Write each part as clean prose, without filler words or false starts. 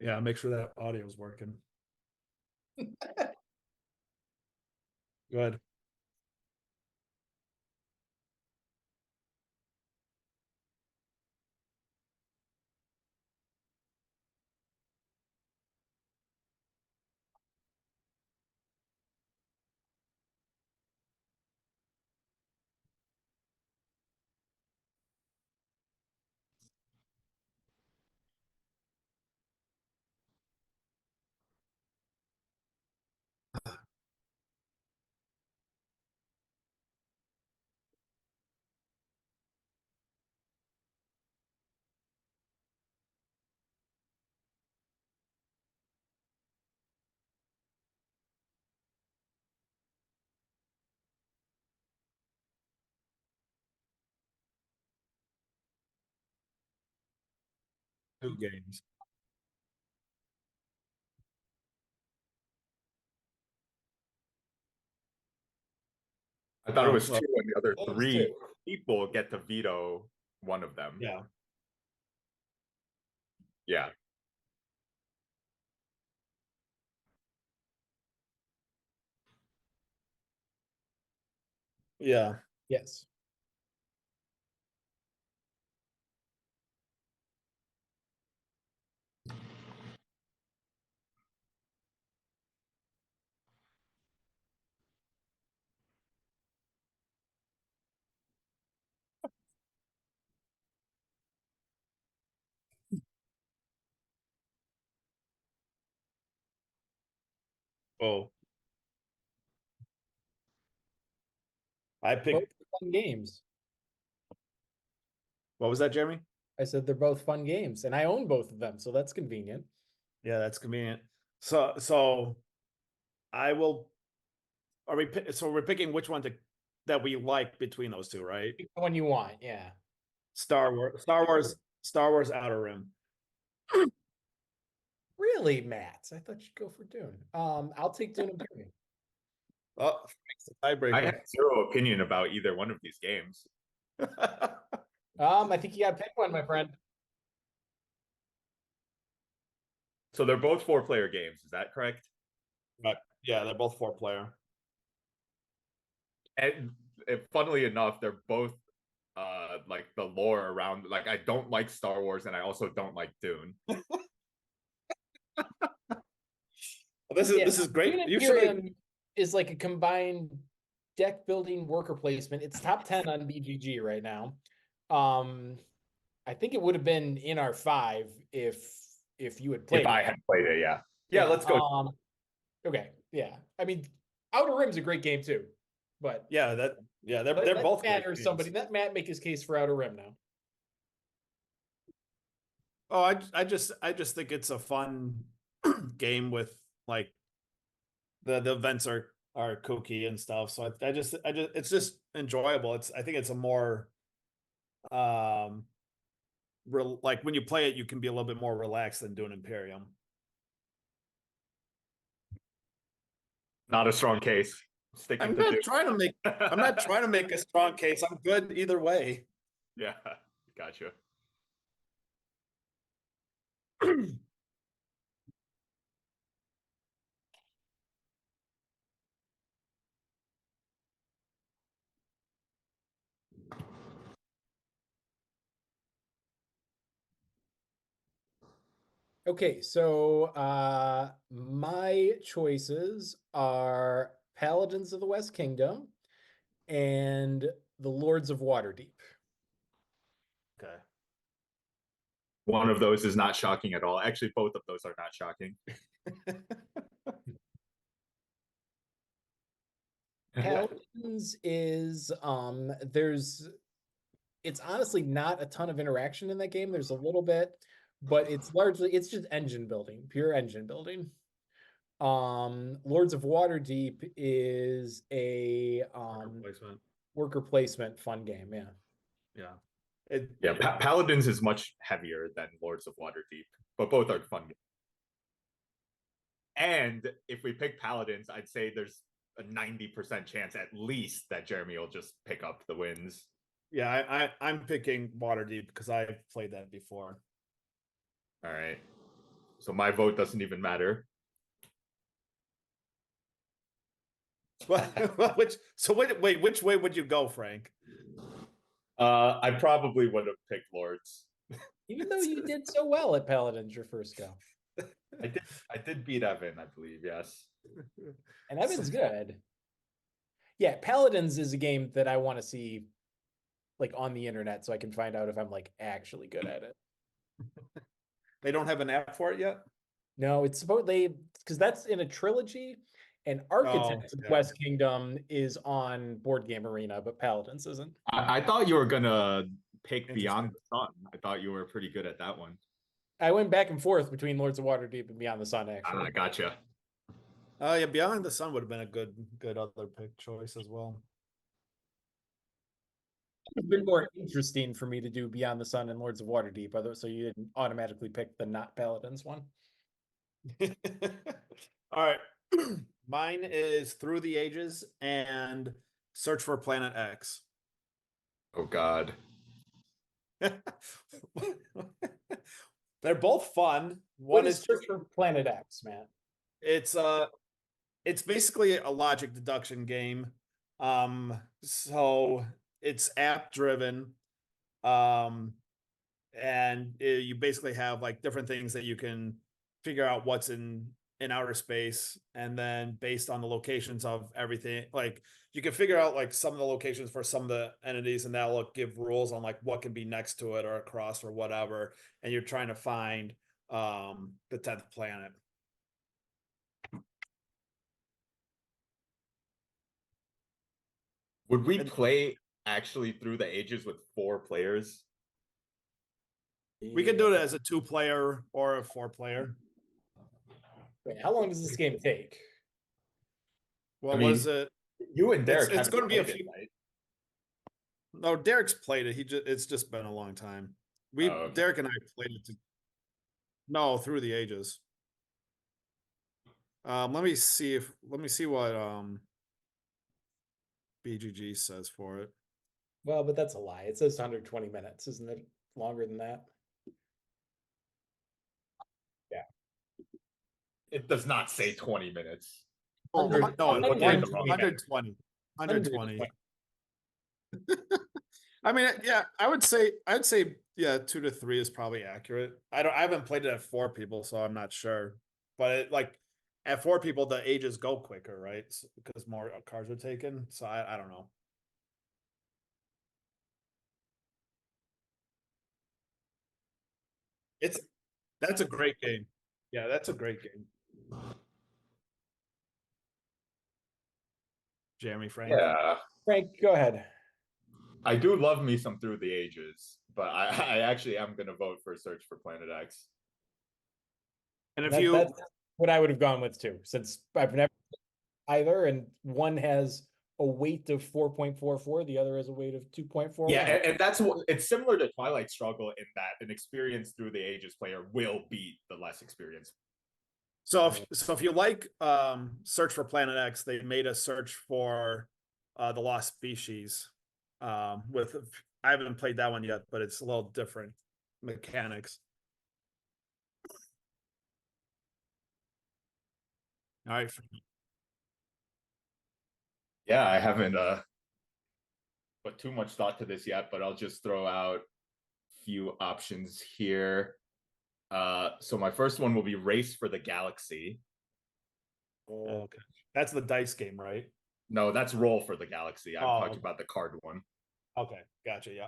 Yeah, make sure that audio is working. Good. Two games. I thought it was Well, two, and the other It was three two. people get to veto one of them. yeah. Yeah. Yeah. Yes. Oh. I Both picked. fun games. What was that, Jeremy? I said they're both fun games, and I own both of them, so that's convenient. Yeah, that's convenient. So I will. Are we? So we're picking which one that we like between those two, right? Pick the one you want, yeah. Star Wars Outer Rim. Really, Matt? I thought you'd go for Dune. I'll take Dune Imperium. Oh, tiebreaker. I have zero opinion about either one of these games. I think you got to pick one, my friend. So they're both 4-player games. Is that correct? Right. Yeah, they're both 4-player. And funnily enough, they're both like the lore around. Like, I don't like Star Wars, and I also don't like Dune. This is great. Dune You should. Imperium is like a combined deck building worker placement. It's top 10 on BGG right now. I think it would have been in our 5 if you had played If I had played it, yeah. Yeah, let's go. Okay, yeah. I mean, Outer Rim's a great game too, but Yeah, they're both Matt great or games. somebody. Let Matt make his case for Outer Rim now. Oh, I just think it's a fun game with like the events are kooky and stuff. So I just it's just enjoyable. I think it's a more like when you play it, you can be a little bit more relaxed than doing Imperium. Not a strong case. I'm not trying to make a strong case. I'm good either way. Yeah, gotcha. Okay, so my choices are Paladins of the West Kingdom and the Lords of Waterdeep. Okay. One of those is not shocking at all. Actually, both of those are not shocking. Paladins is it's honestly not a ton of interaction in that game. There's a little bit, but it's just engine building, pure engine building. Lords of Waterdeep is a worker placement fun game, yeah. Paladins is much heavier than Lords of Waterdeep, but both are fun. And if we pick Paladins, I'd say there's a 90% chance at least that Jeremy will just pick up the wins. Yeah, I'm picking Waterdeep because I've played that before. All right. So my vote doesn't even matter. Which way would you go, Frank? I probably would have picked Lords. Even though you did so well at Paladins your first go. I did beat Evan, I believe, yes. And Evan's good. Yeah, Paladins is a game that I want to see like on the internet so I can find out if I'm like actually good at it. They don't have an app for it yet? No, it's supposedly because that's in a trilogy, and Architects of yeah. Quest Kingdom is on Board Game Arena, but Paladins isn't. I thought you were gonna pick Beyond the Sun. I thought you were pretty good at that one. I went back and forth between Lords of Waterdeep and Beyond the Sun, actually. Gotcha. Yeah, Beyond the Sun would have been a good other pick choice as well. It's been more interesting for me to do Beyond the Sun and Lords of Waterdeep, so you didn't automatically pick the not Paladins one. All right. Mine is Through the Ages and Search for Planet X. Oh God. They're both fun. What is Search for Planet X, man? It's basically a logic deduction game. So it's app driven. And you basically have like different things that you can figure out what's in outer space, and then based on the locations of everything, like you can figure out like some of the locations for some of the entities, and that'll give rules on like what can be next to it or across or whatever, and you're trying to find the 10th planet. Would we play actually Through the Ages with 4 players? We could do it as a 2-player or a 4-player. Wait, how long does this game take? Well, what is it? You and Derek, it's going to be a few. Right? No, Derek's played it. It's just been a long time. Okay. Derek and I played it. No, Through the Ages. Let me see what BGG says for it. Well, but that's a lie. It says 120 minutes. Isn't it longer than that? Yeah. It does not say 20 minutes. Oh, no, 120. 120. I mean, yeah, I'd say yeah, 2 to 3 is probably accurate. I haven't played it at 4 people, so I'm not sure. But like at 4 people, the ages go quicker, right? Because more cards are taken. So I don't know. That's a great game. Yeah, that's a great game. Jeremy, Frank. Yeah. Frank, go ahead. I do love me some Through the Ages, but I actually am going to vote for Search for Planet X. And if that's what I would have gone with too, since I've never either, and one has a weight of 4.44, the other has a weight of 2.4. Yeah, and that's what it's similar to Twilight Struggle in that an experienced Through the Ages player will beat the less experienced. So if you like Search for Planet X, they made a search for the Lost Species. I haven't played that one yet, but it's a little different mechanics. All right. Yeah, I haven't put too much thought to this yet, but I'll just throw out a few options here. So my first one will be Race for the Galaxy. Oh, okay. That's the dice game, right? No, that's Roll for the Galaxy. I'm talking about the card one. Okay, gotcha, yeah.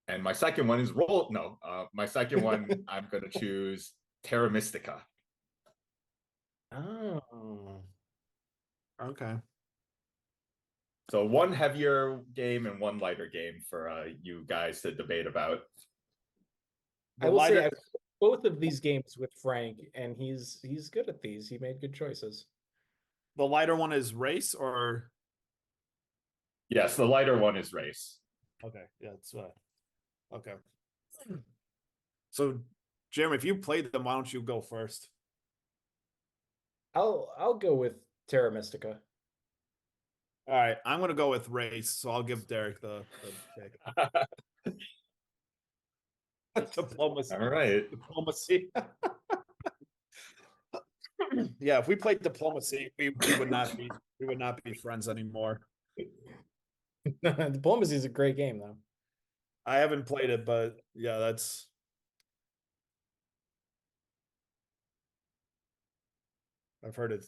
And my second one is Roll. No, my second one, I'm going to choose Terra Mystica. Oh. Okay. So one heavier game and one lighter game for you guys to debate about. I will say both of these games with Frank, and he's good at these. He made good choices. The lighter one is Race, or? Yes, the lighter one is Race. Okay, yeah, it's okay. So, Jeremy, if you played them, why don't you go first? I'll go with Terra Mystica. All right, I'm gonna go with Race, so I'll give Derek the pick. Diplomacy. All right. Diplomacy. Yeah, if we played diplomacy, we would not be friends anymore. Diplomacy is a great game, though. I haven't played it, but yeah, I've heard it.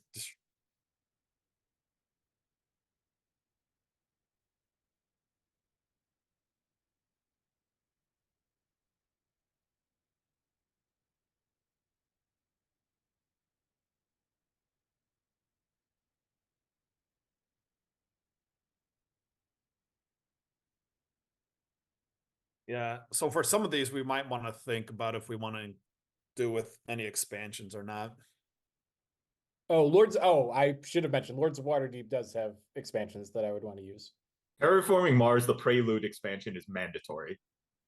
Yeah. So for some of these, we might want to think about if we want to do with any expansions or not. Oh, Lords. Oh, I should have mentioned Lords of Waterdeep does have expansions that I would want to use. Terraforming Mars, the Prelude expansion is mandatory.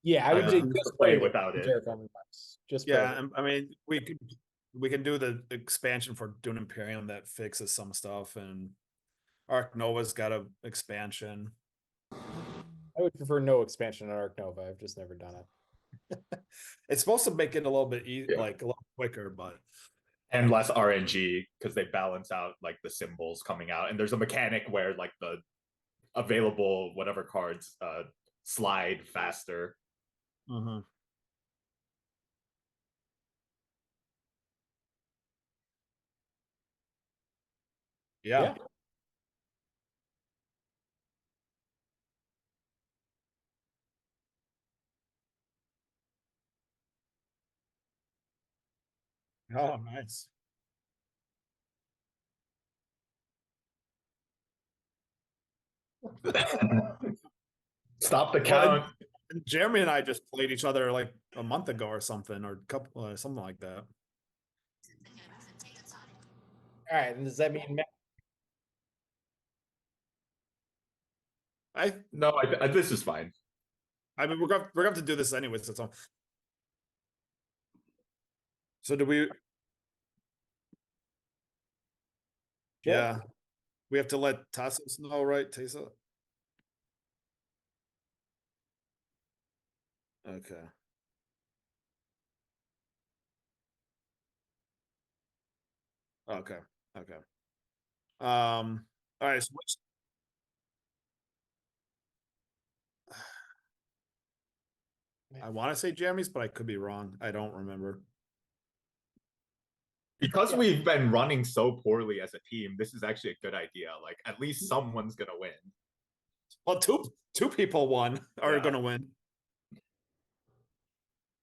Yeah, I would Yeah. say refuse to just play Prelude without it. Terraforming Mars. Just Yeah, Prelude. I mean, we can do the expansion for Dune Imperium that fixes some stuff, and Ark Nova's got a expansion. I would prefer no expansion on Ark Nova. I've just never done it. It's supposed to make it a little bit Yeah. like a little quicker, but And less RNG because they balance out like the symbols coming out. And there's a mechanic where like the available whatever cards slide faster. Mhm. Yeah. Oh, nice. Stop the Well, count. and Jeremy and I just played each other like a month ago or something, or couple something like that. All right, and does that mean No, this is fine. I mean, we're going to do this anyways. So do we? Yeah, we have to let Tassos know, right, Tessa? Okay. Okay. Okay. All right. So I want to say Jeremy's, but I could be wrong. I don't remember. Because we've been running so poorly as a team, this is actually a good idea. Like at least someone's gonna win. Well, two people won are Yeah. going to win.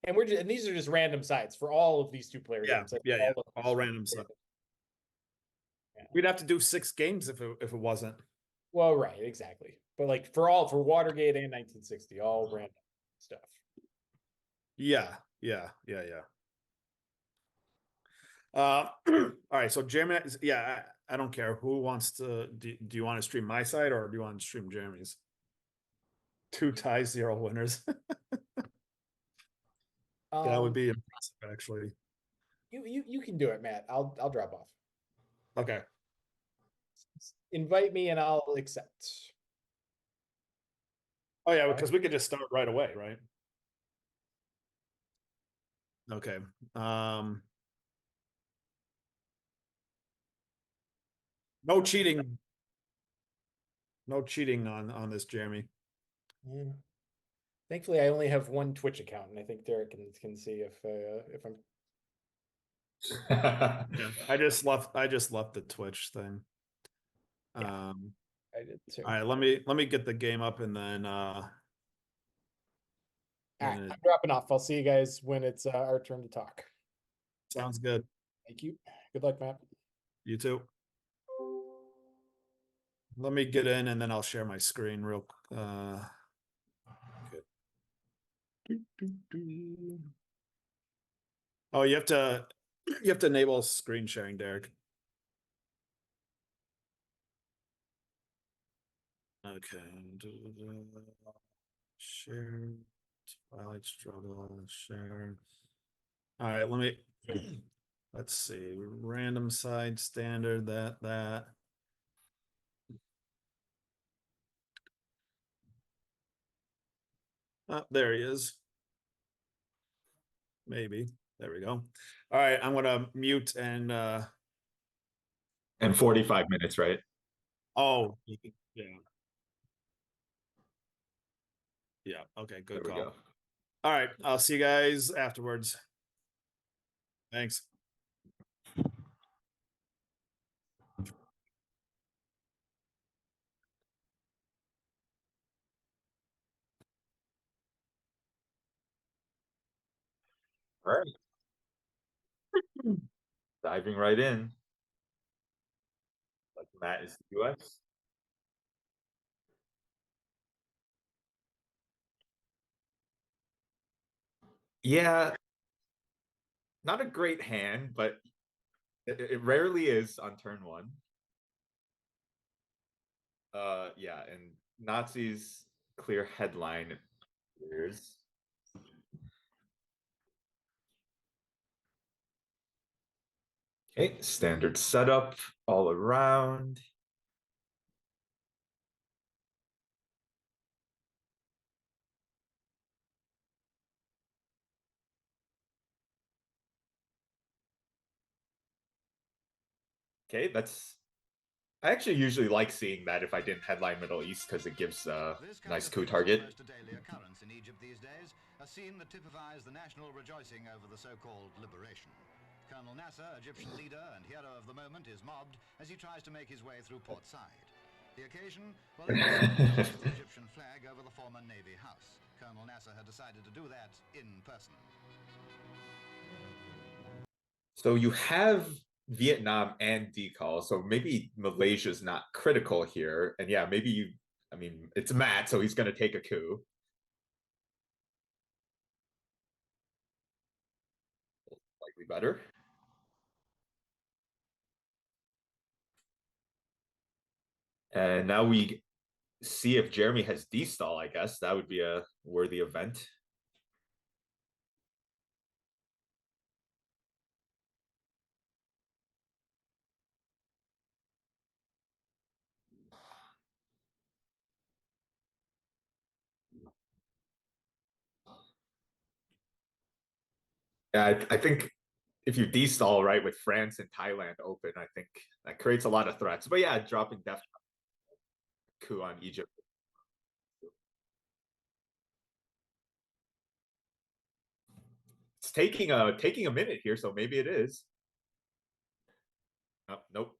and and these are just random sides for all of these two-player Yeah, games. Like, yeah. of All these- random stuff. Yeah. We'd have to do 6 games if it wasn't. Well, right, exactly. But like for Watergate and 1960, all random stuff. Yeah, yeah, yeah, yeah. All right. So Jeremy, yeah, I don't care who wants to. Do you want to stream my side or do you want to stream Jeremy's? 2 ties, 0 winners. That would be impressive, actually. You can do it, Matt. I'll drop off. Okay. Invite me and I'll accept. Oh yeah, because we could just start right away, right? Okay. No cheating. No cheating on this, Jeremy. Yeah. Thankfully, I only have one Twitch account, and I think Derek can see if I'm. Yeah, I just left the Twitch thing. Yeah. I did too. All right, let me get the game up and then All right, I'm dropping off. I'll see you guys when it's our turn to talk. Sounds good. Thank you. Good luck, Matt. You too. Let me get in and then I'll share my screen real good. Oh, you have to enable screen sharing, Derek. Okay. Share. Twilight struggle. Share. All right, let's see. Random side standard that. Oh, there he is. Maybe. There we go. All right, I'm gonna mute and And 45 minutes, right? Oh, yeah, yeah. Okay, There good we go. call. All right, I'll see you guys afterwards. Thanks. All right. Diving right in. Like Matt is the US. Yeah, not a great hand, but it rarely is on turn one. Yeah, and Nazis clear headline appears. Okay, standard setup all around. Okay, that's I actually usually like seeing that if I didn't headline Middle East because it gives a nice coup target. Almost a daily occurrence in Egypt these days, a scene that typifies the national rejoicing over the so-called liberation. Colonel Nasser, Egyptian leader and hero of the moment, is mobbed as he tries to make his way through Port Said. The occasion? Well, it was simply to hoist the Egyptian flag over the former Navy house. Colonel Nasser had decided to do that in person. So you have Vietnam and decal, so maybe Malaysia's not critical here. And yeah, maybe I mean, it's Matt, so he's going to take a coup. Likely better. And now we see if Jeremy has D-stall, I guess. That would be a worthy event. Yeah, I think if you D-stall right with France and Thailand open, I think that creates a lot of threats. But yeah, dropping Def coup on Egypt. It's taking a minute here, so maybe it is. Oh, nope.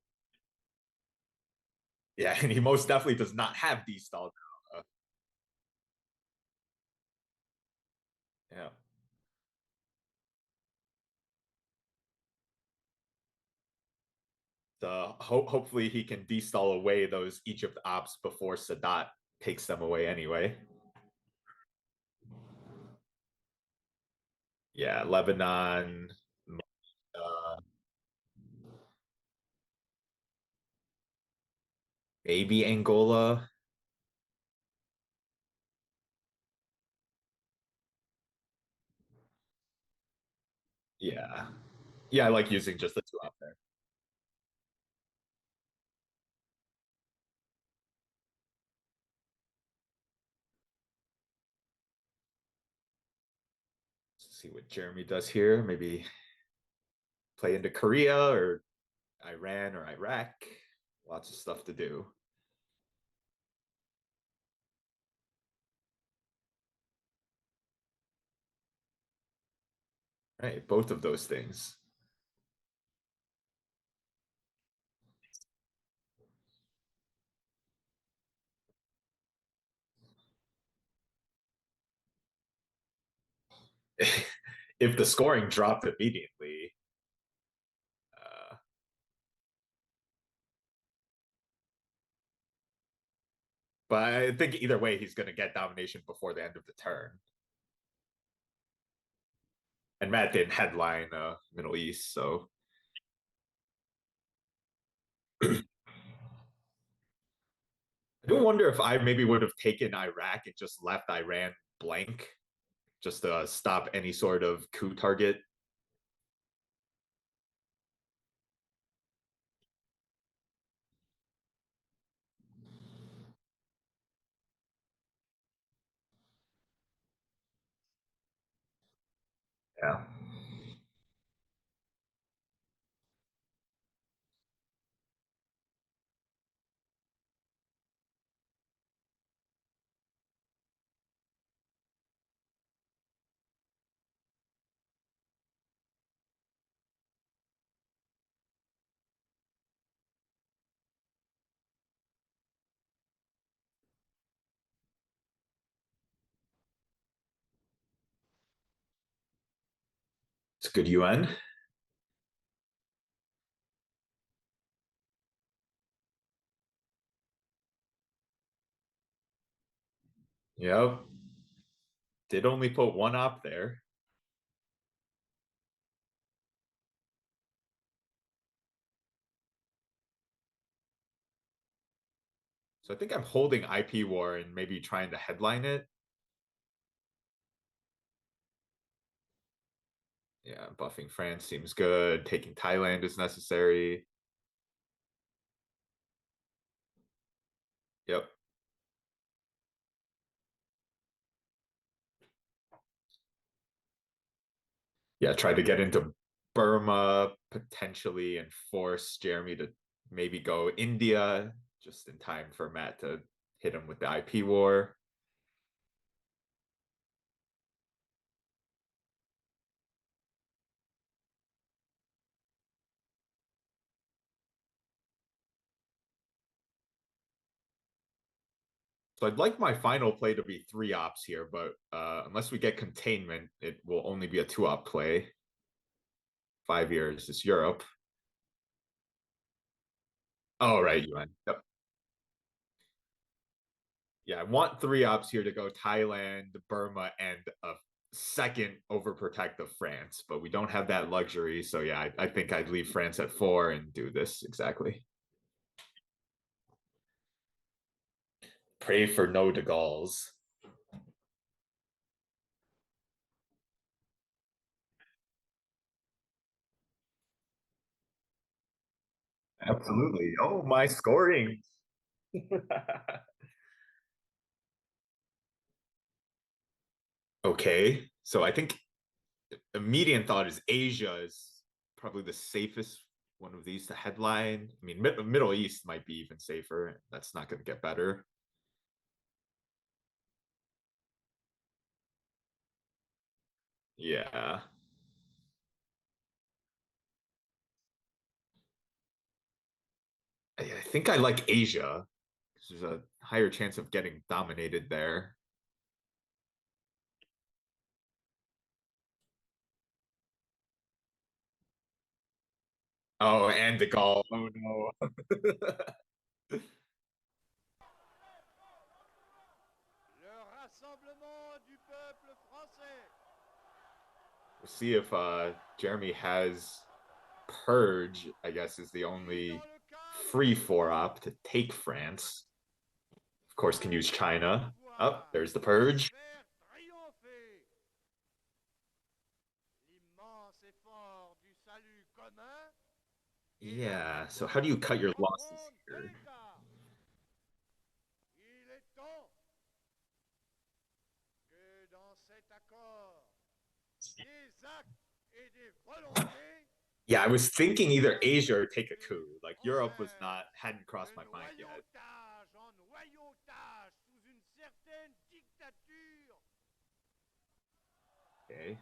Yeah, and he most definitely does not have D-stall now. Yeah. Hopefully he can D-stall away those Egypt ops before Sadat takes them away anyway. Yeah, Lebanon, uh, maybe Angola. Yeah. Yeah, I like using just the two out there. Let's see what Jeremy does here. Maybe play into Korea or Iran or Iraq. Lots of stuff to do. Right, both of those things. If the scoring dropped immediately, uh, but I think either way, he's going to get domination before the end of the turn. And Matt didn't headline Middle East, so I do wonder if I maybe would have taken Iraq and just left Iran blank, just to stop any sort of coup target. Yeah. It's good UN. Yep. Did only put one op there. So I think I'm holding IP War and maybe trying to headline it. Yeah, buffing France seems good. Taking Thailand is necessary. Yep. Yeah, try to get into Burma potentially and force Jeremy to maybe go India just in time for Matt to hit him with the IP war. So I'd like my final play to be 3 ops here, but unless we get containment, it will only be a 2 op play. 5 years is Europe. Oh, right, UN. Yep. Yeah, I want 3 ops here to go Thailand, Burma, and a second overprotective France, but we don't have that luxury. So yeah, I think I'd leave France at 4 and do this exactly. Pray for no de Gaulle's. Absolutely. Oh, my scoring. Okay, so I think immediate thought is Asia is probably the safest one of these to headline. I mean, Middle East might be even safer. That's not going to get better. Yeah. I think I like Asia because there's a higher chance of getting dominated there. Oh, and De Gaulle. Oh no. We'll see if Jeremy has Purge, I guess, is the only free 4 op to take France. Of course, can use China. Oh, there's the Purge. Yeah, so how do you cut your losses here? Yeah, I was thinking either Asia or take a coup. Like Europe was not hadn't crossed my mind yet. Okay.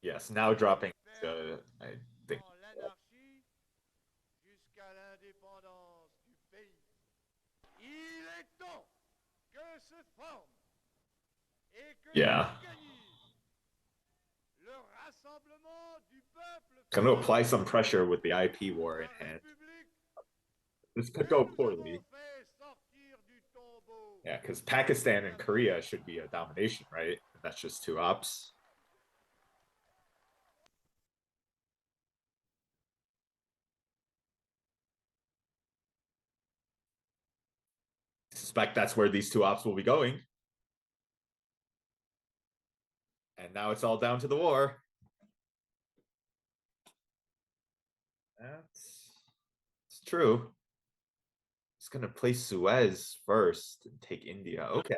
Yes, now dropping I think. Yeah. Gonna apply some pressure with the IP war in hand. This could go poorly. Yeah, because Pakistan and Korea should be a domination, right? That's just 2 ops. I suspect that's where these 2 ops will be going. And now it's all down to the war. It's true. It's gonna play Suez first and take India. Okay.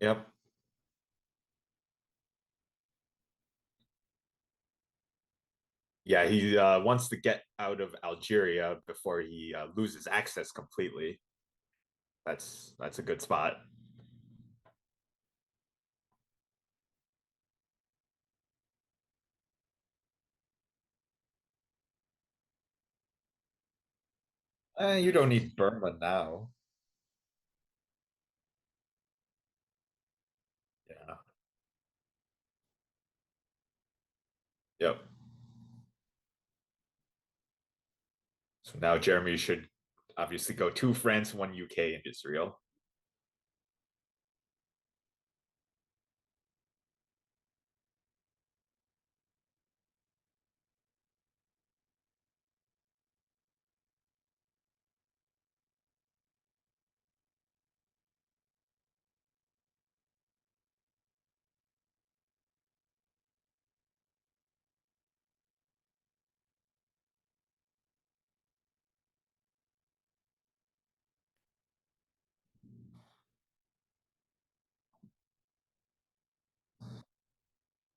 Yep. Yeah, he wants to get out of Algeria before he loses access completely. That's a good spot. You don't need Burma now. Yeah. Yep. So now Jeremy should obviously go to France, one UK, and Israel.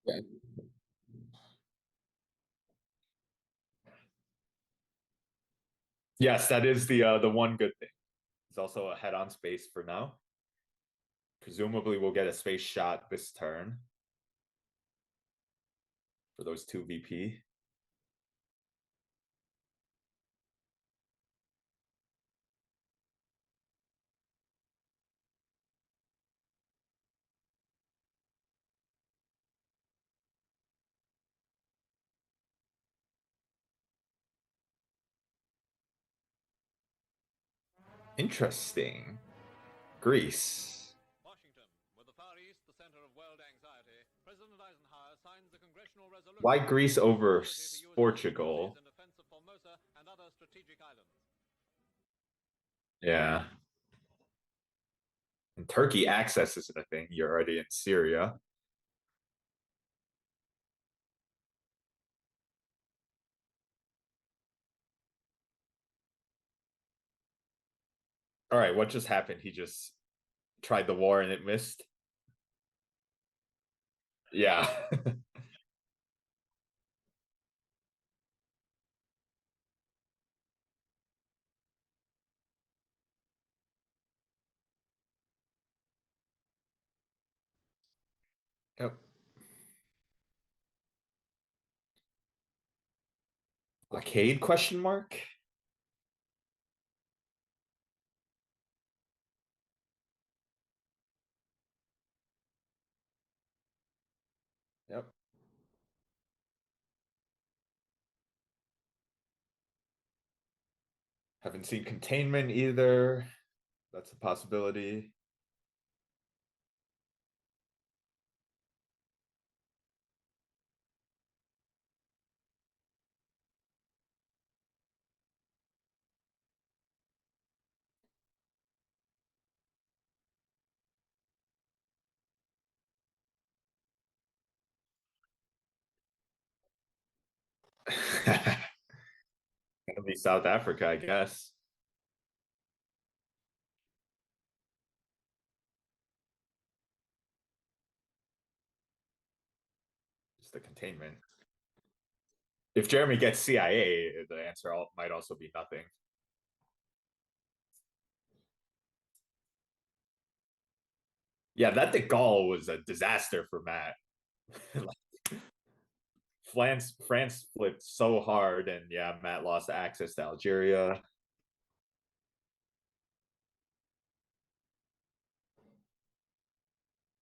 Yeah. Yes, that is the one good thing. It's also a head-on space for now. Presumably, we'll get a space shot this turn for those two VP. Interesting. Greece. Washington, with the Far East the center of world anxiety, President Eisenhower signs the congressional resolution. Why Greece over Portugal? In defense of Formosa and other strategic islands. Yeah. And Turkey accesses it, I think. You're already in Syria. All right, what just happened? He just tried the war and it missed. Yeah. Yep. Blockade question mark? Yep. Haven't seen containment either. That's a possibility. Gonna be South Africa, I guess. Just the containment. If Jeremy gets CIA, the answer might also be nothing. Yeah, that de Gaulle was a disaster for Matt. France flipped so hard, and yeah, Matt lost access to Algeria.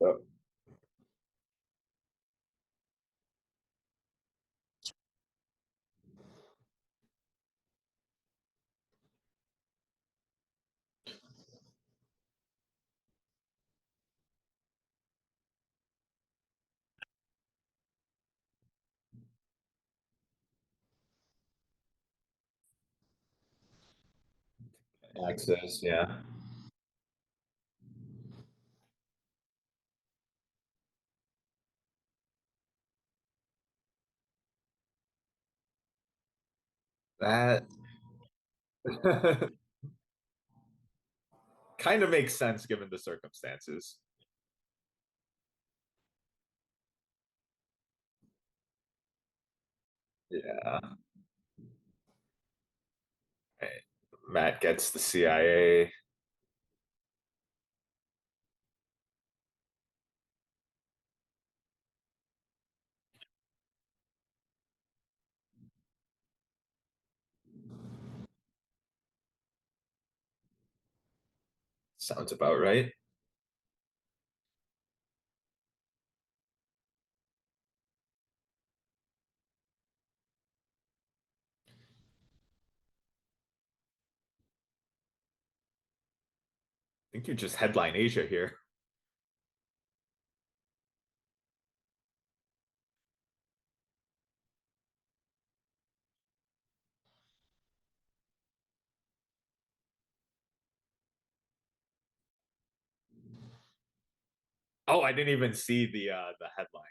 Yep. Access, yeah. That kind of makes sense given the circumstances. Yeah. Right. Matt gets the CIA. Sounds about right. I think you just headline Asia here. Oh, I didn't even see the headline.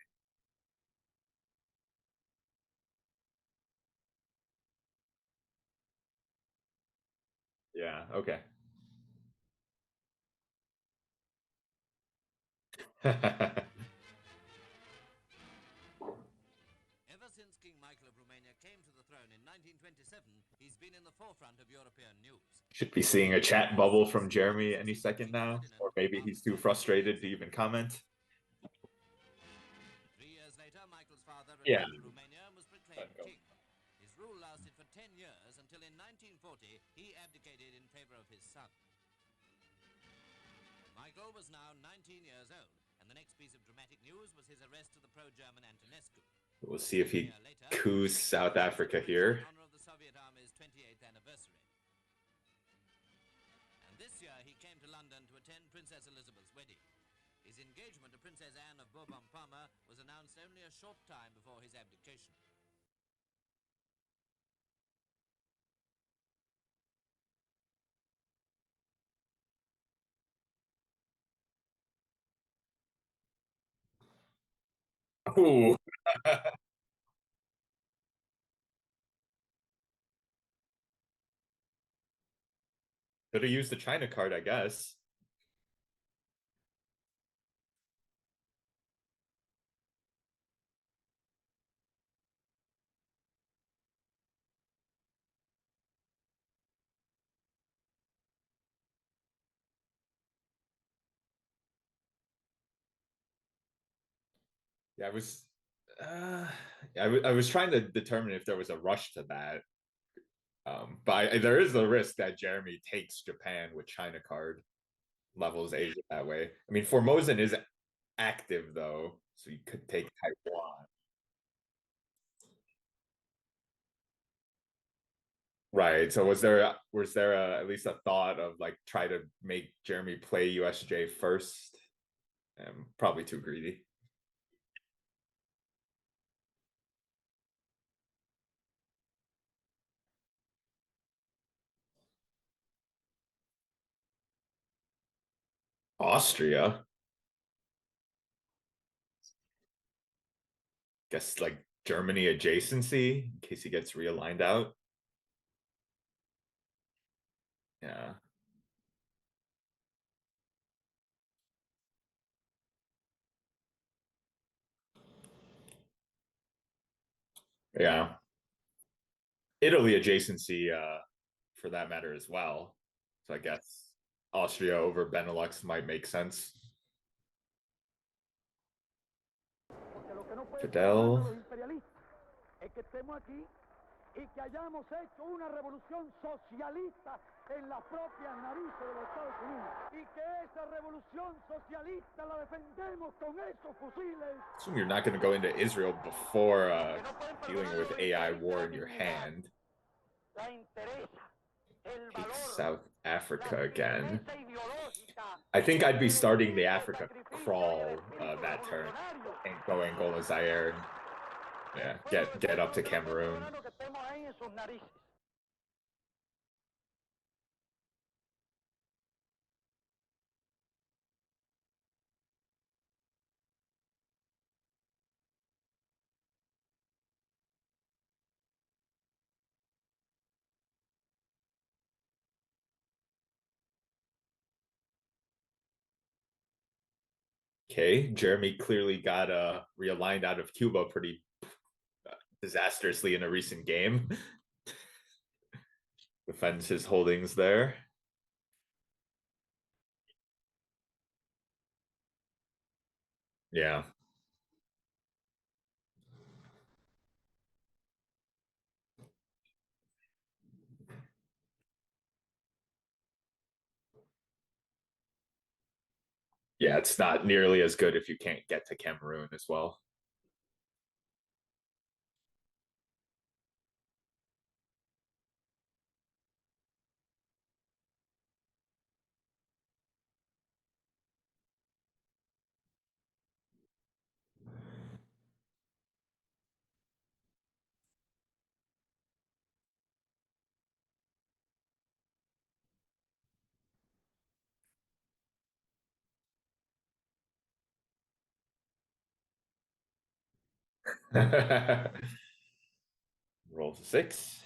Yeah, okay. Ever since King Michael of Romania came to the throne in 1927, he's been in the forefront of European news. Should be seeing a chat bubble from Jeremy any second now, or maybe he's too frustrated to even comment. 3 years later, Michael's father Yeah. returned to Romania and was proclaimed king. His rule lasted for 10 years until in 1940 he abdicated in favor of his son. Michael was now 19 years old, and the next piece of dramatic news was his arrest of the pro-German Antonescu. We'll see if he A year later, coups South Africa here. in honor of the Soviet Army's 28th anniversary. And this year he came to London to attend Princess Elizabeth's wedding. His engagement to Princess Anne of Bourbon-Parma was announced only a short time before his abdication. Ooh. Could have used the China card, I guess. Yeah, uh, I was trying to determine if there was a rush to that. But there is the risk that Jeremy takes Japan with China card, levels Asia that way. I mean, Formosan is active though, so you could take Taiwan. Right. So at least a thought of like try to make Jeremy play USJ first? Probably too greedy. Austria, guess like Germany adjacency in case he gets realigned out. Yeah. Yeah. Italy adjacency for that matter as well. So I guess Austria over Benelux might make sense. Fidel. Es que estemos aquí y que hayamos hecho una revolución socialista en las propias narices de los Estados Unidos y que esa revolución socialista la defendemos con esos fusiles. Assume you're not going to go into Israel before dealing with AI war in your hand. Take South Africa again. I think I'd be starting the Africa crawl that turn. And go Angola, Zaire. Yeah, get up to Cameroon. Okay, Jeremy clearly got realigned out of Cuba pretty disastrously in a recent game. Defends his holdings there. Yeah. Yeah, it's not nearly as good if you can't get to Cameroon as well. Roll to 6.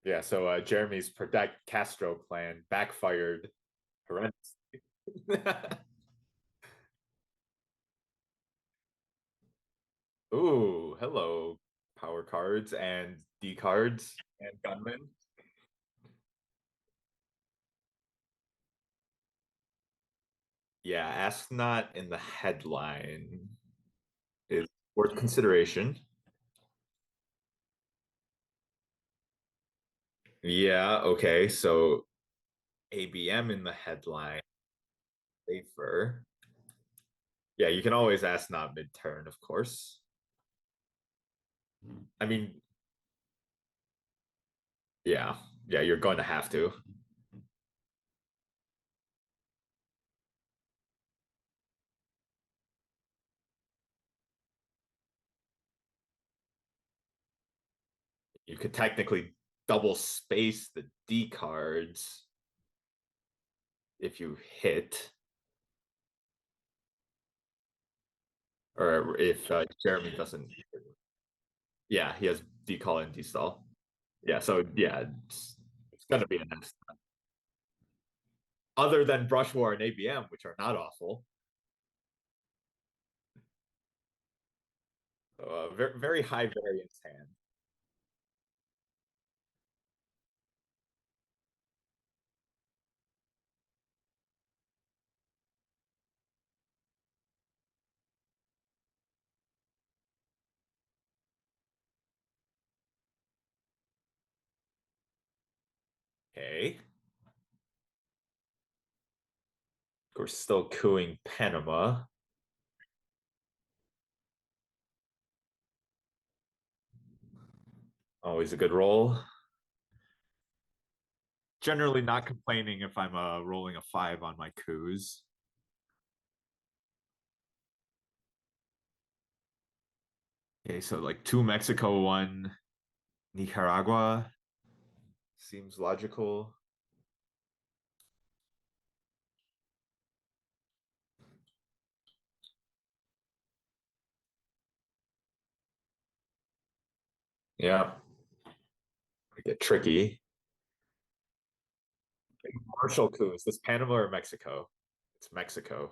Yeah, so Jeremy's Protect Castro plan backfired horrendously. Ooh, hello, power cards and D cards and gunmen. Yeah, ask not in the headline is worth consideration. Yeah, okay, so ABM in the headline, safer. Yeah, you can always ask not mid-turn, of course. I mean, yeah, you're going to have to. You could technically double space the D cards if you hit, or if Jeremy doesn't. Yeah, he has decall and destall. Yeah, so yeah, it's gonna be an S. Other than Brush War and ABM, which are not awful. So, very, very high variance hand. Okay. Of course, still cooing Panama. Always a good roll. Generally not complaining if I'm rolling a 5 on my coups. Okay, so like 2 Mexico, 1 Nicaragua. Seems logical. Yeah. Get tricky. Marshall coup. Is this Panama or Mexico? It's Mexico.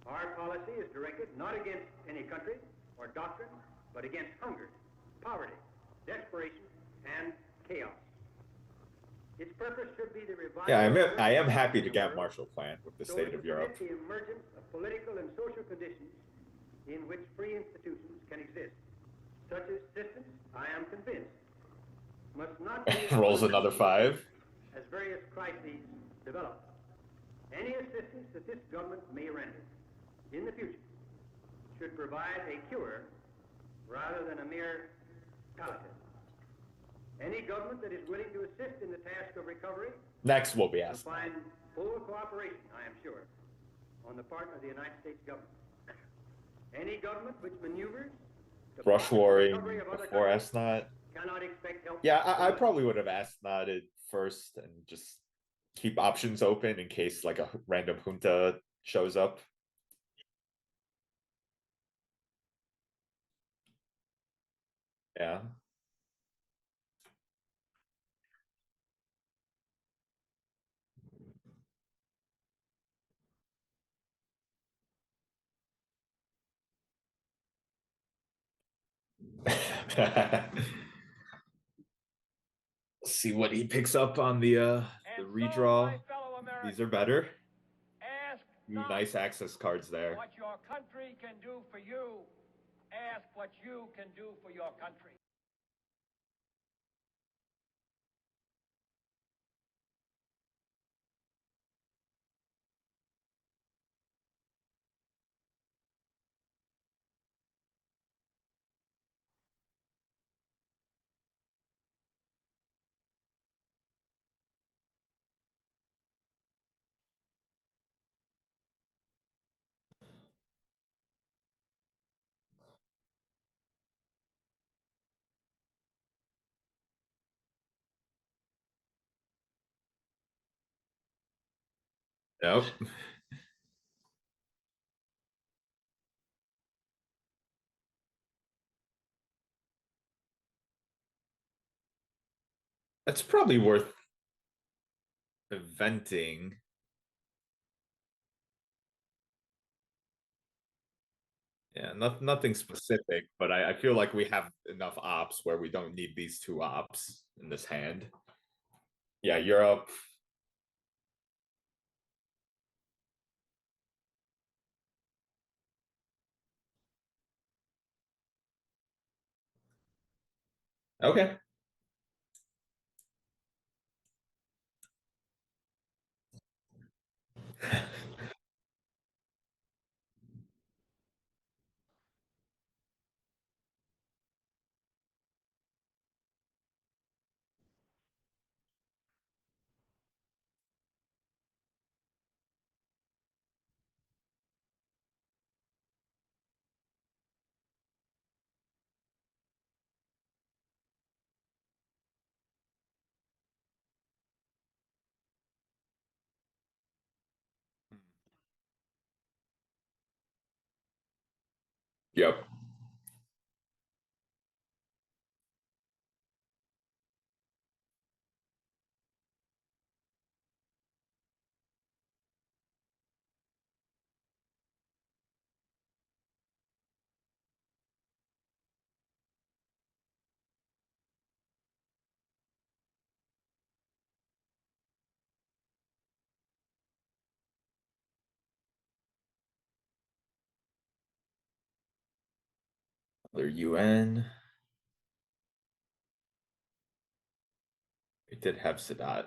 Our policy is directed not against any country or doctrine, but against hunger, poverty, desperation, and chaos. Its purpose should be the revival. Yeah, I am happy to get Marshall Plan with the so state of Europe. The emergence of political and social conditions in which free institutions can exist. Such assistance, I am convinced, must not be rolls another 5 as various crises develop. Any assistance that this government may render in the future should provide a cure rather than a mere palliative. Any government that is willing to assist in the task of recovery next will be will asked. find full cooperation, I am sure, on the part of the United States government. Any government which maneuvers Brush warring before Asnot. cannot expect help. Yeah, I probably would have Asnoted first and just keep options open in case like a random junta shows up. Yeah. See what he picks up on the redraw. These are better. Nice access cards there. What your country can do for you. Ask what you can do for your country. Yep. That's probably worth eventing. Yeah, nothing specific, but I feel like we have enough ops where we don't need these two ops in this hand. Yeah, Europe. Okay. Yep. Other UN. It did have Sadat.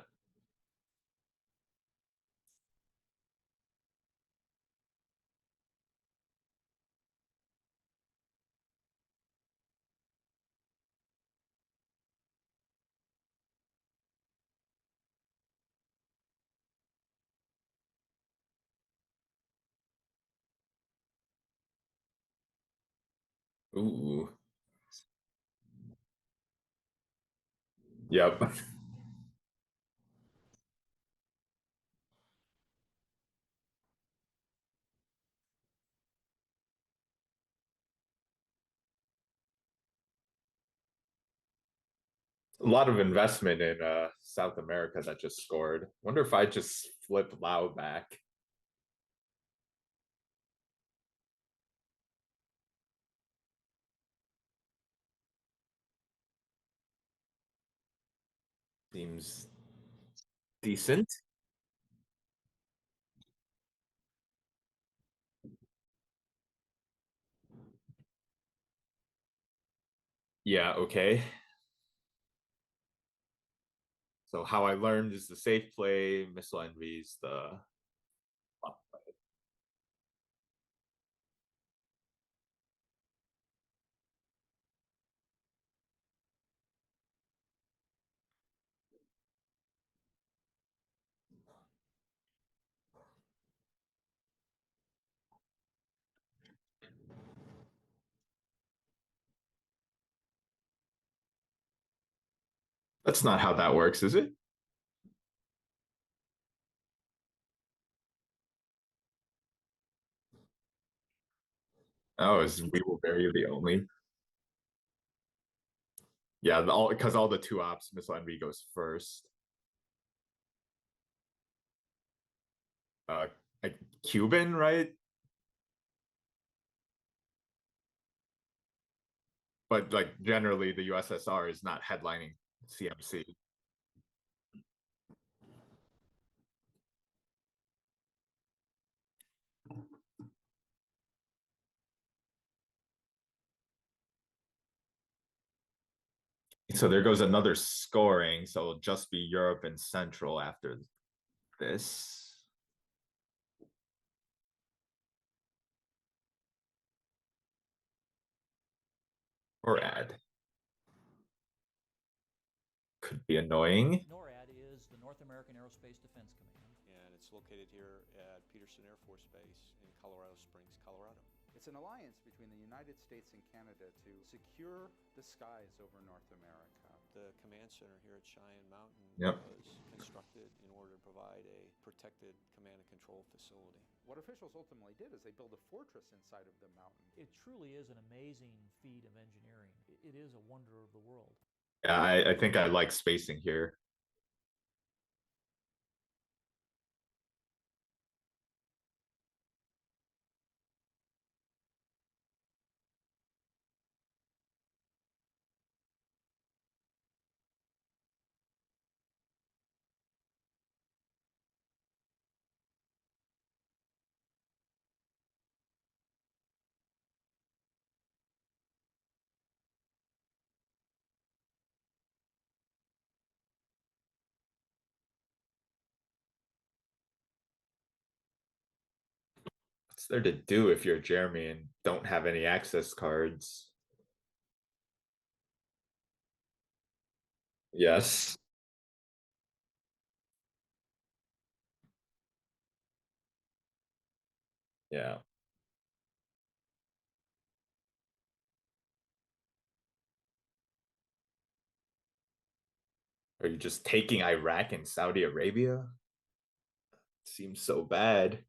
Ooh. Yep. A lot of investment in South America that just scored. Wonder if I just flip Lao back. Seems decent. Yeah, okay. So how I learned is the safe play, missile envies, the that's not how that works, is it? Oh, is we will bury you the only? Yeah, all because all the two ops, missile envy goes first. Uh, like Cuban, right? But like generally, the USSR is not headlining CMC. So there goes another scoring. So it'll just be Europe and Central after this. Or add. Could be annoying. NORAD is the North American Aerospace Defense Command. And it's located here at Peterson Air Force Base in Colorado Springs, Colorado. It's an alliance between the United States and Canada to secure the skies over North America. The command center here at Cheyenne Mountain was constructed in order to provide a protected command and control facility. What officials ultimately did is they built a fortress inside of the mountain. It truly is an amazing feat of engineering. It is a wonder of the world. Yeah, I think I like spacing here. What's there to do if you're Jeremy and don't have any access cards? Yes. Yeah. Are you just taking Iraq and Saudi Arabia? Seems so bad.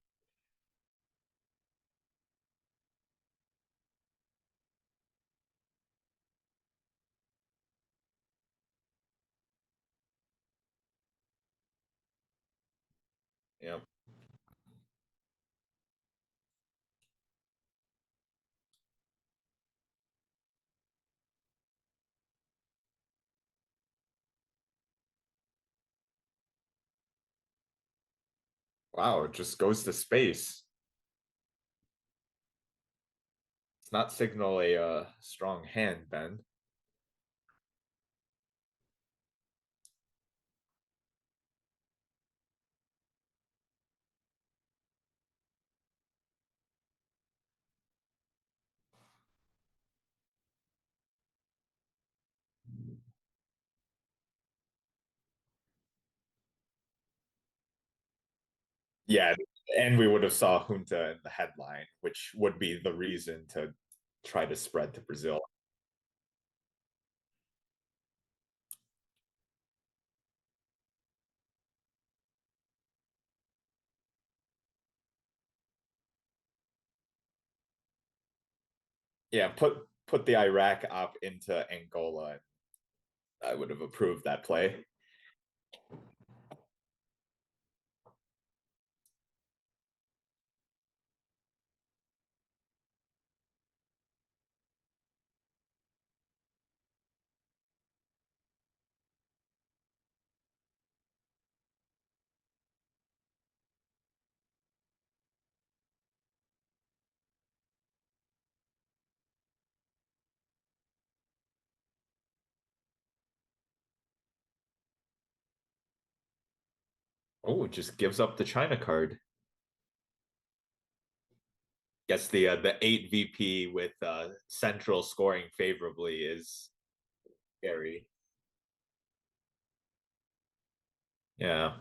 Yep. Wow, it just goes to space. It's not signal a strong hand, Ben. Yeah, and we would have saw junta in the headline, which would be the reason to try to spread to Brazil. Yeah, put the Iraq op into Angola. I would have approved that play. Oh, it just gives up the China card. Guess the 8 VP with Central scoring favorably is scary. Yeah.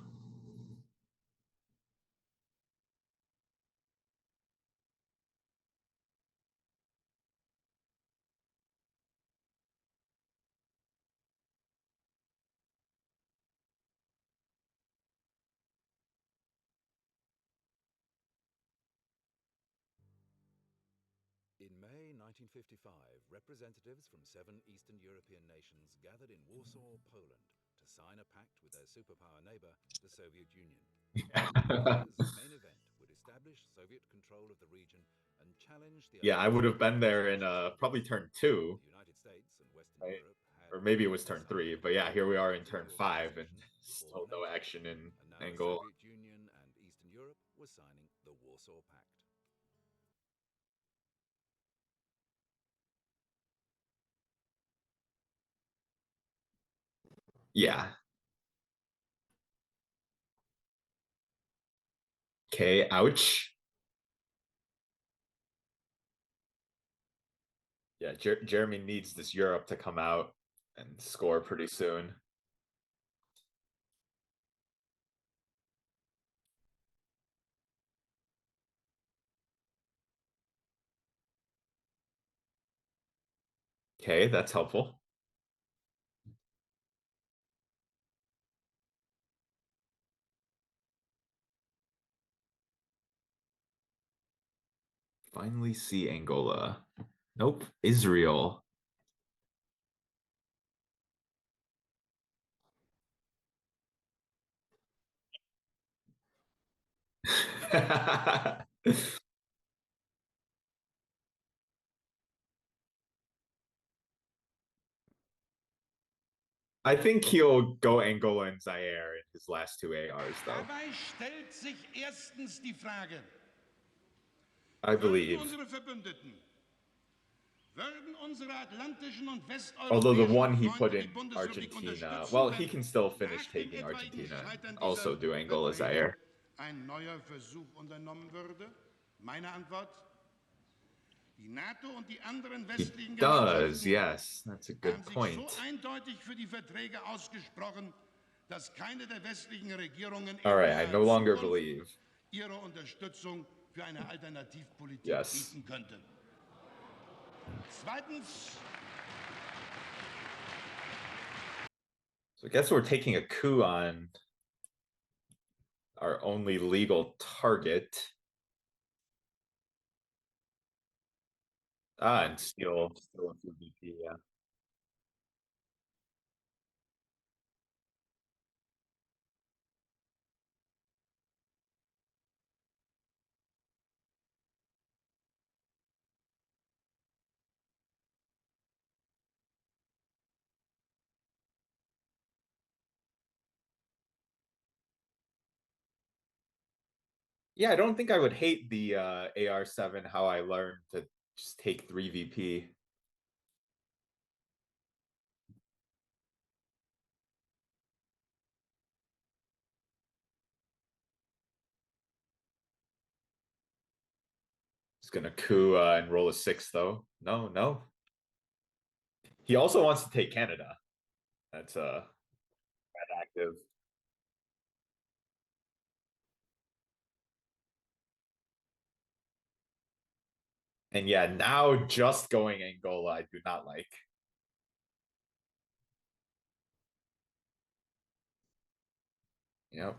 In May 1955, representatives from 7 Eastern European nations gathered in Warsaw, Poland, to sign a pact with their superpower neighbor, the Soviet Union. The main event would establish Soviet control of the region and challenge the Yeah, I would have been there in probably turn 2. The United States and Western Right? Europe had, Or maybe it was turn 3, but yeah, here we are in turn 5 and still no action in and now Angola. the Soviet Union and Eastern Europe were signing the Warsaw Pact. Yeah. Okay, ouch. Yeah, Jeremy needs this Europe to come out and score pretty soon. Okay, that's helpful. Finally see Angola. Nope, Israel. I think he'll go Angola and Zaire in his last two ARs, though. Dabei stellt sich erstens die Frage, I believe. unsere Verbündeten, würden unsere atlantischen und Although the westeuropäischen one he Freunde put die in Bundesrepublik Argentina, unterstützen, well, wenn he can still nach finish dem taking etwaigen Argentina Scheitern and also dieser do Angola Verträge Zaire. ein neuer Versuch unternommen würde? Meine Antwort: Die NATO und die anderen He westlichen does, Gemeinschaften yes. That's a haben good sich point. so eindeutig für die Verträge ausgesprochen, dass keine der westlichen Regierungen All in right, I naher no longer Zukunft believe. ihre Unterstützung für eine Alternativpolitik Yes. bieten könnte. Zweitens, So I guess we're taking a coup on our only legal target. Ah, and still a VP, yeah. Yeah, I don't think I would hate the AR7 how I learned to just take 3 VP. He's gonna coup and roll a 6 though. No. He also wants to take Canada. That's bad active. And yeah, now just going Angola, I do not like. Yep.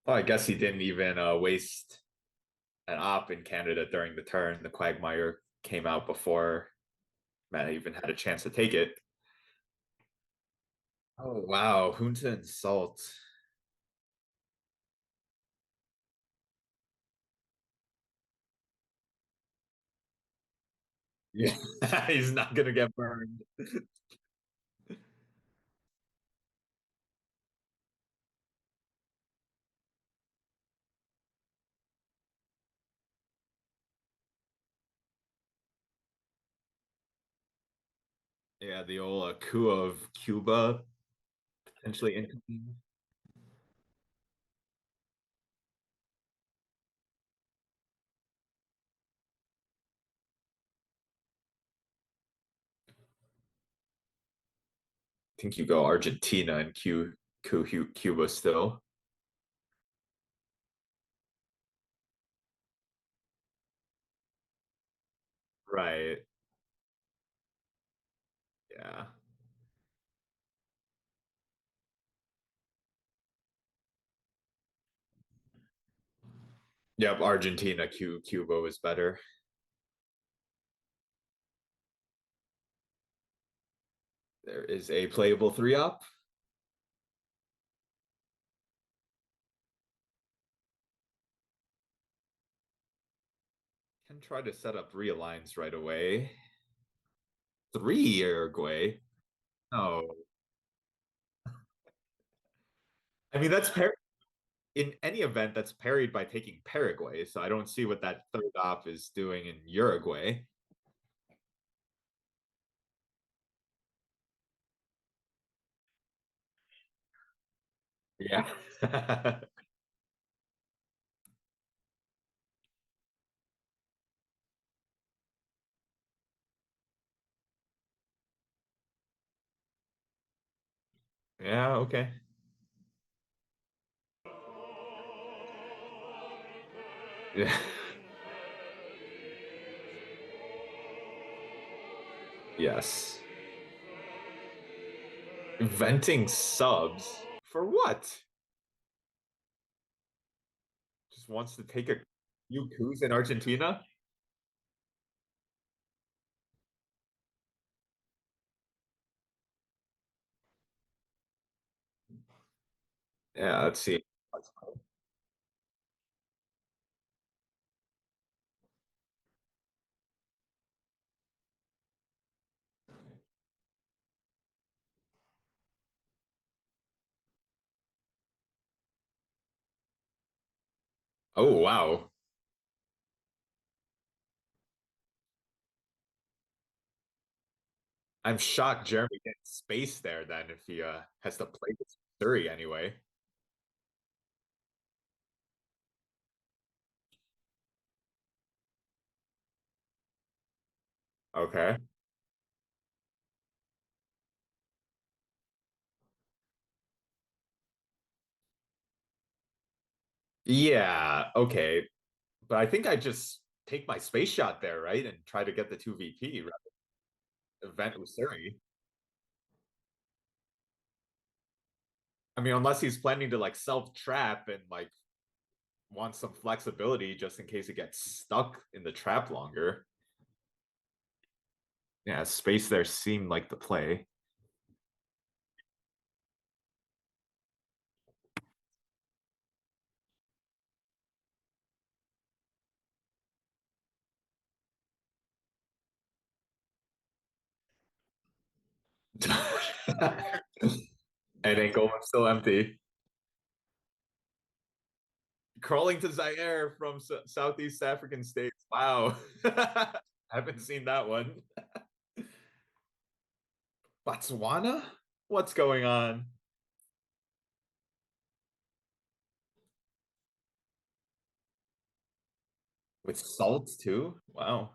Well, I guess he didn't even waste an op in Canada during the turn. The Quagmire came out before Matt even had a chance to take it. Oh wow, Junta and Salt. Yeah, he's not gonna get burned. Yeah, the old coup of Cuba potentially incoming. I think you go Argentina and Cuba still. Right. Yeah. Yep, Argentina, Cuba was better. There is a playable 3-up. Can try to set up realigns right away. 3 Uruguay. No. I mean, that's in any event that's parried by taking Paraguay. So I don't see what that third op is doing in Uruguay. Yeah. Yeah, okay. Yeah. Yes. Venting subs for what? Just wants to take a few coups in Argentina? Yeah, let's see. Oh, wow. I'm shocked Jeremy gets space there then if he has to play with Surrey anyway. Okay. Yeah, okay. But I think I just take my space shot there, right? And try to get the 2 VP rather than event with Surrey. I mean, unless he's planning to like self-trap and like want some flexibility just in case it gets stuck in the trap longer. Yeah, space there seemed like the play. And Angolan's still empty. Crawling to Zaire from Southeast African states. Wow. Haven't seen that one. Botswana? What's going on? With salt too? Wow.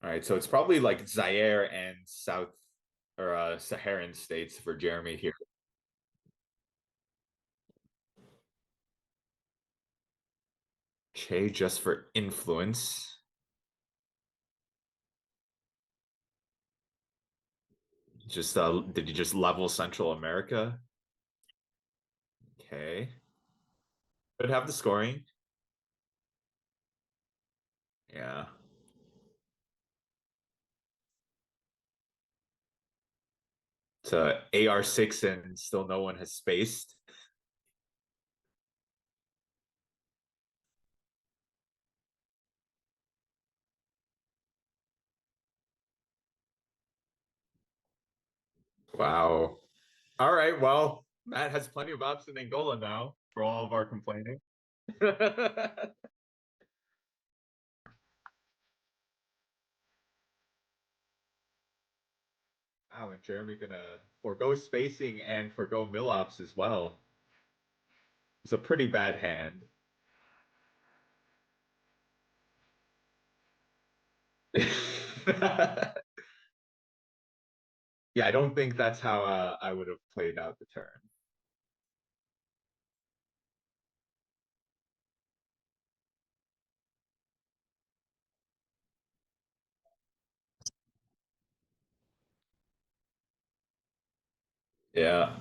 All right, so it's probably like Zaire and South or Saharan states for Jeremy here. Okay, just for influence. Just did you just level Central America? Okay. Could have the scoring. Yeah. To AR6 and still no one has spaced. Wow. All right. Well, Matt has plenty of ops in Angola now for all of our complaining. Wow, and Jeremy gonna forego spacing and forego mill ops as well. It's a pretty bad hand. Yeah, I don't think that's how I would have played out the turn. Yeah.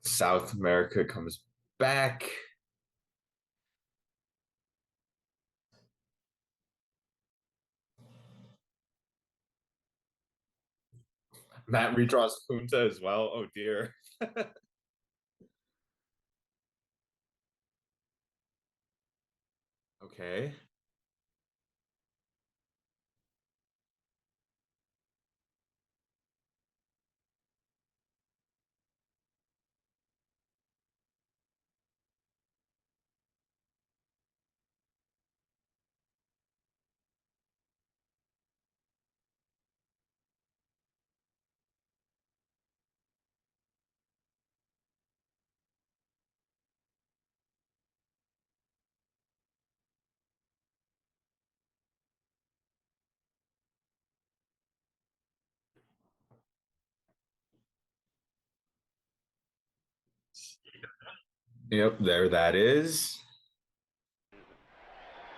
South America comes back. Matt redraws Punta as well. Oh dear. Okay. Yep, there that is.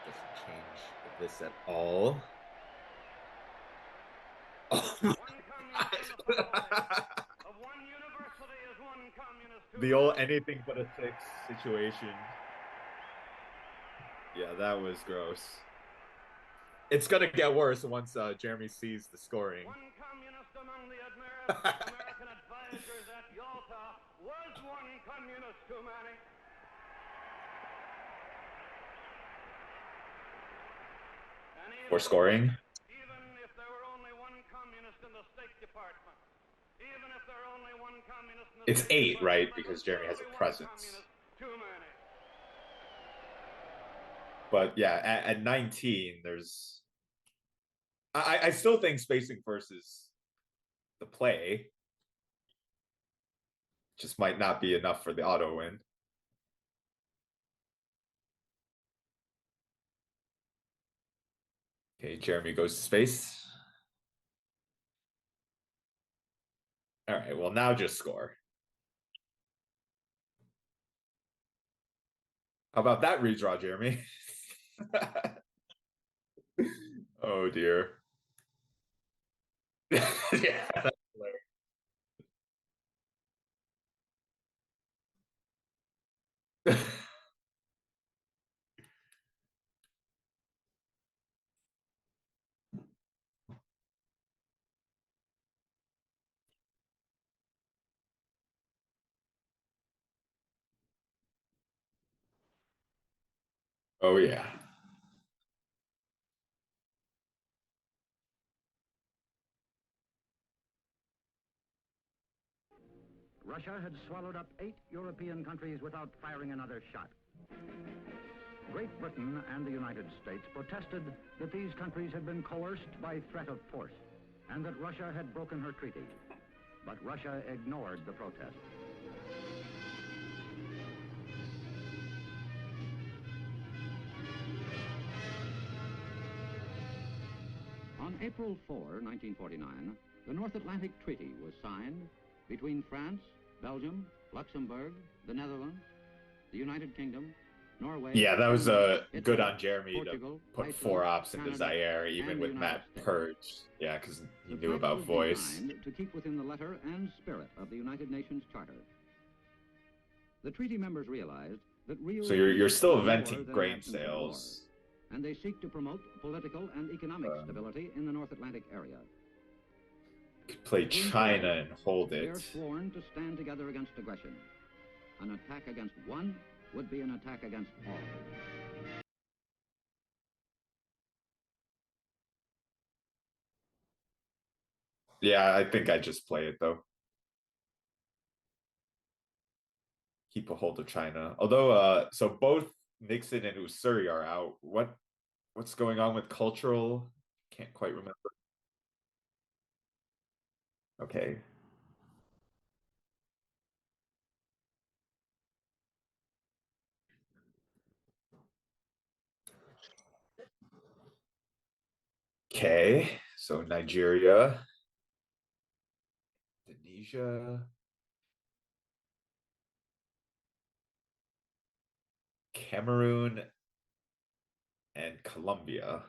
Doesn't change this at all. Oh my God. The old anything but a 6 situation. Yeah, that was gross. It's gonna get worse once Jeremy sees the scoring. One communist among the American advisors at Yalta was one communist too many. For scoring? Even if there were only one communist in the State Department, even if there were only one communist in the It's 8, right? Because Jeremy has a presence. Too many. But yeah, at 19, there's I still think spacing first is the play. Just might not be enough for the auto win. Okay, Jeremy goes to space. All right, well, now just score. How about that redraw, Jeremy? Oh, dear. Yeah, that's hilarious. Oh, yeah. Russia had swallowed up 8 European countries without firing another shot. Great Britain and the United States protested that these countries had been coerced by threat of force and that Russia had broken her treaty. But Russia ignored the protest. On April 4, 1949, the North Atlantic Treaty was signed between France, Belgium, Luxembourg, the Netherlands, the United Kingdom, Norway. Yeah, that was Italy, good on Jeremy Portugal, to put Iceland, 4 ops into Canada, Zaire, even and with the Matt United States. Purge. Yeah, because he The knew pact about was voice. designed to keep within the letter and spirit of the United Nations Charter. The treaty members realized that real So you're peace still is more venting than grain absence of sales. war, and they seek to promote political and economic stability in the North Atlantic area. Could play China and hold They it. are sworn to stand together against aggression. An attack against one would be an attack against all. Yeah, I think I just play it though. Keep a hold of China. Although, so both Nixon and Usuri are out. What's going on with cultural? Can't quite remember. Okay. Okay, so Nigeria, Indonesia, Cameroon, and Colombia.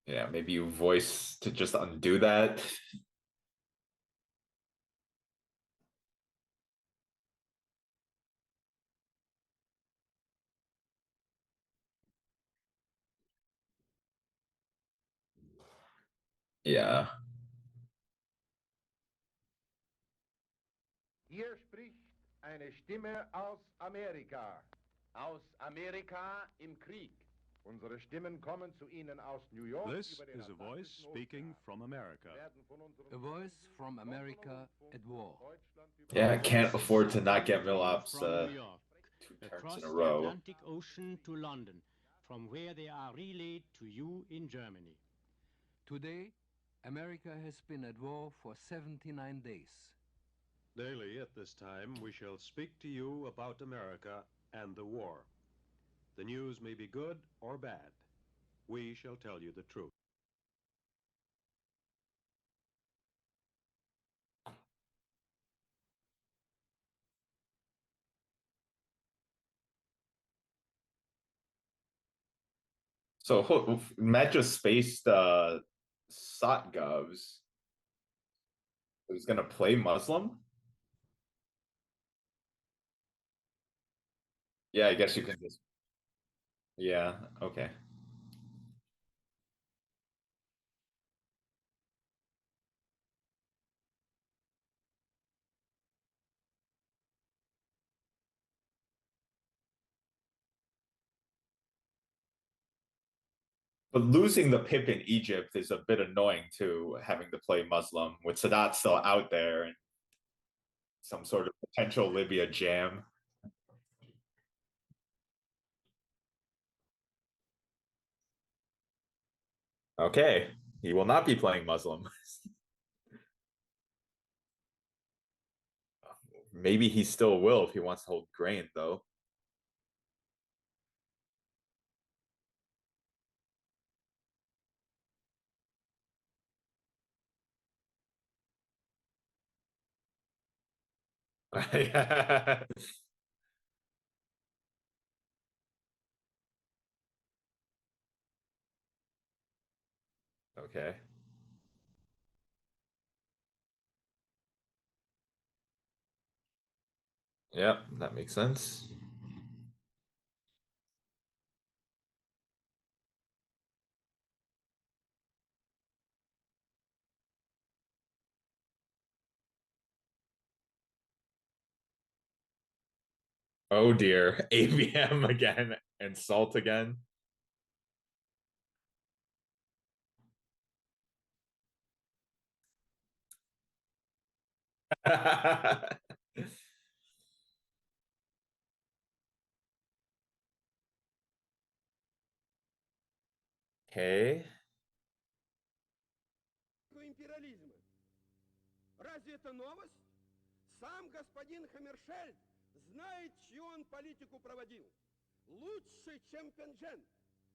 Yeah, maybe you voice to just undo that. Yeah. Hier spricht eine Stimme aus Amerika. Aus Amerika im Krieg. Unsere Stimmen kommen zu Ihnen aus New York. This is a voice speaking from America. A voice from America at war. Yeah, I can't afford to not get Milops from New York, 2 turns across in a the row. Atlantic Ocean to London, from where they are relayed to you in Germany. Today, America has been at war for 79 days. Daily at this time, we shall speak to you about America and the war. The news may be good or bad. We shall tell you the truth. So Matt just spaced Sotgovs. He's gonna play Muslim? Yeah, I guess you can just. Yeah, okay. But losing the pip in Egypt is a bit annoying too, having to play Muslim with Sadat still out there and some sort of potential Libya jam. Okay, he will not be playing Muslim. Maybe he still will if he wants to hold grain, though. Okay. Yep, that makes sense. Oh dear, ABM again and Salt again. Okay. Империализма. Разве это новость? Сам господин Хаммершельд знает, чью он политику проводил. Лучше, чем Пенджен,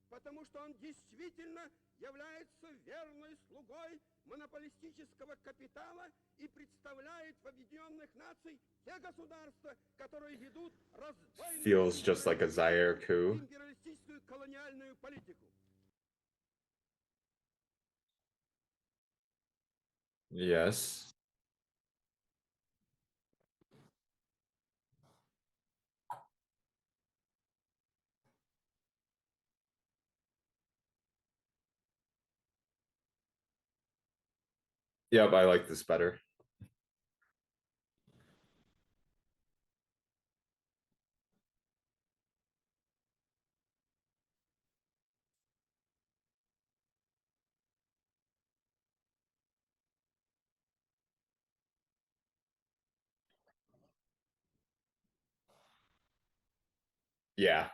потому что он действительно является верной слугой монополистического капитала и представляет в Объединенных Наций те государства, которые ведут раздвоенную Feels just like a Zaire coup. империалистическую колониальную политику. Yes. Yep, I like this better. Yeah.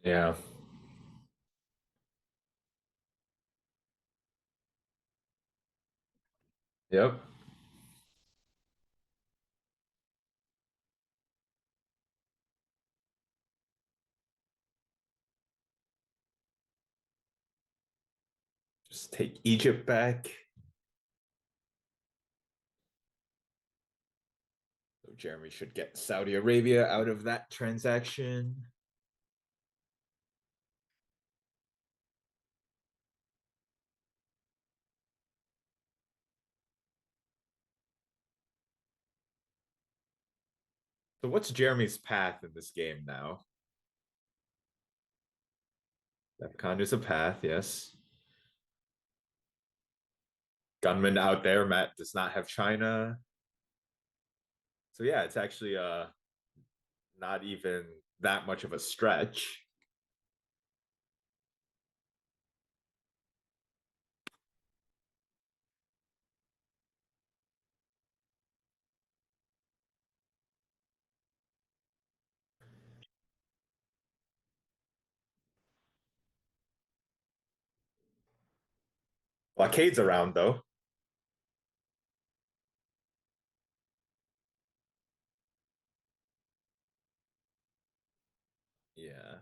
Yeah. Yep. Just take Egypt back. So Jeremy should get Saudi Arabia out of that transaction. So what's Jeremy's path in this game now? DEFCON is a path, yes. Gunman out there, Matt does not have China. So yeah, it's actually not even that much of a stretch. Blockade's around though. Yeah.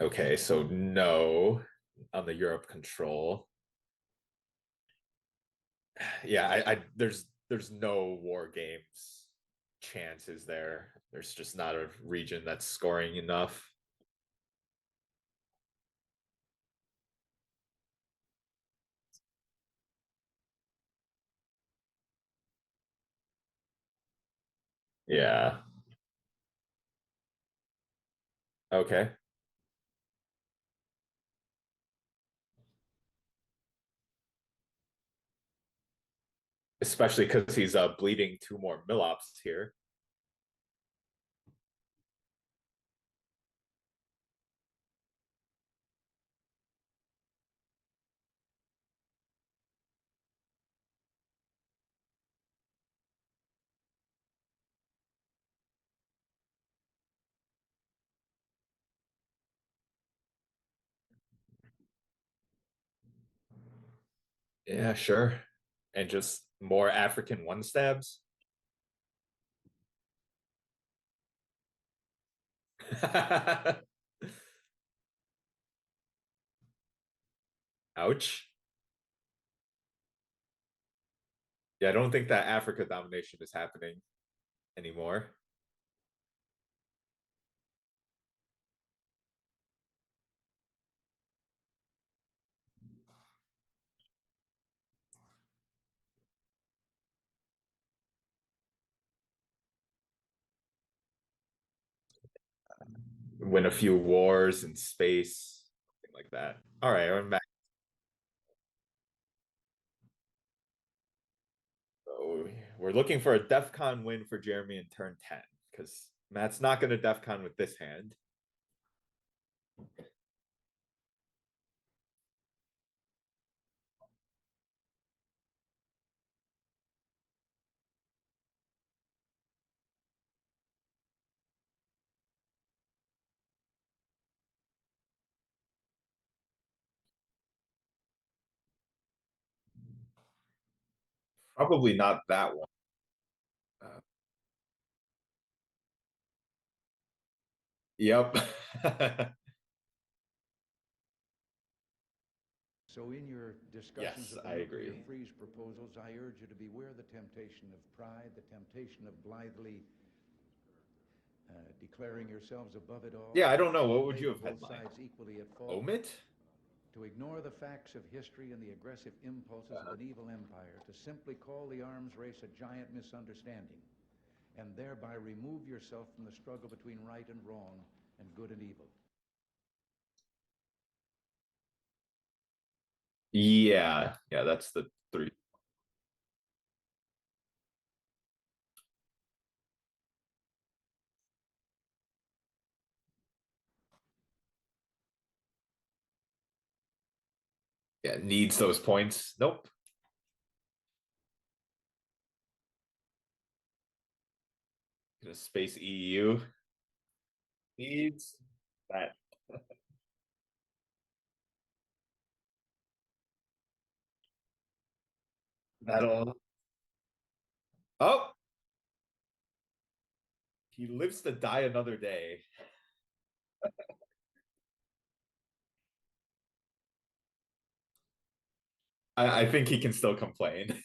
Okay, so no on the Europe control. Yeah, there's no war games chances there. There's just not a region that's scoring enough. Yeah. Okay. Especially because he's bleeding two more Millops here. Yeah, sure. And just more African one stabs. Ouch. Yeah, I don't think that Africa domination is happening anymore. Win a few wars in space, something like that. All right, I'm back. So we're looking for a DEF CON win for Jeremy in turn 10 because Matt's not going to DEF CON with this hand. Probably not that one. Yep. So in your discussions Yes, of the I nuclear agree. freeze proposals, I urge you to beware the temptation of pride, the temptation of blithely declaring yourselves above it all. Yeah, I don't know. What would Lay you have both headlined? sides equally at fault. Omit? To ignore the facts of history and the aggressive impulses of an evil empire, to simply call the arms race a giant misunderstanding, and thereby remove yourself from the struggle between right and wrong and good and evil. Yeah, that's the three. Yeah, needs those points. Nope. Gonna space EU. Needs that. That'll. Oh, he lives to die another day. I think he can still complain.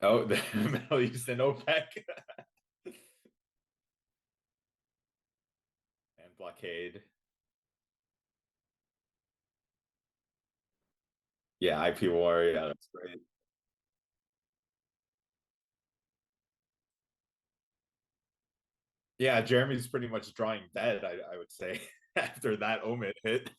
Oh, the Middle East and OPEC. And blockade. Yeah, IP war. Yeah, that's great. Yeah, Jeremy's pretty much drawing dead, I would say, after that omen hit.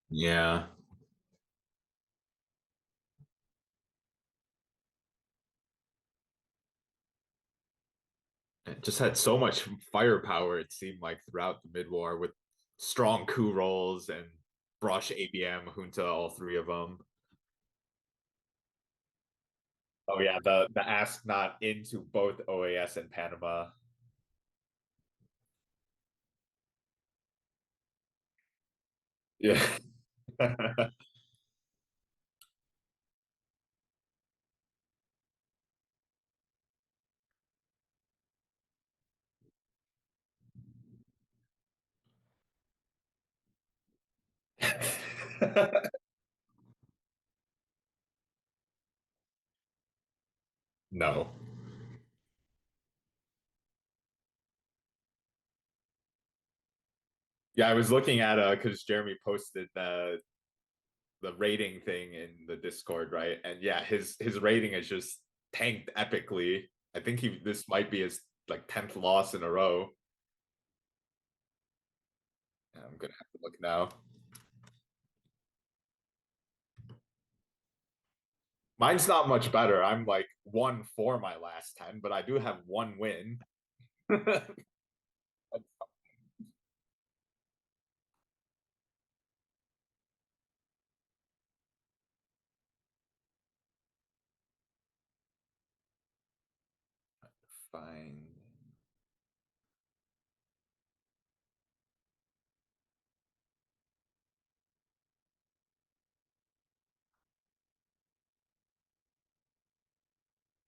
Yeah. It just had so much firepower, it seemed like, throughout the mid-war with strong coup rolls and Brush, ABM, Junta, all three of them. Oh yeah, the ask not into both OAS and Panama. Yeah. No. Yeah, I was looking at because Jeremy posted the rating thing in the Discord, right? And yeah, his rating is just tanked epically. I think this might be his like 10th loss in a row. I'm gonna have to look now. Mine's not much better. I'm like 1 for my last 10, but I do have 1 win. Fine.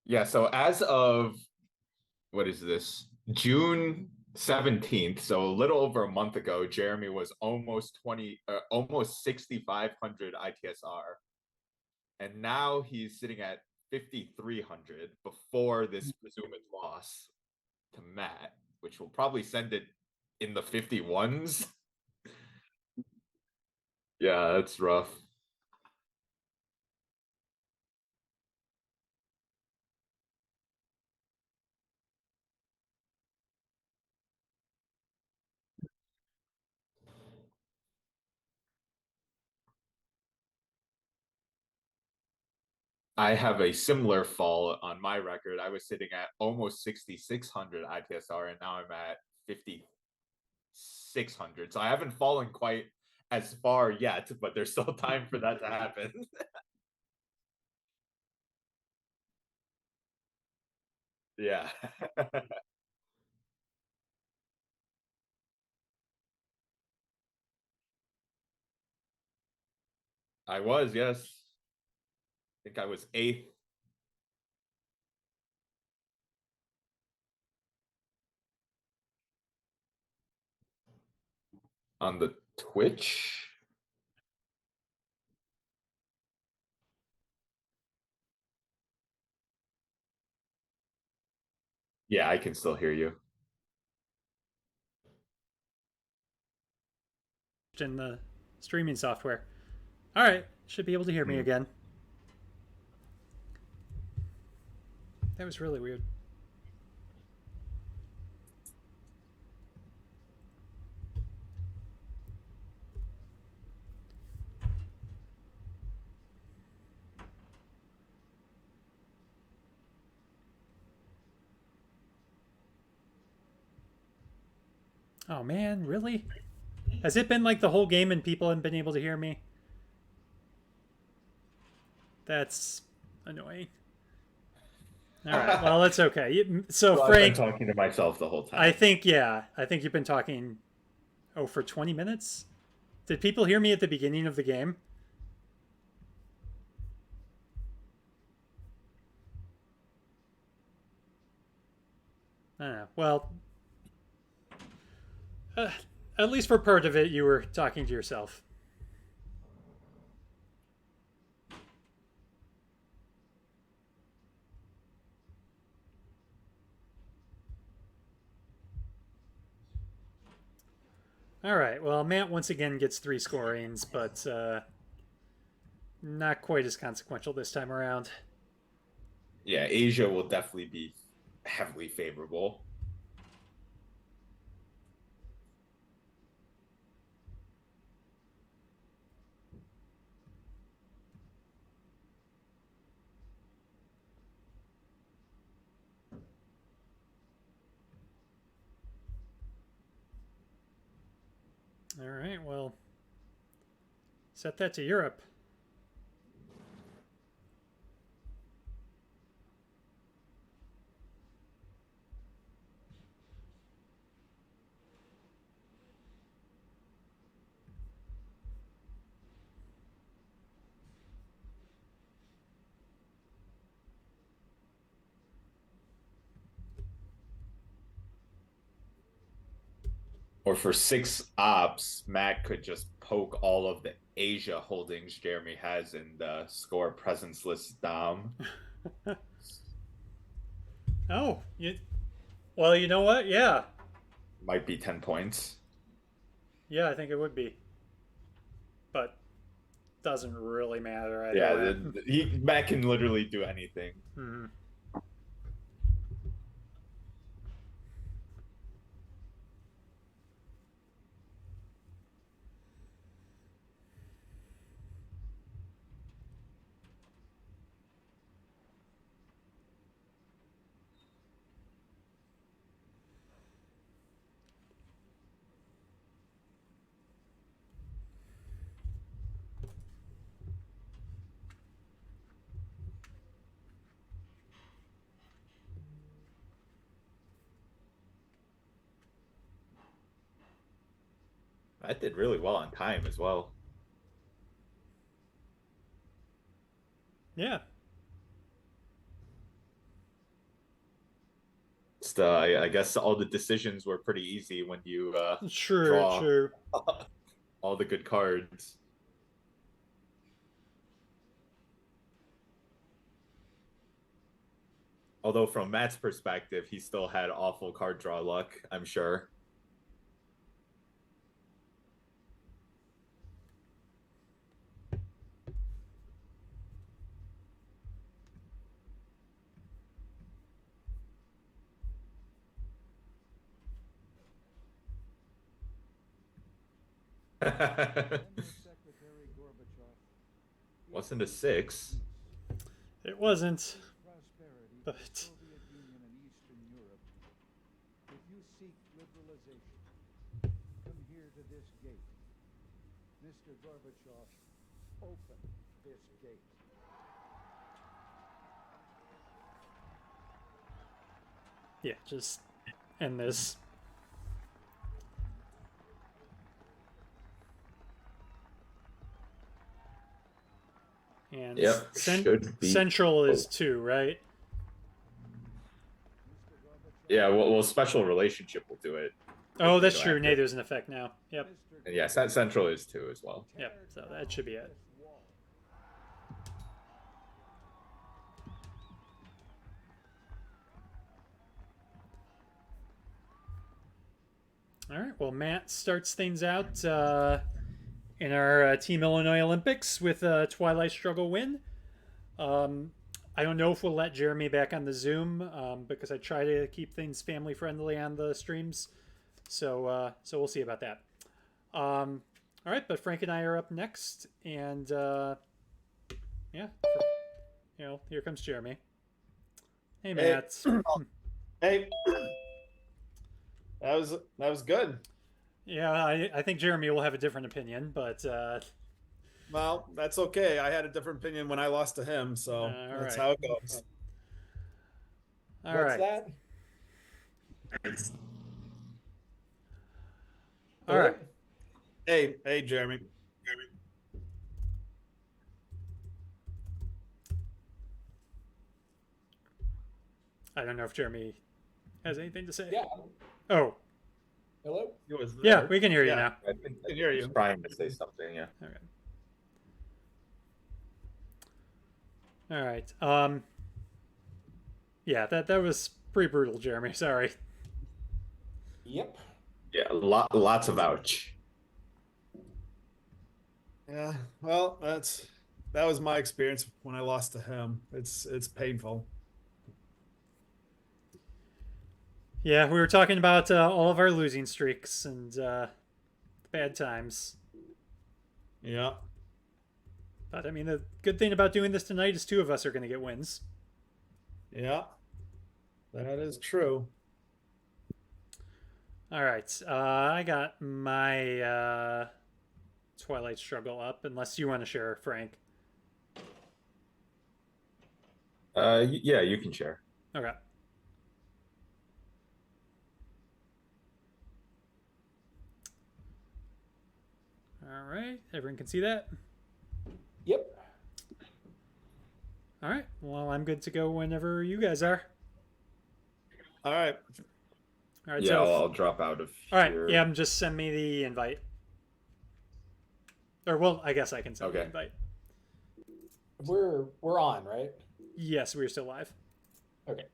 Yeah, so as of what is this? June 17th, so a little over a month ago, Jeremy was almost 6,500 ITSR. And now he's sitting at 5,300 before this presumed loss to Matt, which will probably send it in the 51s. Yeah, that's rough. I have a similar fall on my record. I was sitting at almost 6,600 ITSR, and now I'm at 5,600. So I haven't fallen quite as far yet, but there's still time for that to happen. Yeah. I was, yes. I think I was 8th. On the Twitch. Yeah, I can still hear you. In the streaming software. All right, should be able to hear me again. That was really weird. Oh man, really? Has it been like the whole game and people haven't been able to hear me? That's annoying. All right. Well, it's okay. So well, Frank, I've been talking to myself the whole time. I think you've been talking. Oh, for 20 minutes. Did people hear me at the beginning of the game? I don't know. Well, at least for part of it, you were talking to yourself. All right. Well, Matt once again gets 3 scorings, but not quite as consequential this time around. Yeah, Asia will definitely be heavily favorable. All right. Well, set that to Europe. Or for 6 ops, Matt could just poke all of the Asia holdings Jeremy has and score presence-less Dom. Oh, well, you know what? Yeah. Might be 10 points. Yeah, I think it would be. But doesn't really matter either. Yeah, Matt can literally do anything. Mm-hmm. That did really well on time as well. Yeah. I guess all the decisions were pretty easy when you draw all the good cards. Although from Matt's perspective, he still had awful card draw luck, I'm sure. Wasn't a 6. It wasn't. But If you seek liberalization, come here to this gate. Mr. Gorbachev, open this gate. Yeah, just end this. And yep, Central is 2, right? Yeah, well, special relationship will do it. Oh, that's true. NATO's in effect now. Yep. And yes, that Central is 2 as well. Yep, so that should be it. All right, well, Matt starts things out in our Team Illinois Olympics with a Twilight Struggle win. I don't know if we'll let Jeremy back on the Zoom because I try to keep things family friendly on the streams. So we'll see about that. All right, but Frank and I are up next, and yeah, here comes Jeremy. Hey, Matt. Hey. That was good. Yeah, I think Jeremy will have a different opinion, but Well, that's okay. I had a different opinion when I lost to him, so All that's right. how it goes. All What's right. that? All right. Hey, Jeremy. I don't know if Jeremy has anything to say. Yeah. Oh. Hello? Yeah, we can hear you now. I think can hear he's you. trying to say something. Yeah. Okay. All right. Yeah, that was pretty brutal, Jeremy. Sorry. Yep. Yeah, lots of ouch. Yeah, well, that was my experience when I lost to him. It's painful. Yeah, we were talking about all of our losing streaks and bad times. Yeah. But I mean, the good thing about doing this tonight is two of us are going to get wins. Yeah. That is true. All right. I got my Twilight struggle up, unless you want to share, Frank. Yeah, you can share. Okay. All right. Everyone can see that? Yep. All right. Well, I'm good to go whenever you guys are. All right. All right. Yeah, So I'll drop out of all right. here. Yeah, just send me the invite. Or well, I guess I can send the invite. We're on, right? Yes, we're still live. Okay.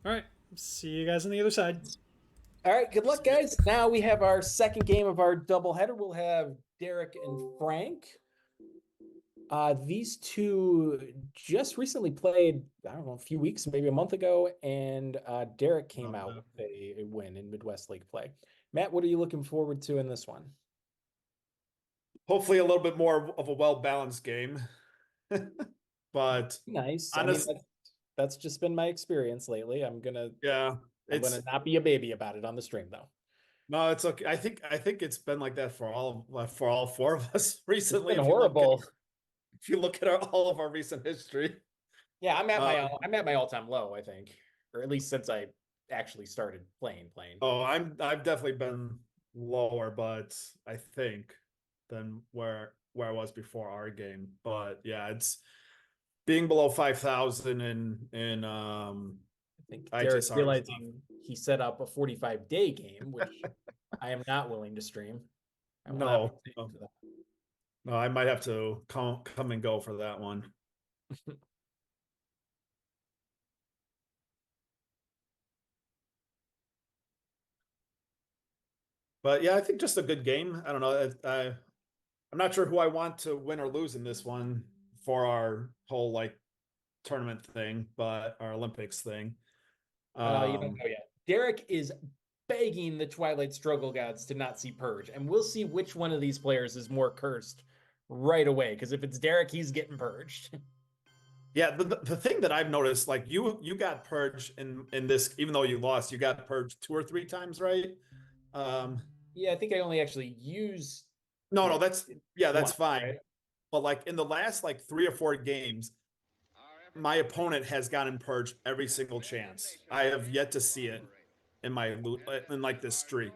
All right. See you guys on the other side. All right. Good luck, guys. Now we have our second game of our doubleheader. We'll have Derek and Frank. These two just recently played, I don't know, a few weeks, maybe a month ago, and Derek came out with a win in Midwest League play. Matt, what are you looking forward to in this one? Hopefully a little bit more of a well-balanced game. But nice. Honestly, I mean, that's just been my experience lately. I'm gonna not be a baby about it on the stream though. No, it's okay. I think it's been like that for all four of us recently. It's been horrible. If you look at all of our recent history. Yeah, I'm at my all-time low, I think, or at least since I actually started playing. Oh, I've definitely been lower, but I think than where I was before our game. But yeah, it's being below 5,000 in I think Derek's realizing he set up a 45-day game, which I am not willing to stream. No, I might have to come and go for that one. But yeah, I think just a good game. I don't know. I'm not sure who I want to win or lose in this one for our whole tournament thing, but our Olympics thing. You don't know yet. Derek is begging the Twilight Struggle gods to not see Purge, and we'll see which one of these players is more cursed right away. Because if it's Derek, he's getting purged. Yeah, the thing that I've noticed, you got purged in this, even though you lost, you got purged 2 or 3 times, right? Yeah, I think I only actually used. No, that's fine. Right? But in the last 3 or 4 games, my opponent has gotten purged every single chance. I have yet to see it in my this streak.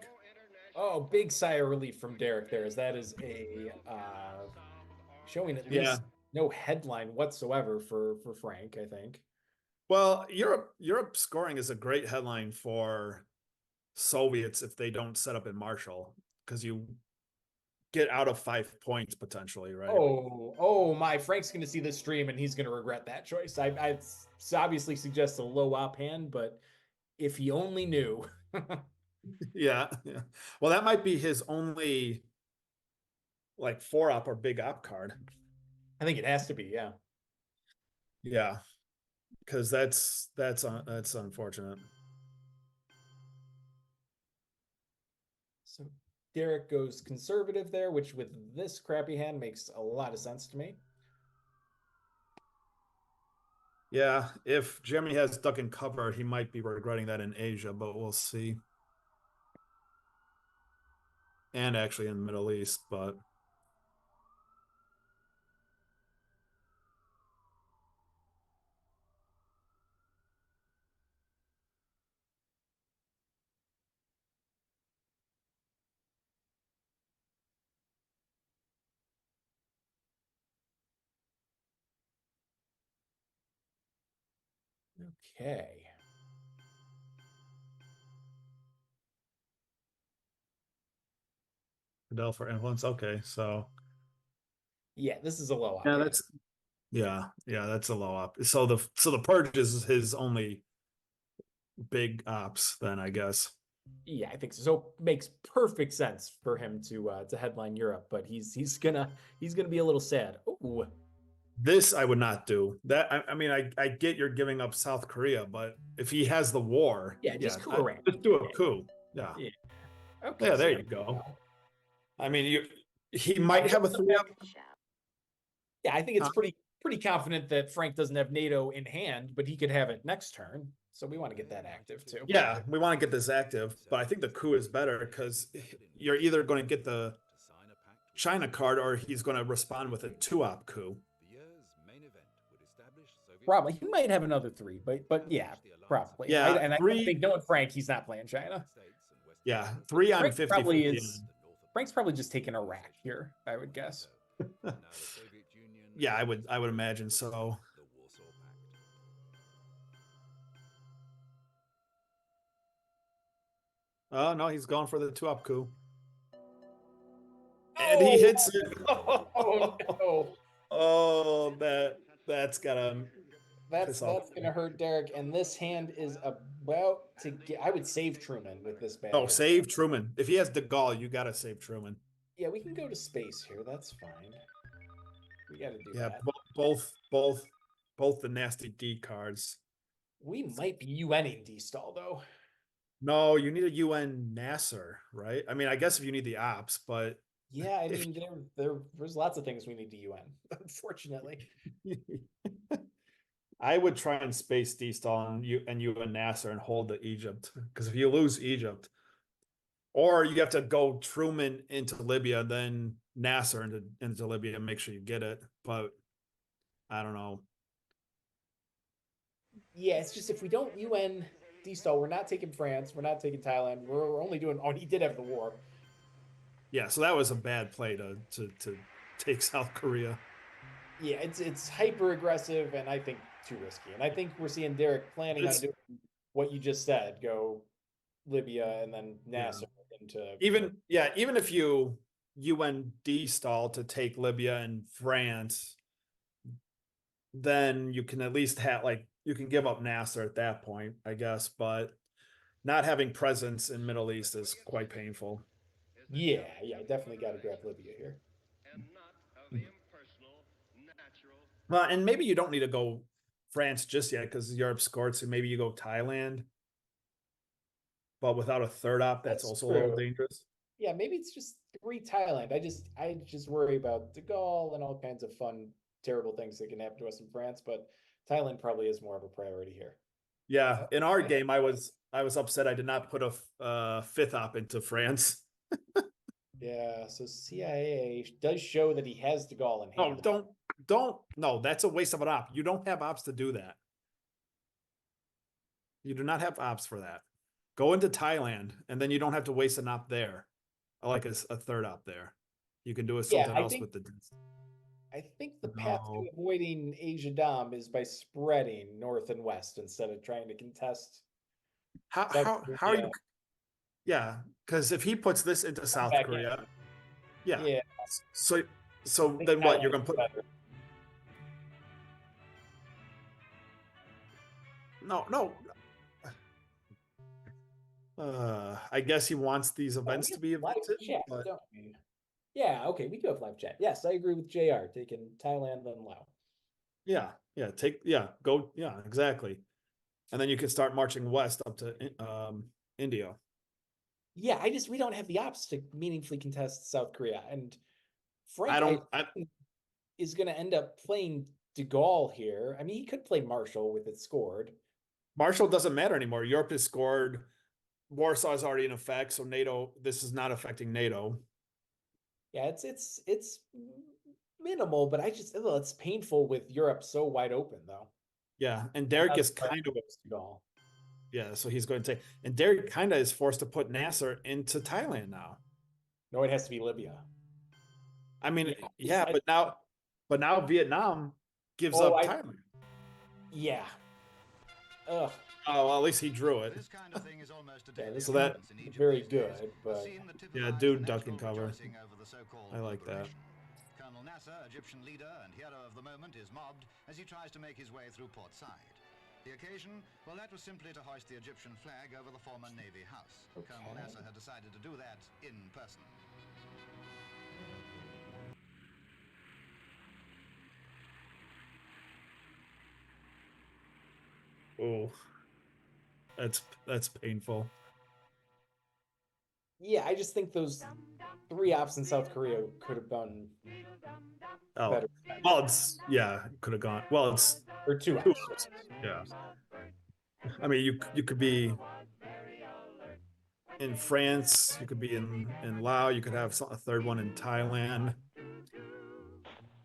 Oh, big sigh of relief from Derek there, as that is a showing at least no headline whatsoever for Frank, I think. Well, Europe scoring is a great headline for Soviets if they don't set up in Marshall, because you get out of 5 points potentially, right? Oh my! Frank's going to see this stream and he's going to regret that choice. I obviously suggest a low op hand, but if he only knew. Yeah. Well, that might be his only 4-op or big op card. I think it has to be, yeah. Yeah, because that's unfortunate. So Derek goes conservative there, which with this crappy hand makes a lot of sense to me. Yeah, if Jeremy has duck and cover, he might be regretting that in Asia, but we'll see. and actually in the Middle East, but Okay. Fidel for influence. Okay, so Yeah, this is a low up. yeah, that's a low up. So the purge is his only big ops, then I guess. Yeah, I think so. So it makes perfect sense for him to headline Europe, but he's gonna be a little sad. Ooh. This I would not do. That I mean, I get you're giving up South Korea, but if he has the war, Yeah, just coup around. just do a coup. Yeah. Yeah. Okay. Yeah, so there yeah. you go. I mean, he might have a 3-up. Yeah, I think it's pretty confident that Frank doesn't have NATO in hand, but he could have it next turn. So we want to get that active too. Yeah, we want to get this active, but I think the coup is better because you're either going to get the China card or he's going to respond with a 2-op coup. Probably he might have another 3, but yeah, probably. Yeah, I think knowing Frank, he's not playing China. Yeah, 3 on Frank 50. Probably is. Frank's probably just taking Iraq here, I would guess. Yeah, I would imagine so. Oh no, he's going for the 2-up coup. And he hits it. Oh no. Oh, that's gotta That's gonna hurt Derek. And this hand is about to get. I would save Truman with this bad. Oh, save Truman. If he has De Gaulle, you gotta save Truman. Yeah, we can go to space here. That's fine. We gotta do Yeah, that. both the nasty D cards. We might be UNing D-stall though. No, you need a UN Nasser, right? I mean, I guess if you need the ops, but yeah, I mean, there's lots of things we need to UN, unfortunately. I would try and space D-stall and UN Nasser and hold the Egypt, because if you lose Egypt, or you have to go Truman into Libya, then Nasser into Libya and make sure you get it. But I don't know. Yeah, it's just if we don't UN D-stall, we're not taking France, we're not taking Thailand. We're only doing. Oh, he did have the war. Yeah, so that was a bad play to take South Korea. Yeah, it's hyper aggressive and I think too risky. And I think we're seeing Derek planning on doing what you just said: go Libya and then Nasser into even if you UN D-stall to take Libya and France, then you can at least have you can give up Nasser at that point, I guess, but not having presence in Middle East is quite painful. Yeah, definitely got to grab Libya here. Well, and maybe you don't need to go France just yet because Europe scored, so maybe you go Thailand. But without a 3rd-op, that's also true. A little dangerous. Yeah, maybe it's just 3 Thailand. I just worry about De Gaulle and all kinds of fun, terrible things that can happen to us in France, but Thailand probably is more of a priority here. Yeah, in our game, I was upset I did not put a 5th-op into France. Yeah, so CIA does show that he has De Gaulle in hand. Oh, no, that's a waste of an op. You don't have ops to do that. You do not have ops for that. Go into Thailand, and then you don't have to waste an op there. I like a 3rd-op there. You can do something else with the. I think the path to avoiding Asia Dom is by spreading north and west instead of trying to contest. How are you? Yeah, because if he puts this into South Korea, yeah. So then what? You're gonna put. No. I guess he wants these events to be evented. But... Yeah, okay, we do have live chat. Yes, I agree with JR, taking Thailand then Laos. Yeah, exactly. And then you can start marching west up to India. Yeah, we don't have the ops to meaningfully contest South Korea. And Frank is going to end up playing De Gaulle here. I mean, he could play Marshall with it scored. Marshall doesn't matter anymore. Europe has scored Warsaw is already in effect, so NATO. This is not affecting NATO. Yeah, it's minimal, but it's painful with Europe so wide open though. Yeah, and Derek is kind of yeah, so he's going to take, and Derek kind of is forced to put Nasser into Thailand now. No, it has to be Libya. I mean, yeah, but now Vietnam gives up Thailand. Yeah. Ugh. Oh, well, at least he drew it. This kind of thing is almost a daily So that occurrence in Egypt very these days. good, A but scene that yeah, typifies dude the ducking national cover. rejoicing over the so-called I like that. liberation. Colonel Nasser, Egyptian leader and hero of the moment, is mobbed as he tries to make his way through Port Said. The occasion? Well, that was simply to hoist the Egyptian flag over the former Navy house. Colonel Nasser had decided to do that in person. Oh, that's painful. Yeah, I just think those 3 ops in South Korea could have done better. Well, it could have gone. Well, it's or 2 ops. Yeah. I mean, you could be in France, you could be in Laos, you could have a third one in Thailand.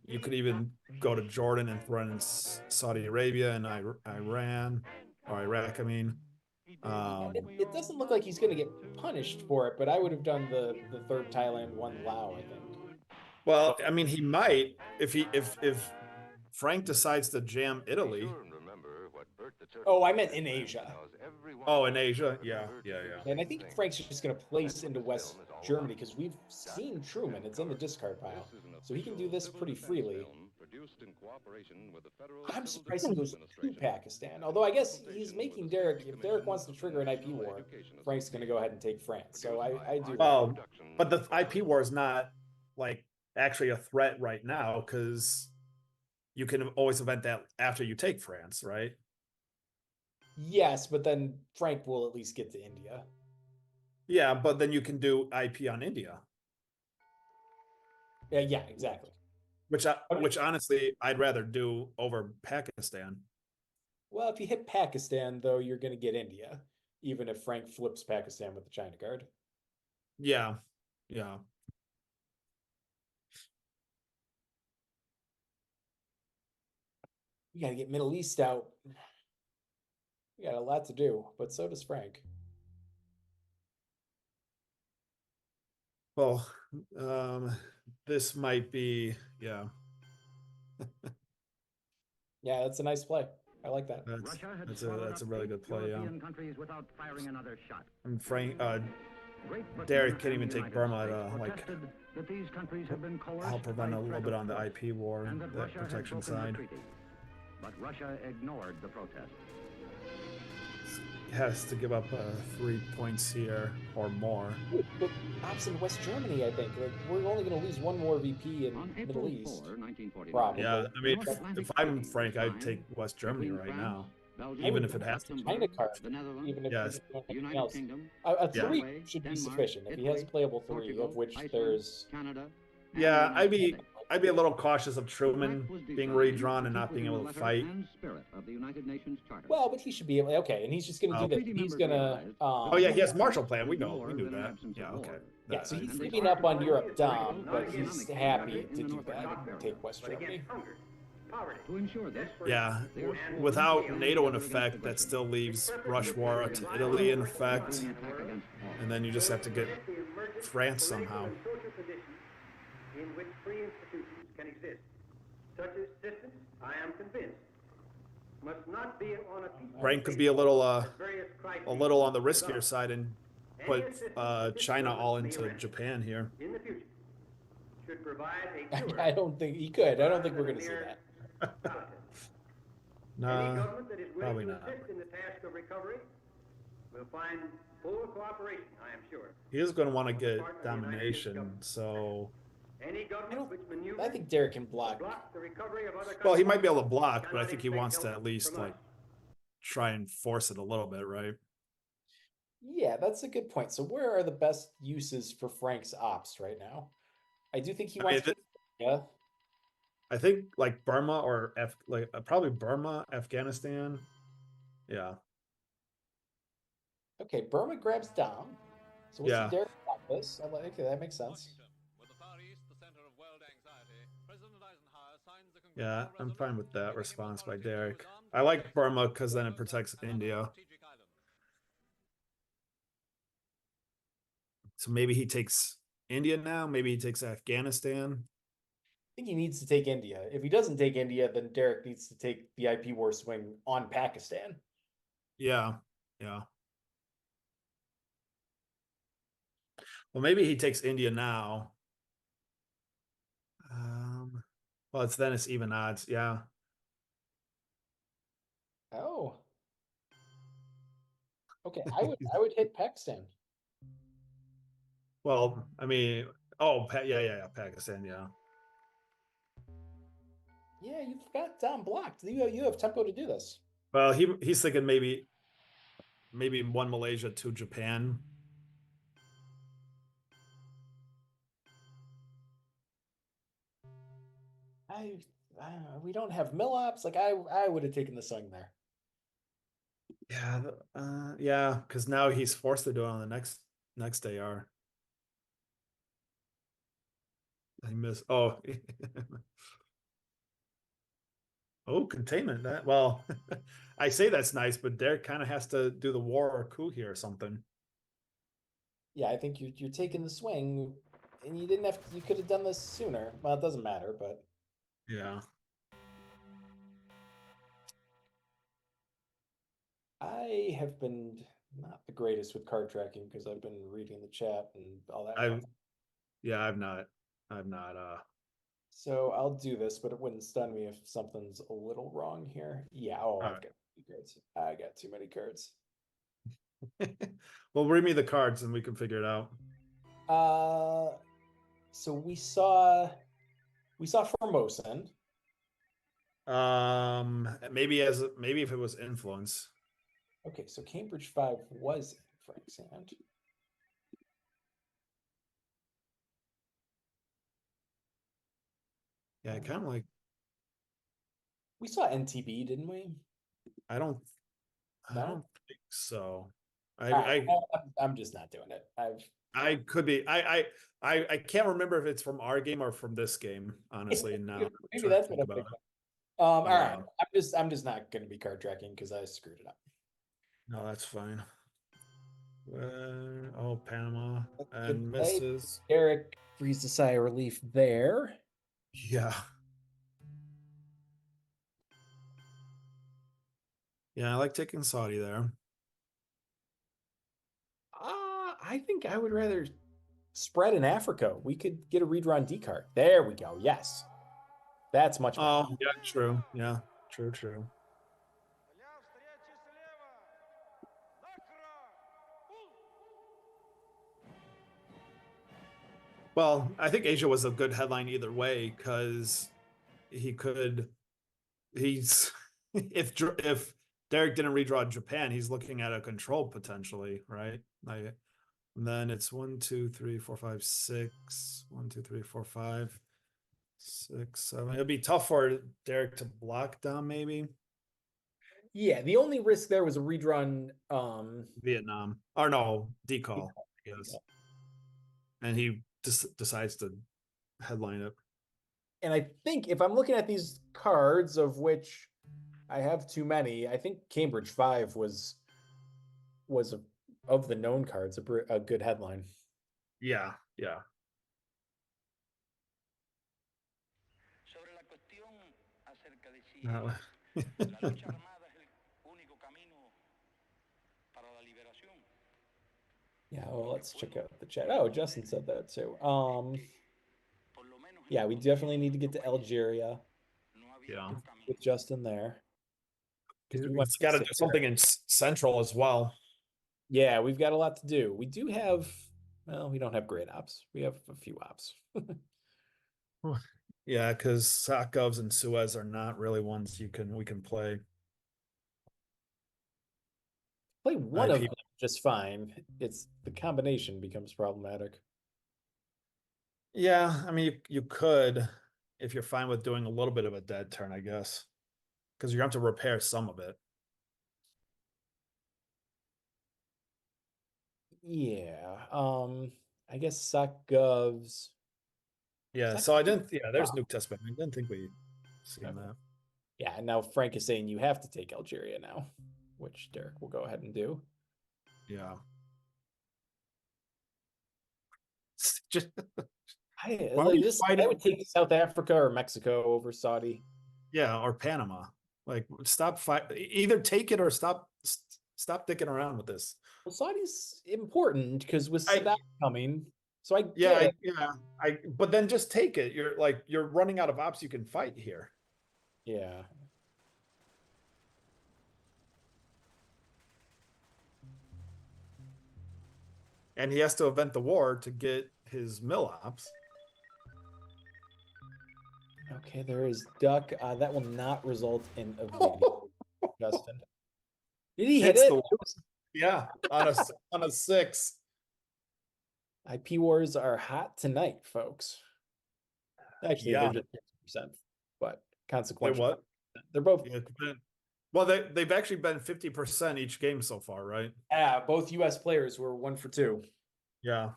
You could even go to Jordan and throw in Saudi Arabia and Iran or Iraq. I mean, it doesn't look like he's going to get punished for it, but I would have done the third Thailand one Lao, I think. Well, I mean, he might if Frank decides to jam Italy. Oh, I meant in Asia. Oh, in Asia, yeah. And I think Frank's just going to place into West Germany because we've seen Truman. It's in the discard pile, so he can do this pretty freely. I'm surprised he goes to Pakistan. Although I guess he's making Derek. If Derek wants to trigger an IP war, Frank's going to go ahead and take France. So I do. Well, but the IP war is not like actually a threat right now because you can always event that after you take France, right? Yes, but then Frank will at least get to India. Yeah, but then you can do IP on India. Yeah, exactly. Which honestly, I'd rather do over Pakistan. Well, if you hit Pakistan, though, you're going to get India, even if Frank flips Pakistan with the China card. Yeah. You got to get Middle East out. We got a lot to do, but so does Frank. Well, this might be, yeah. Yeah, that's a nice play. I like that. That's a really good play. Yeah. Without firing another shot. And Frank, Derek can't even take Burma like that these countries have been help prevent a little bit on the IP war, that protection side. But Russia ignored the protest. Has to give up 3 points here or more. But ops in West Germany, I think. Like, we're only going to lose 1 more VP in Middle East. Probably. Yeah, I mean, if I'm Frank, I'd take West Germany right now, even if it has to. China card, even if yes. anything else. A 3 should be sufficient. If he has playable 3, of which there's. Yeah, I'd be a little cautious of Truman being redrawn and not being able to fight. Well, but he should be able. Okay, and he's just going to do that. He's going to. Oh yeah, he has Marshall Plan. We knew that. Yeah, okay. Yeah, so he's giving up on Europe Dom, but he's happy to do that and take West Germany. Yeah, without NATO in effect, that still leaves Rush War to Italy in effect, and then you just have to get France somehow. In which free institutions can exist. Such assistance, I am convinced, must not be on a Frank could be a little on the riskier side and put China all into Japan here. In the future, should provide a cure. I don't think he could. I don't think we're going to see that. No, probably not. Assist in the task of recovery will find full cooperation, I am sure. He is going to want to get domination, so. I think Derek can block. Well, he might be able to block, but I think he wants to at least like try and force it a little bit, right? Yeah, that's a good point. So where are the best uses for Frank's ops right now? I do think he wants. Yeah. I think like Burma or probably Burma, Afghanistan. Yeah. Okay, Burma grabs Dom. So we'll see Yeah. Derek got this. I like okay, that makes sense. Yeah, I'm fine with that response by Derek. I like Burma because then it protects India. So maybe he takes India now. Maybe he takes Afghanistan. I think he needs to take India. If he doesn't take India, then Derek needs to take the IP war swing on Pakistan. Yeah, yeah. Well, maybe he takes India now. Well, it's even odds. Yeah. Oh. Okay, I would hit Pakistan. Well, I mean, yeah, Pakistan, yeah. Yeah, you've got Dom blocked. You have tempo to do this. Well, he's thinking maybe one Malaysia, two Japan. We don't have mill-ops. Like I would have taken the swing there. Yeah, yeah, because now he's forced to do it on the next AR. I miss. Oh, oh, containment. That well, I say that's nice, but Derek kind of has to do the war or coup here or something. Yeah, I think you're taking the swing, and you didn't have to, you could have done this sooner. Well, it doesn't matter, but Yeah. I have been not the greatest with card tracking because I've been reading the chat and all that. I've not. So I'll do this, but it wouldn't stun me if something's a little wrong here. Yeah. Oh, I've got cards. I got too many cards. Well, read me the cards and we can figure it out. So we saw Formosan. Maybe if it was influence. Okay, so Cambridge 5 was in Frank's hand. Yeah, I kind of like. We saw NTB, didn't we? I don't think so. I'm just not doing it. I could be. I can't remember if it's from our game or from this game. Honestly, now maybe that's what I'm thinking. All right, I'm just not going to be card tracking because I screwed it up. No, that's fine. Oh, Panama and misses. Eric breathes a sigh of relief there. Yeah. Yeah, I like taking Saudi there. I think I would rather spread in Africa. We could get a redrawn D card. There we go. Yes. That's much better. Oh, yeah, true. Yeah, true. Well, I think Asia was a good headline either way because he's if Derek didn't redraw Japan, he's looking at a control potentially, right? And then it's 1, 2, 3, 4, 5, 6. 1, 2, 3, 4, 5, 6, 7. It'd be tough for Derek to block down, maybe. Yeah, the only risk there was a redrawn Vietnam. Or no, decall, yes. And he decides to headline it. And I think if I'm looking at these cards, of which I have too many, I think Cambridge 5 was of the known cards a good headline. Yeah. Yeah, well, let's check out the chat. Oh, Justin said that too. Yeah, we definitely need to get to Algeria. Yeah. With Justin there. It's got to do something in Central as well. Yeah, we've got a lot to do. We do have, well, we don't have great ops. We have a few ops. Yeah, because Sakovs and Suez are not really ones we can play. Play one of them just fine. It's the combination becomes problematic. Yeah, I mean you could if you're fine with doing a little bit of a dead turn, I guess, because you have to repair some of it. Yeah. I guess SocGov's. Yeah, so I didn't. Yeah, there's Nuke Test Ban. I didn't think we seen that. Yeah, and now Frank is saying you have to take Algeria now, which Derek will go ahead and do. Yeah. Just I Why are we would take South Africa or Mexico over Saudi. Yeah, or Panama. Like, stop fight. Either take it or stop dicking around with this. Well, Saudi's important because with Saddam coming, so I Yeah, get it. but then just take it. You're running out of ops you can fight here. Yeah. And he has to event the war to get his mill ops. Okay, there is Duck. That will not result in a video, Justin. Did he hit it? Yeah, on a 6. IP wars are hot tonight, folks. Actually, Yeah. they're just 50%, but consequential. Wait, what? They're both. Well, they've actually been 50% each game so far, right? Yeah, both U.S. players were 1 for 2. Yeah.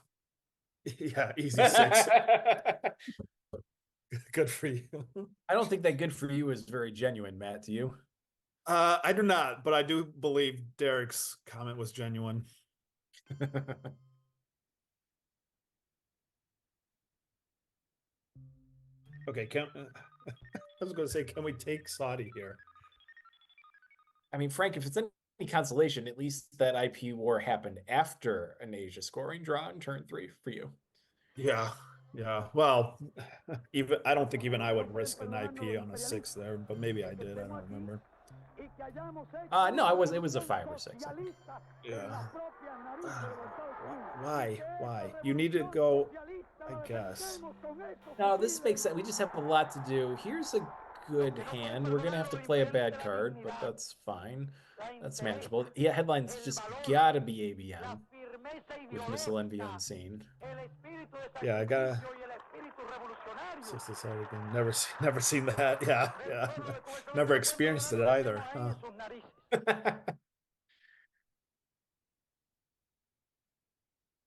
Yeah, easy 6. Good for you. I don't think that good for you is very genuine, Matt. Do you? I do not, but I do believe Derek's comment was genuine. Okay, I was going to say, can we take Saudi here? I mean, Frank, if it's any consolation, at least that IP war happened after an Asia scoring draw in turn 3 for you. Yeah. Well, I don't think even I would risk an IP on a 6 there, but maybe I did. I don't remember. No, it was a 5 or 6. Yeah. Why? You need to go, I guess. No, this makes sense. We just have a lot to do. Here's a good hand. We're going to have to play a bad card, but that's fine. That's manageable. Yeah, headlines just gotta be ABM with Missile Envy Unseen. Yeah, I gotta. Never seen that. Yeah. Never experienced it either. Huh.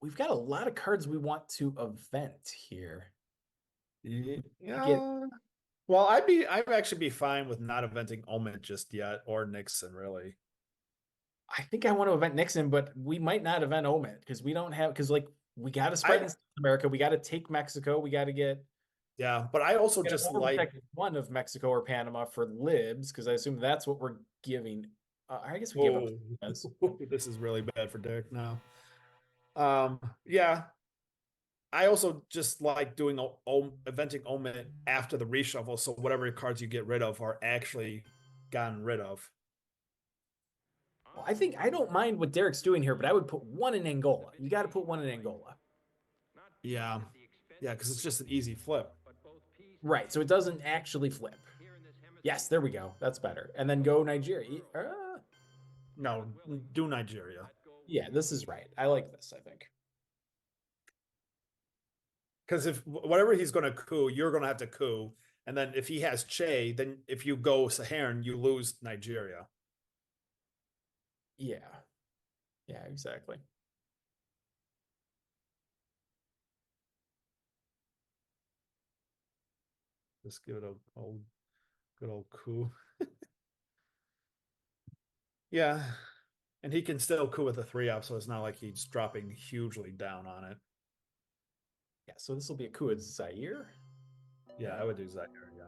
We've got a lot of cards we want to event here. Yeah. Well, I'd actually be fine with not eventing Omen just yet, or Nixon, really. I think I want to event Nixon, but we might not event Omen because we don't have, because like we got to spread in South America, we got to take Mexico, we got to get. Yeah, but I also just like one of Mexico or Panama for libs because I assume that's what we're giving. I guess we give up. This is really bad for Derek now. Yeah. I also just like doing eventing Omen after the reshuffle, so whatever cards you get rid of are actually gotten rid of. Well, I think I don't mind what Derek's doing here, but I would put 1 in Angola. You got to put 1 in Angola. Yeah, because it's just an easy flip. Right, so it doesn't actually flip. Yes, there we go. That's better. And then go Nigeria. No, do Nigeria. Yeah, this is right. I like this, I think. Because if whatever he's going to coup, you're going to have to coup. And then if he has Che, then if you go Saharan, you lose Nigeria. Yeah. Yeah, exactly. Just give it a good old coup. Yeah. And he can still coup with a 3-up, so it's not like he's dropping hugely down on it. Yeah, so this will be a coup at Zaire? Yeah, I would do Zaire, yeah.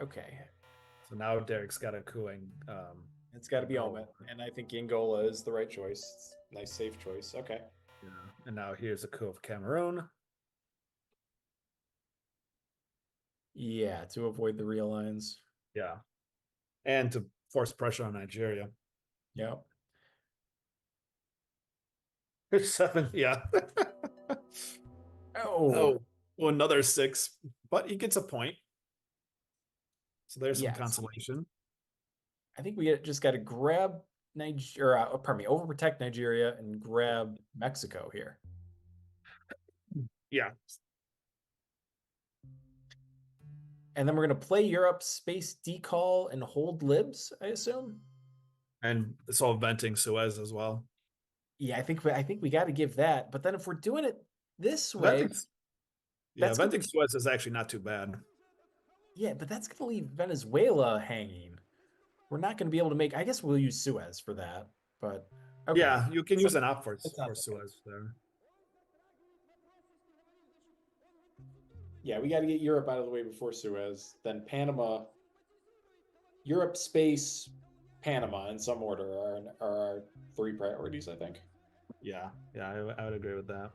Okay. So now Derek's got a cooing. It's got to be Omen, and I think Angola is the right choice. It's a nice, safe choice. Okay. Yeah. And now here's a coup of Cameroon. Yeah, to avoid the realigns. Yeah. And to force pressure on Nigeria. Yep. 7, yeah. Oh, another 6, but he gets a point. So there's some consolation. I think we just got to grab Nigeria, overprotect Nigeria and grab Mexico here. Yeah. And then we're going to play Europe, space decall, and hold libs, I assume. And it's all venting Suez as well. Yeah, I think we got to give that. But then if we're doing it this way, Venting, Venting Suez is actually not too bad. Yeah, but that's going to leave Venezuela hanging. We're not going to be able to make. I guess we'll use Suez for that. But okay. Yeah, you can use an op for It's not Suez there. Yeah, we got to get Europe out of the way before Suez. Then Panama, Europe, space, Panama in some order are our 3 priorities, I think. Yeah, I would agree with that.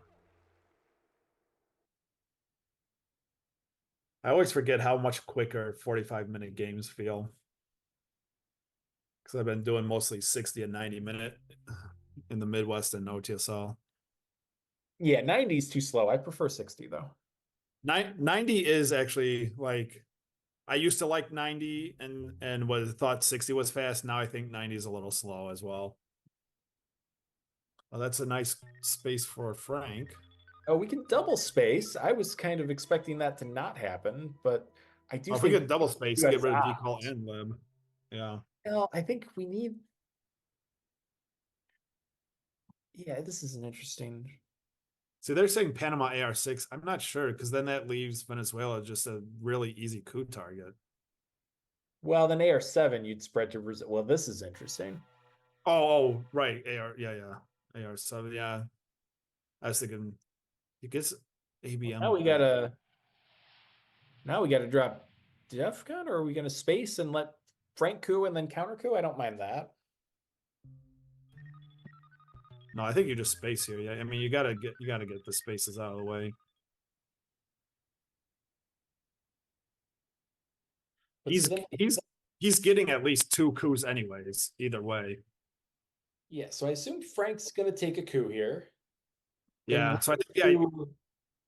I always forget how much quicker 45-minute games feel. Because I've been doing mostly 60 and 90-minute in the Midwest and OTSL. Yeah, 90 is too slow. I prefer 60 though. 90 is actually like, I used to like 90 and thought 60 was fast. Now I think 90 is a little slow as well. Well, that's a nice space for Frank. Oh, we can double space. I was kind of expecting that to not happen, but I do If think we get double space, get rid of ops. decall and lib. Yeah. Well, I think we need. Yeah, this is an interesting. See, they're saying Panama AR6. I'm not sure because then that leaves Venezuela just a really easy coup target. Well, then AR7 you'd spread to Brazil. Well, this is interesting. Oh, right. Yeah. AR7, yeah. I was thinking he gets ABM. Now we gotta drop Def Gun, or are we gonna space and let Frank coup and then counter coup? I don't mind that. No, I think you just space here. Yeah, I mean you gotta get the spaces out of the way. But he's getting at least 2 coups anyways, either way. Yeah, so I assume Frank's gonna take a coup here. Yeah, so I think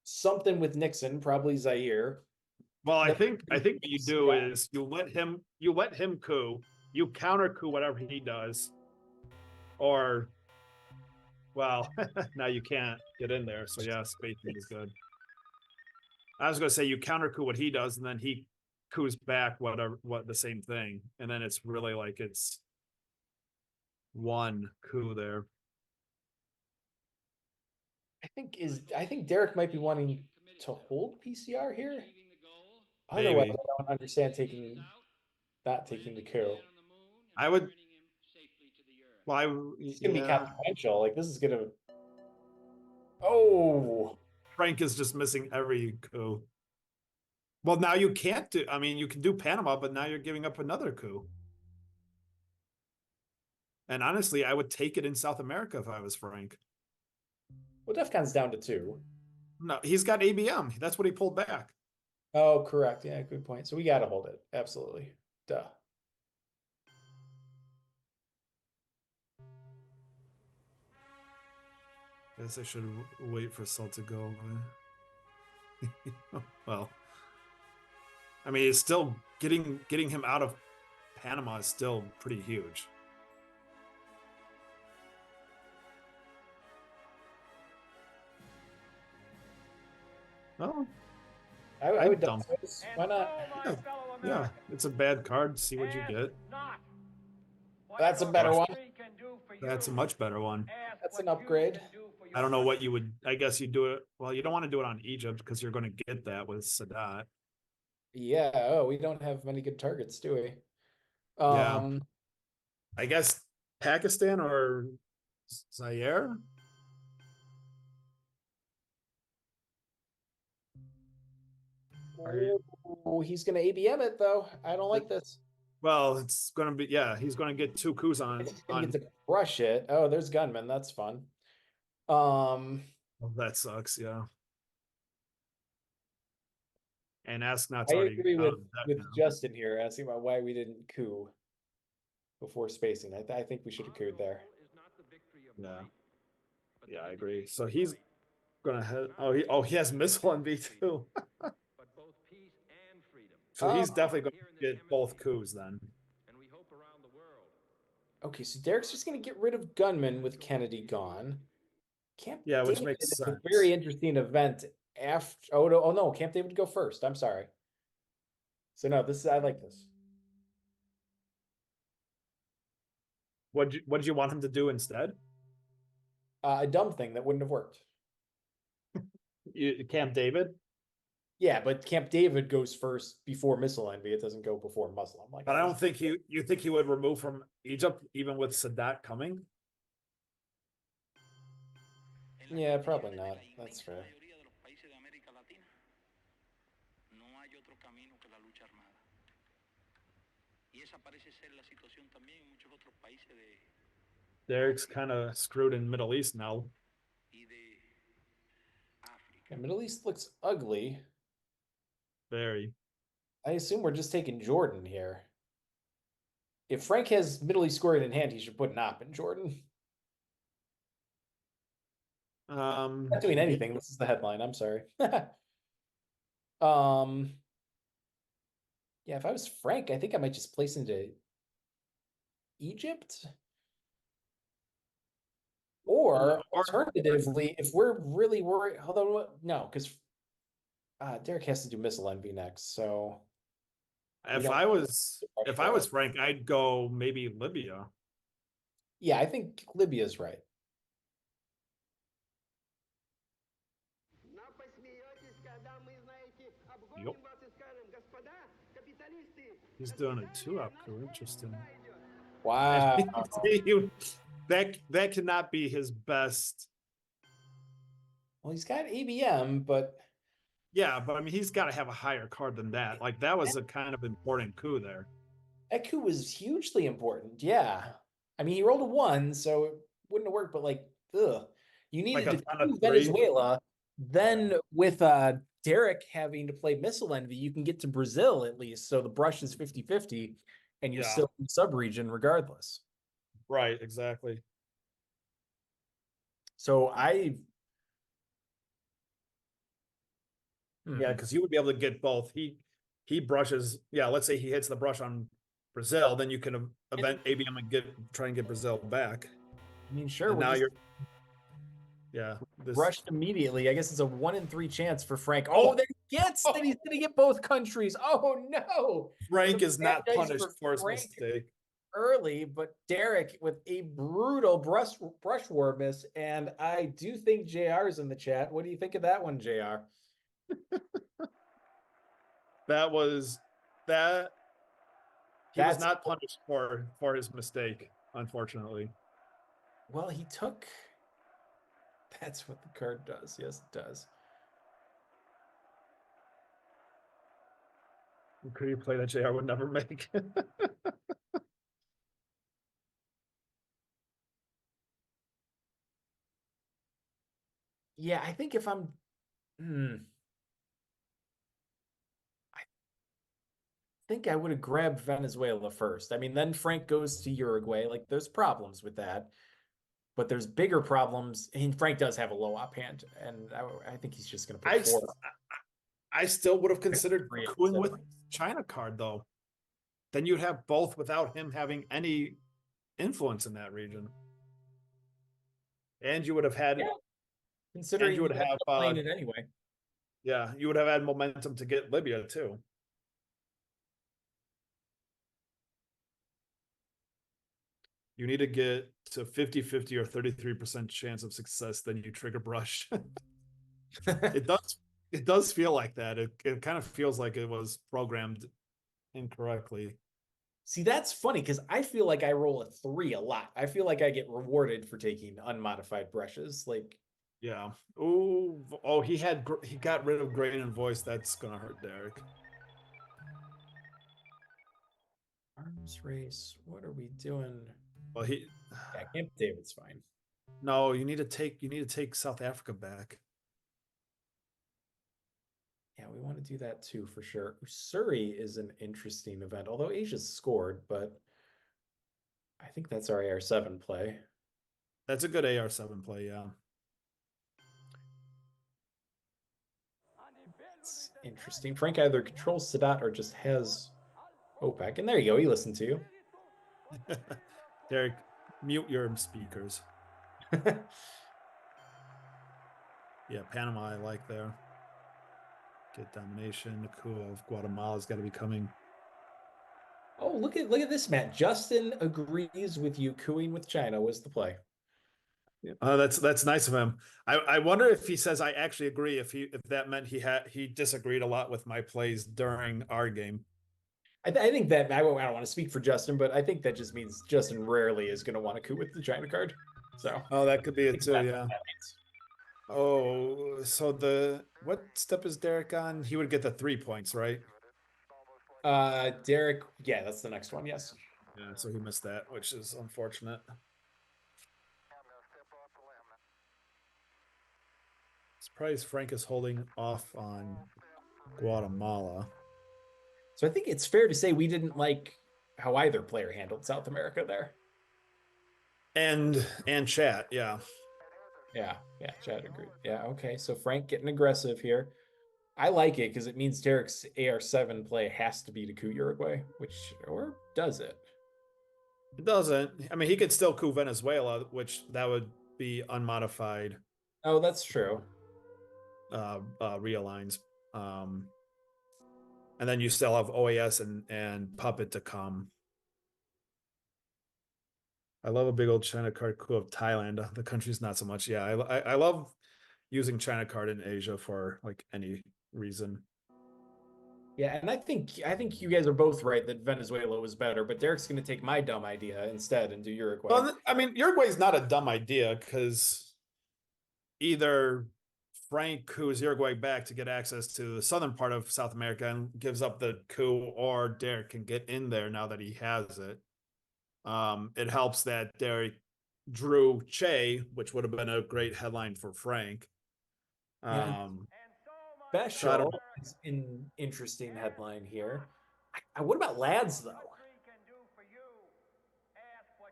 something with Nixon, probably Zaire. Well, I think what you do is you let him coup, you counter coup whatever he does, or well, now you can't get in there, so yeah, spacing is good. I was gonna say you counter coup what he does, and then he coups back the same thing, and then it's really like it's 1 coup there. I think Derek might be wanting to hold PCR here. Maybe. Otherwise, I don't understand not taking the coup. I would. Well, it's gonna be consequential. Like this is gonna. Oh, Frank is just missing every coup. Well, now you can't do. I mean, you can do Panama, but now you're giving up another coup. And honestly, I would take it in South America if I was Frank. Well, DEFCON's down to 2. No, he's got ABM. That's what he pulled back. Oh, correct. Yeah, good point. So we got to hold it. Absolutely. Duh. Guess I should wait for Salt to go. Well, I mean, it's still getting him out of Panama is still pretty huge. Oh, I would dump this. Why not? Yeah, it's a bad card. See what you get. That's a better one. That's a much better one. That's an upgrade. I don't know what you would. I guess you do it. Well, you don't want to do it on Egypt because you're going to get that with Sadat. Yeah. Oh, we don't have many good targets, do we? Yeah. I guess Pakistan or Zaire. Oh, he's going to ABM it though. I don't like this. Well, it's going to be, yeah, he's going to get 2 coups on. He's going to get to crush it. Oh, there's Gunman. That's fun. Well, that sucks, yeah. And Astronaut's already. I agree with Justin here, asking about why we didn't coup before spacing. I think we should have couped there. Yeah, I agree. So he's gonna head. He has missile on V2. So he's definitely going to get both coups then. Okay, so Derek's just going to get rid of Gunman with Kennedy gone. Camp which David makes is sense. a very interesting event after. Oh no, Camp David would go first. I'm sorry. So no, I like this. What did you want him to do instead? A dumb thing that wouldn't have worked. Camp David. Yeah, but Camp David goes first before Missile Envy. It doesn't go before Muslim. Like, But I don't think you think he would remove from Egypt even with Sadat coming. Yeah, probably not. That's fair. Derek's kind of screwed in Middle East now. Yeah, Middle East looks ugly. Very. I assume we're just taking Jordan here. If Frank has Middle East scored in hand, he should put an op in Jordan. Not doing anything. This is the headline. I'm sorry. Yeah, if I was Frank, I think I might just place into Egypt. Or alternatively, if we're really worried, although no, because Derek has to do Missile Envy next. So if I was Frank, I'd go maybe Libya. Yeah, I think Libya's right. Yep. He's doing a 2-up coup. Interesting. Wow. that cannot be his best. Well, he's got ABM, but yeah, but I mean, he's got to have a higher card than that. Like that was a kind of important coup there. That coup was hugely important. Yeah, I mean, he rolled a 1, so it wouldn't have worked. But like, you needed like to coup Venezuela. Then with Derek having to play Missile Envy, you can get to Brazil at least. So the brush is 50-50, and you're still in sub-region regardless. Right, exactly. So yeah, because you would be able to get both. He brushes. Yeah, let's say he hits the brush on Brazil, then you can event ABM and try and get Brazil back. I mean, sure. And now you're. Yeah, rushed immediately. I guess it's a 1 in 3 chance for Frank. Oh, that he gets that he's going to get both countries. Oh no! Frank is not punished for his mistake early, but Derek with a brutal brush war miss, and I do think JR is in the chat. What do you think of that one, JR? He was not punished for his mistake, unfortunately. Well, he took. That's what the card does. Yes, it does. Could you play that JR would never make? Yeah, I think if I'm I think I would have grabbed Venezuela first. I mean, then Frank goes to Uruguay. Like, there's problems with that. But there's bigger problems. And Frank does have a low op hand, and I think he's just going to put 4. I still would have considered cooing with China card, though. Then you'd have both without him having any influence in that region. And you would have had... Yeah. Considering you would have playing it anyway. Yeah, you would have had momentum to get Libya, too. You need to get to 50-50 or 33% chance of success, then you trigger brush. It does feel like that. It kind of feels like it was programmed incorrectly. See, that's funny because I feel like I roll a 3 a lot. I feel like I get rewarded for taking unmodified brushes. Like, yeah. Oh, he got rid of grain and voice. That's gonna hurt Derek. Arms race. What are we doing? Well, yeah, Camp David's fine. No, you need to take South Africa back. Yeah, we want to do that too for sure. Usuri is an interesting event, although Asia's scored, but I think that's our AR7 play. That's a good AR7 play, yeah. It's interesting. Frank either controls Sadat or just has OPEC. And there you go. He listened to you. Derek, mute your speakers. Yeah, Panama I like there. Get domination. The coup of Guatemala's got to be coming. Oh, look at this, Matt. Justin agrees with you. Cooing with China was the play. That's nice of him. I wonder if he says I actually agree. If that meant he disagreed a lot with my plays during our game. I think that I don't want to speak for Justin, but I think that just means Justin rarely is going to want to coup with the China card. So that could be it too. that, Yeah. that Oh, so what step is Derek on? He would get the 3 points, right? Derek, yeah, that's the next one. Yes. Yeah, so he missed that, which is unfortunate. Surprised Frank is holding off on Guatemala. So I think it's fair to say we didn't like how either player handled South America there. And chat, yeah. Yeah, chat agreed. Yeah, okay. So Frank getting aggressive here. I like it because it means Derek's AR7 play has to be to coup Uruguay, or does it? It doesn't. I mean, he could still coup Venezuela, which that would be unmodified. Oh, that's true. Realigns. And then you still have OAS and Puppet to come. I love a big old China card coup of Thailand. The country's not so much. Yeah, I love using China card in Asia for like any reason. Yeah, and I think you guys are both right that Venezuela was better, but Derek's going to take my dumb idea instead and do Uruguay. Well, I mean, Uruguay's not a dumb idea because either Frank coups Uruguay back to get access to the southern part of South America and gives up the coup, or Derek can get in there now that he has it. It helps that Derek drew Che, which would have been a great headline for Frank. Special is an interesting headline here. What about Lads though?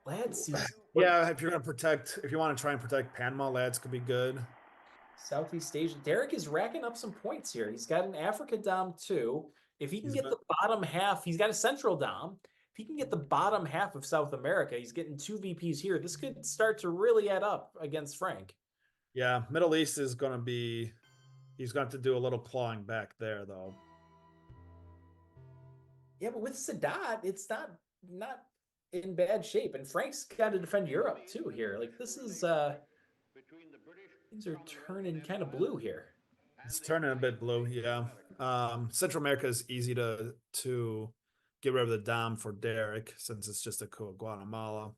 Lads seems yeah. If you want to try and protect Panama, Lads could be good. Southeast Asia. Derek is racking up some points here. He's got an Africa Dom too. If he can get the bottom half, he's got a Central Dom. If he can get the bottom half of South America, he's getting 2 VPs here. This could start to really add up against Frank. Yeah, Middle East is going to be. He's going to have to do a little clawing back there, though. Yeah, but with Sadat, it's not in bad shape, and Frank's got to defend Europe too here. Like this is things are turning kind of blue here. It's turning a bit blue, yeah. Central America is easy to get rid of the Dom for Derek since it's just a coup of Guatemala.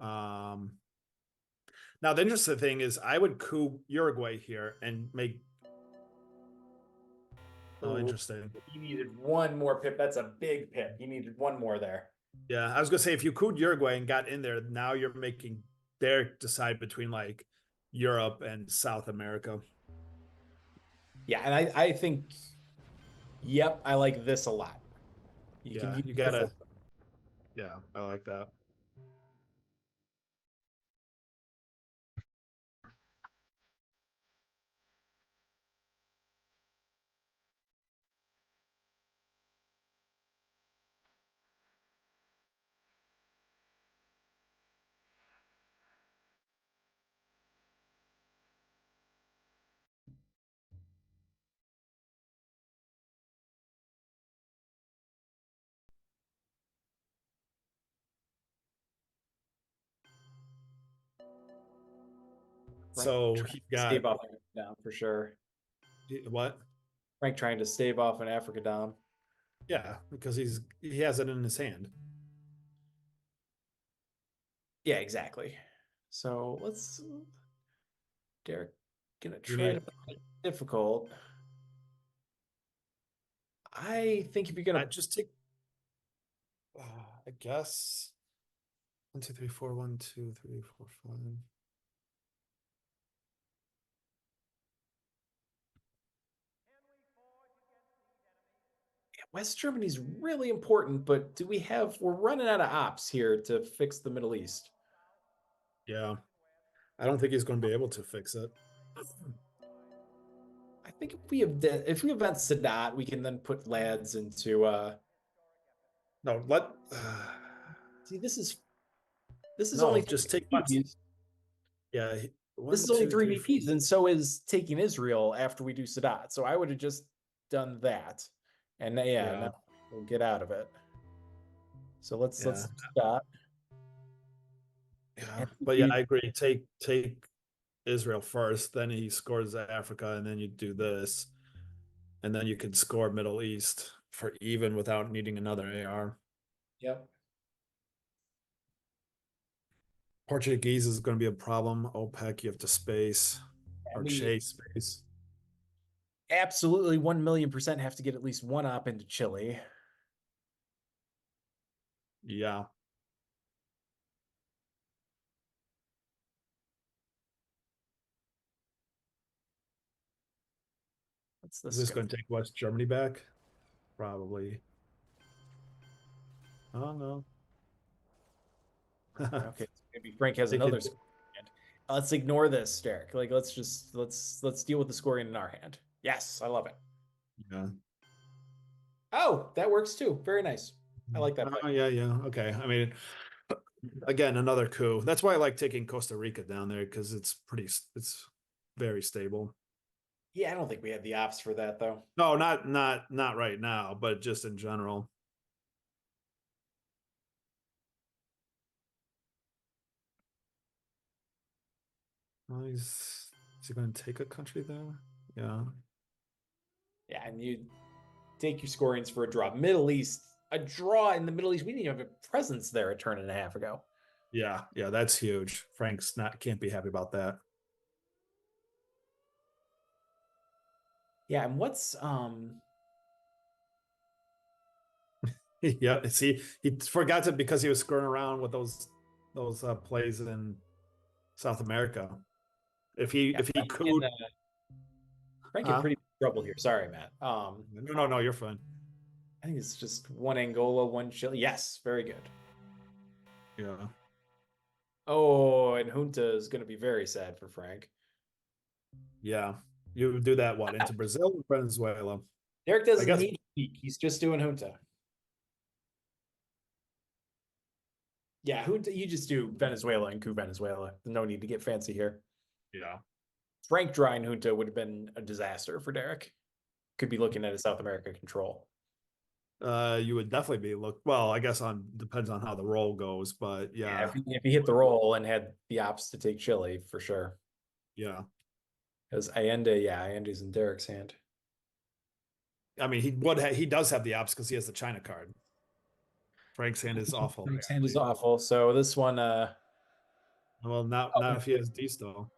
Now the interesting thing is I would coup Uruguay here and make. Oh, interesting. He needed one more pip. That's a big pip. He needed one more there. Yeah, I was gonna say if you couped Uruguay and got in there, now you're making Derek decide between like Europe and South America. Yeah, and I think, yep, I like this a lot. You gotta. Yeah, I like that. So he got stave off down for sure. What? Frank trying to stave off an Africa Dom. Yeah, because he has it in his hand. Yeah, exactly. So let's. Derek gonna try to make it difficult. I think if you're gonna just take, I guess 1, 2, 3, 4, 1, 2, 3, 4, 5. West Germany's really important, but we're running out of ops here to fix the Middle East. Yeah. I don't think he's going to be able to fix it. I think if we event Sadat, we can then put Lads into No, let see this is no, only just take VPs. Yeah. This is only 3 VPs, and so is taking Israel after we do Sadat. So I would have just done that. And now we'll get out of it. So let's stop. Yeah, but yeah, I agree. Take Israel first, then he scores Africa, and then you do this, and then you could score Middle East for even without needing another AR. Yep. Portuguese is going to be a problem. OPEC, you have to space or chase space. Absolutely 1,000,000% have to get at least one op into Chile. Yeah. What's Is this going to take West Germany back? Probably. Oh no. Okay, maybe Frank has another score in hand. Let's ignore this, Derek. Like let's deal with the scoring in our hand. Yes, I love it. Yeah. Oh, that works too. Very nice. I like that. Oh, yeah. Okay. I mean, again, another coup. That's why I like taking Costa Rica down there because it's very stable. Yeah, I don't think we had the ops for that though. No, not right now, but just in general. Well, is he going to take a country there? Yeah. Yeah, and you take your scorings for a draw. Middle East, a draw in the Middle East. We didn't even have a presence there a turn and a half ago. Yeah, that's huge. Frank's can't be happy about that. Yeah, and what's yeah, see, he forgot it because he was screwing around with those plays in South America. If he could, Frank in pretty trouble here. Sorry, Matt. No, you're fine. I think it's just one Angola, one Chile. Yes, very good. Yeah. Oh, and Junta is going to be very sad for Frank. Yeah, you do that into Brazil or Venezuela? Derek doesn't need to peek. He's just doing Junta. Yeah, Junta, you just do Venezuela and coup Venezuela. No need to get fancy here. Yeah. Frank drawing Junta would have been a disaster for Derek. Could be looking at a South America control. You would definitely be well, I guess depends on how the roll goes, but yeah. If he hit the roll and had the ops to take Chile for sure. Yeah. Because Allende's in Derek's hand. I mean, he does have the ops because he has the China card. Frank's hand is awful. Frank's hand is awful. So this one well, now if he has D-stall.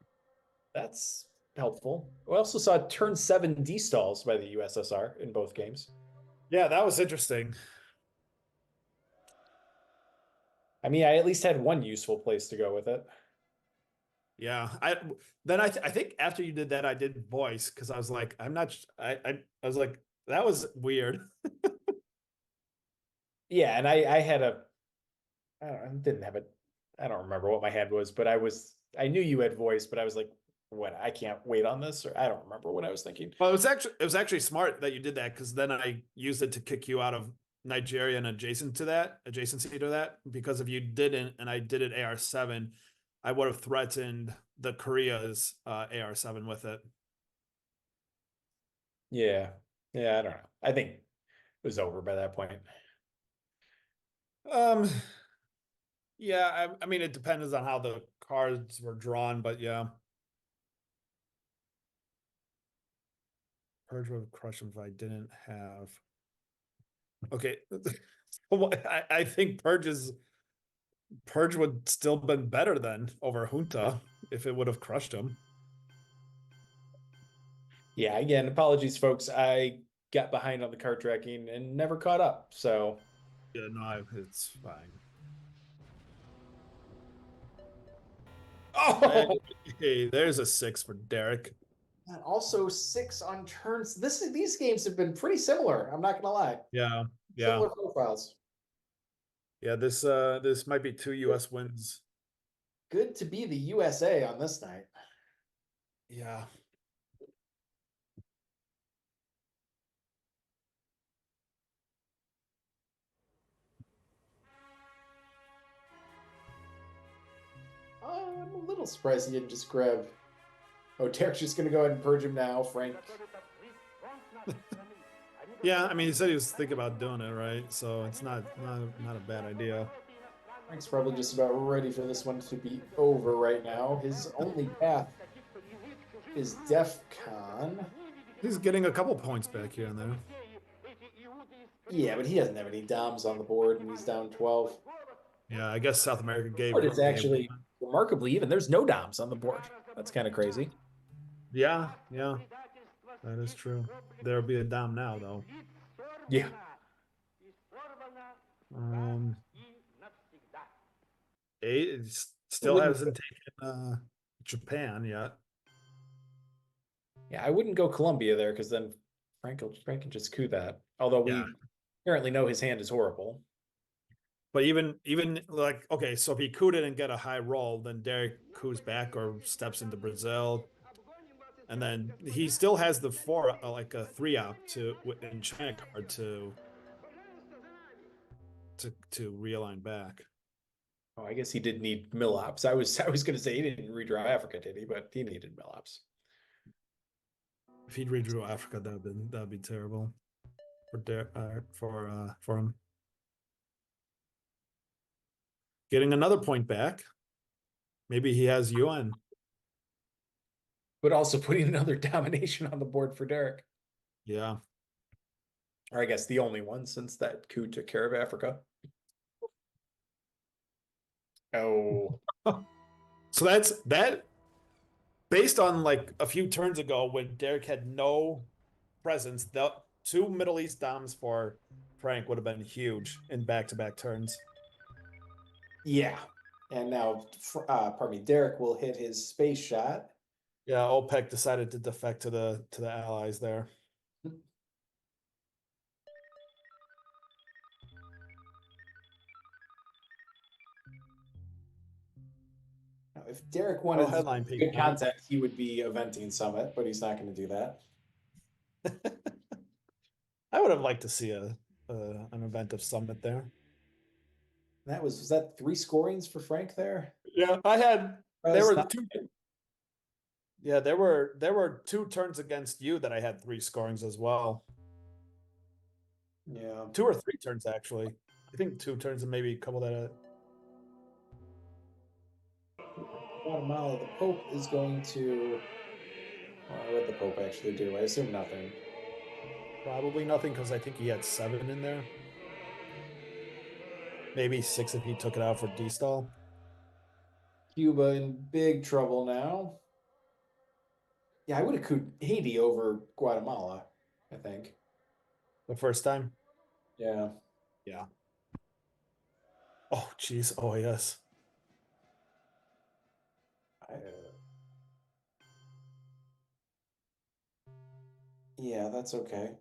That's helpful. We also saw turn 7 D-stalls by the USSR in both games. Yeah, that was interesting. I mean, I at least had one useful place to go with it. Yeah, I think after you did that, I did voice because I was like, I was like, that was weird. Yeah, and I had I don't remember what my hand was, but I knew you had voice, but I was like, what? I can't wait on this, or I don't remember what I was thinking. Well, it was actually smart that you did that because then I used it to kick you out of Nigeria and adjacency to that, because if you didn't and I did it AR7, I would have threatened the Korea's AR7 with it. Yeah, I don't know. I think it was over by that point. Yeah, I mean, it depends on how the cards were drawn, but yeah. Purge would crush him if I didn't have. Okay, I think Purge would still been better than over Junta if it would have crushed him. Yeah, again, apologies, folks. I got behind on the card tracking and never caught up. So yeah, no, it's fine. Oh, hey, there's a 6 for Derek. And also 6 on turns. These games have been pretty similar. I'm not gonna lie. Yeah. Similar profiles. Yeah, this might be 2 US wins. Good to be the USA on this night. Yeah. I'm a little surprised he didn't just grab. Oh, Derek's just gonna go ahead and purge him now, Frank. Yeah, I mean, he said he was thinking about doing it, right? So it's not a bad idea. Frank's probably just about ready for this one to be over right now. His only path is DEF CON. He's getting a couple points back here and there. Yeah, but he doesn't have any doms on the board, and he's down 12. Yeah, I guess South America gave. But it's actually remarkably even. There's no doms on the board. That's kind of crazy. Yeah, that is true. There'll be a dom now, though. Yeah. It still hasn't taken Japan yet. Yeah, I wouldn't go Colombia there because then Frank can just coup that. Although we apparently know his hand is horrible. But even like, okay, so if he couldn't and get a high roll, then Derek coups back or steps into Brazil. And then he still has the 4, like a 3-op in China card to realign back. Oh, I guess he did need mill-ops. I was going to say he didn't redraw Africa, did he? But he needed mill-ops. If he redrew Africa, that'd be terrible for him. Getting another point back. Maybe he has UN. But also putting another domination on the board for Derek. Yeah. Or I guess the only one since that coup took care of Africa. Oh. So that's that. Based on like a few turns ago when Derek had no presence, the 2 Middle East doms for Frank would have been huge in back-to-back turns. Yeah. And now, pardon me, Derek will hit his space shot. Yeah, OPEC decided to defect to the allies there. Now, if Derek wanted good content, he would be eventing Summit, but he's not going to do that. I would have liked to see an event of Summit there. Was that 3 scorings for Frank there? Yeah, there were 2. Yeah, there were 2 turns against you that I had 3 scorings as well. Yeah. 2 or 3 turns actually. I think 2 turns and maybe a couple that. Guatemala, the Pope is going to. What would the Pope actually do? I assume nothing. Probably nothing because I think he had 7 in there. Maybe 6 if he took it out for D-stall. Cuba in big trouble now. Yeah, I would have couped Haiti over Guatemala, I think. The first time? Yeah. Yeah. Oh, geez. Oh, yes. Yeah, that's okay.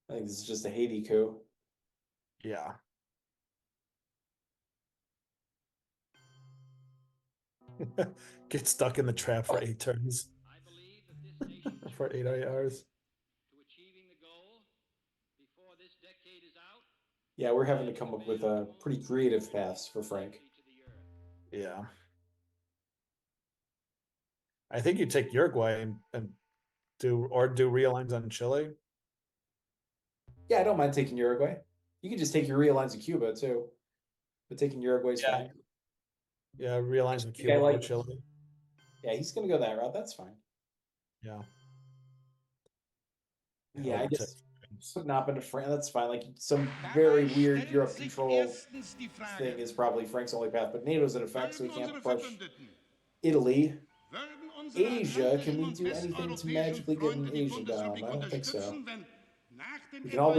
I think this is just a Haiti coup. Yeah. Get stuck in the trap for 8 turns. For 8 IRs. Yeah, we're having to come up with pretty creative paths for Frank. Yeah. I think you take Uruguay and do realigns on Chile. Yeah, I don't mind taking Uruguay. You can just take your realigns of Cuba too. But taking Uruguay's fine. Yeah, realigns with Cuba or Chile. Yeah, he's gonna go that route. That's fine. Yeah. Yeah, I guess putting up into France, that's fine. Like some very weird Europe control thing is probably Frank's only path, but NATO's in effect, so we can't push Italy. Asia, can we do anything to magically get an Asian dom? I don't think so. We can all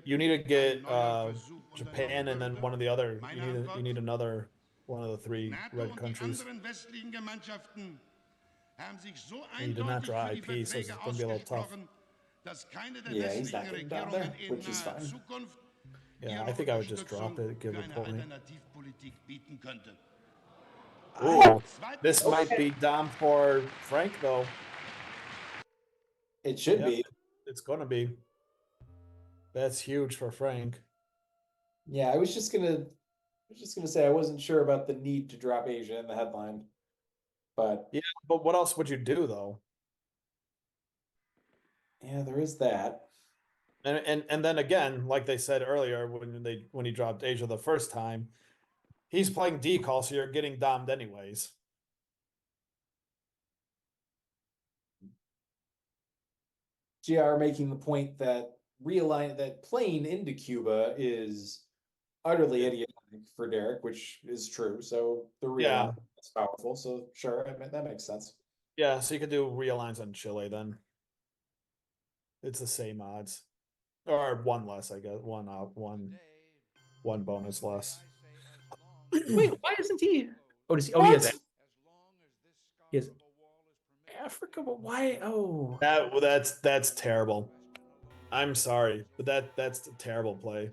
you need to get Japan and then one of the other. You need another one of the 3 red countries. And you did not draw IP, so it's going to be a little tough. Yeah, he's not getting down there, which is fine. Yeah, I think I would just drop it, give it a point. Ooh, this might be dom for Frank, though. It should be. It's going to be. That's huge for Frank. Yeah, I was just gonna say I wasn't sure about the need to drop Asia in the headline, but yeah, but what else would you do though? Yeah, there is that. And then again, like they said earlier, when he dropped Asia the first time, he's playing decall, so you're getting domed anyways. GR making the point that playing into Cuba is utterly idiotic for Derek, which is true. So the Yeah. realign is powerful. So sure, that makes sense. Yeah, so you could do realigns on Chile then. It's the same odds. Or one less, I guess. One bonus less. Wait, why isn't he? Oh, does he? Oh, he has. He has Africa, but why? Oh, That's terrible. I'm sorry, but that's a terrible play.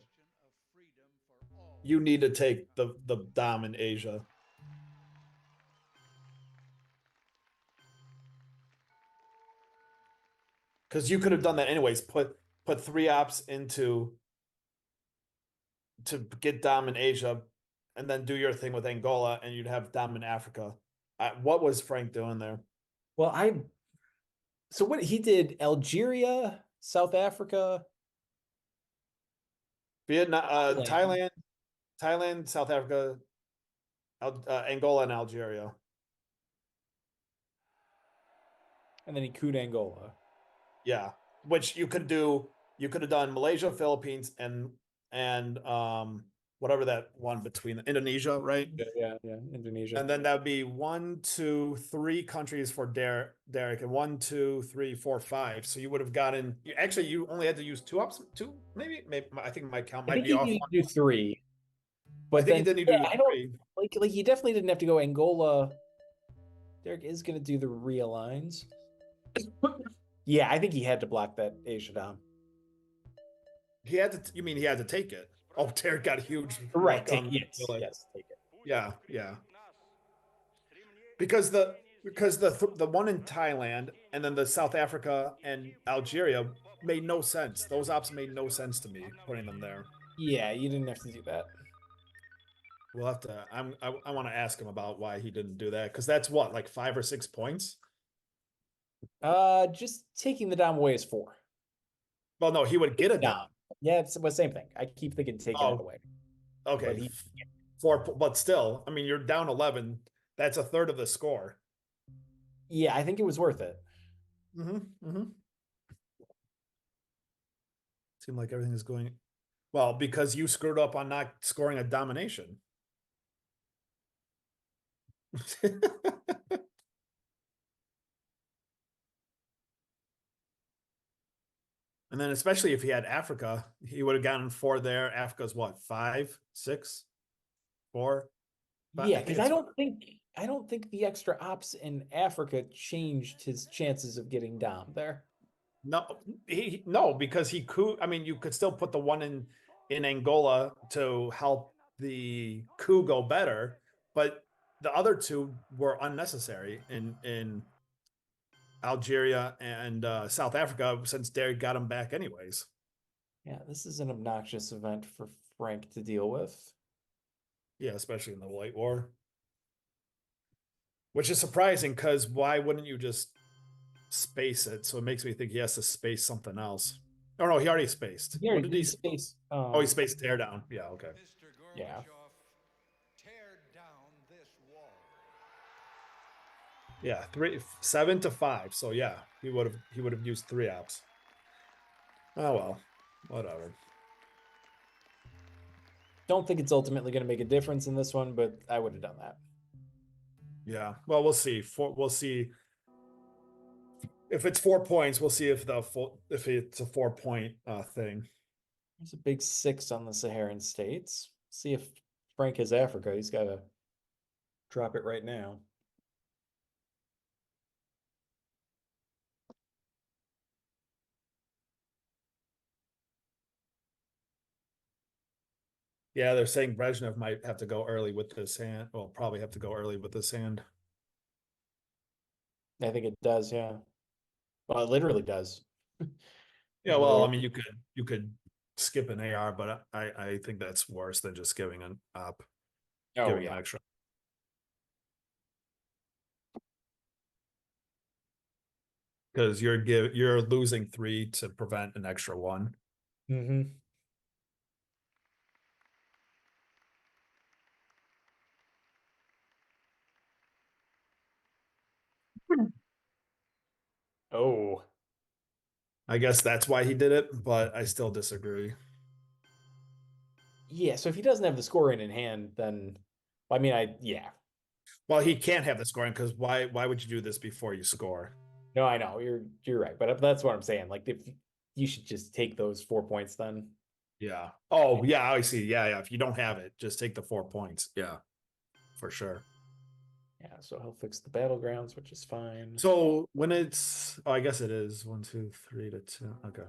You need to take the dom in Asia. Because you could have done that anyways. Put 3 ops into to get dom in Asia, and then do your thing with Angola, and you'd have dom in Africa. What was Frank doing there? well, So what he did? Algeria, South Africa, Vietnam, Thailand, South Africa, Angola, and Algeria. and then he cooed Angola. Yeah, which you could do. You could have done Malaysia, Philippines, and whatever that one between Indonesia, right? Yeah, Indonesia. And then that would be 1, 2, 3 countries for Derek, and 1, 2, 3, 4, 5. So you would have gotten. You only had to use 2 ops, maybe. I think my count might be off. You do 3, but I think then he didn't need to do I don't 3. like he definitely didn't have to go Angola. Derek is going to do the realigns. Yeah, I think he had to block that Asia down. He had to. You mean he had to take it? Oh, Derek got a huge. Right. Yes, take it. Yeah. Because the one in Thailand and then the South Africa and Algeria made no sense. Those ops made no sense to me putting them there. Yeah, you didn't have to do that. We'll have to. I want to ask him about why he didn't do that, because that's what, like 5 or 6 points. Just taking the dom away is 4. Well, no, he would get a dom. Yeah, it's the same thing. I keep thinking taking it away. Okay, 4, but still, I mean, you're down 11. That's a third of the score. Yeah, I think it was worth it. Seemed like everything is going well because you screwed up on not scoring a domination. And then especially if he had Africa, he would have gotten 4 there. Africa's what, 5, 6, 4? Yeah, because I don't think the extra ops in Africa changed his chances of getting dom there. No, because he could. I mean, you could still put the one in Angola to help the coup go better, but the other 2 were unnecessary in Algeria and South Africa, since Derek got him back anyways. Yeah, this is an obnoxious event for Frank to deal with. Yeah, especially in the White War, which is surprising because why wouldn't you just space it? So it makes me think he has to space something else. Oh no, he already spaced. What did he space? He spaced teardown. Yeah, okay. Yeah. Yeah, 7 to 5. So yeah, he would have used 3 ops. Oh well, whatever. Don't think it's ultimately going to make a difference in this one, but I would have done that. Yeah, well, we'll see. We'll see if it's 4 points. We'll see if it's a 4-point thing. There's a big 6 on the Saharan states. See if Frank has Africa. He's got to drop it right now. Yeah, they're saying Brezhnev might have to go early with this hand. Well, probably have to go early with this hand. I think it does, yeah. Well, it literally does. Yeah, well, I mean, you could skip an AR, but I think that's worse than just giving an up. Giving an extra. Because you're losing 3 to prevent an extra 1. Mm-hmm. Oh, I guess that's why he did it, but I still disagree. yeah. So if he doesn't have the scoring in hand, then I mean, yeah. Well, he can't have the scoring because why would you do this before you score? No, I know you're right, but that's what I'm saying. Like, if you should just take those 4 points then. Yeah. Oh, yeah, I see. Yeah, yeah. If you don't have it, just take the 4 points. Yeah, for sure. Yeah, so he'll fix the battlegrounds, which is fine. So when it's, oh, I guess it is 1, 2, 3 to 2. Okay.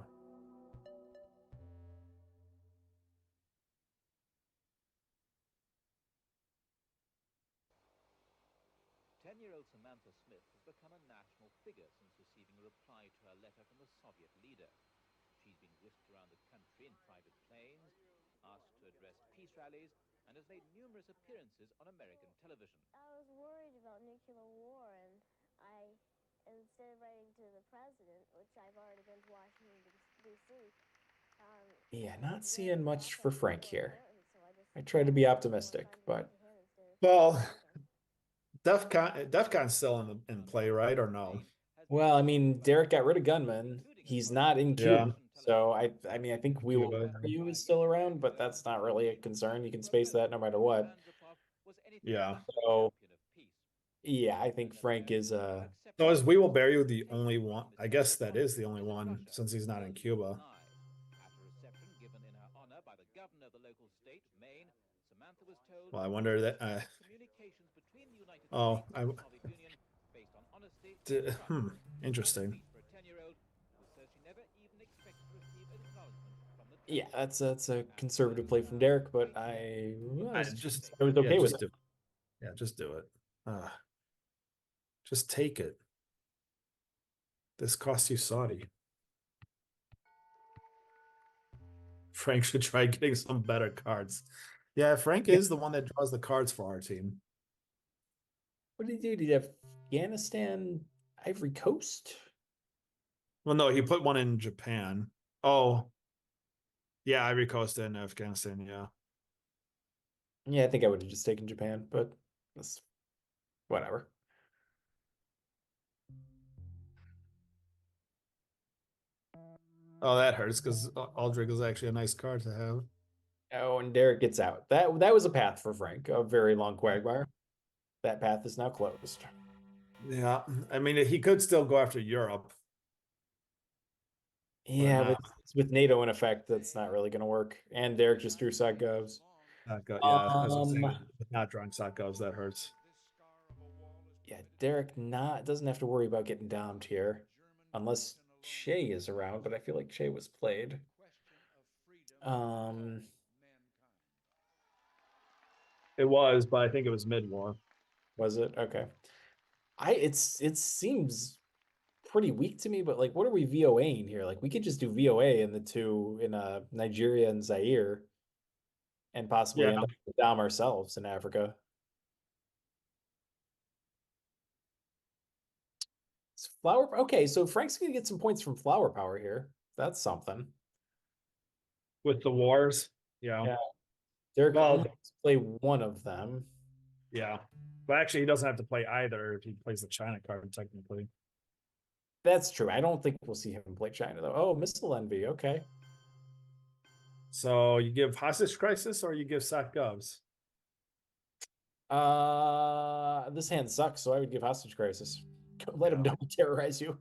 Ten-year-old Samantha Smith has become a national figure since receiving a reply to her letter from the Soviet leader. She's been whisked around the country in private planes, asked to address peace rallies, and has made numerous appearances on American television. I was worried about nuclear war, and instead of writing to the president, which I've already been to Washington, D.C. Yeah, not seeing much for Frank here. I try to be optimistic, but Well, DEFCON's still in play, right? Or no? well, I mean, Derek got rid of Gunman. He's not in Yeah. Cuba, so I mean, I think We Will Cuba. Marry You is still around, but that's not really a concern. You can space that no matter what. Yeah. So, yeah, I think Frank is So is We Will Bury You the only one? I guess that is the only one since he's not in Cuba. Well, I wonder that. Oh, interesting. yeah, that's a conservative play from Derek, but I was okay yeah, with just it. Yeah, just do it. Just take it. This costs you Saudi. Frank should try getting some better cards. Yeah, Frank is the one that draws the cards for our team. What did he do? Did he have Afghanistan, Ivory Coast? Well, no, he put one in Japan. Oh, yeah, Ivory Coast and Afghanistan. Yeah. Yeah, I think I would have just taken Japan, but that's whatever. Oh, that hurts because Aldrich is actually a nice card to have. Oh, and Derek gets out. That was a path for Frank, a very long quagmire. That path is now closed. Yeah, I mean, he could still go after Europe. Yeah, but with NATO in effect, that's not really going to work. And Derek just drew side govs. Yeah, I was saying, with not drawing side govs, that hurts. Yeah, Derek doesn't have to worry about getting domed here, unless Shea is around. But I feel like Shea was played. It was, but I think it was mid-war. Was it? Okay. It seems pretty weak to me, but like, what are we VOAing here? Like, we could just do VOA in the two in Nigeria and Zaire, and possibly end up with Dom ourselves in Africa. It's flower. Okay, so Frank's gonna get some points from flower power here. That's something. With the wars, yeah. Derek only has to play one of them. Yeah, but actually, he doesn't have to play either if he plays the China card, technically. That's true. I don't think we'll see him play China, though. Oh, Missile Envy. Okay. So you give Hostage Crisis or you give Sack Govs? This hand sucks, so I would give Hostage Crisis. Let him double terrorize you.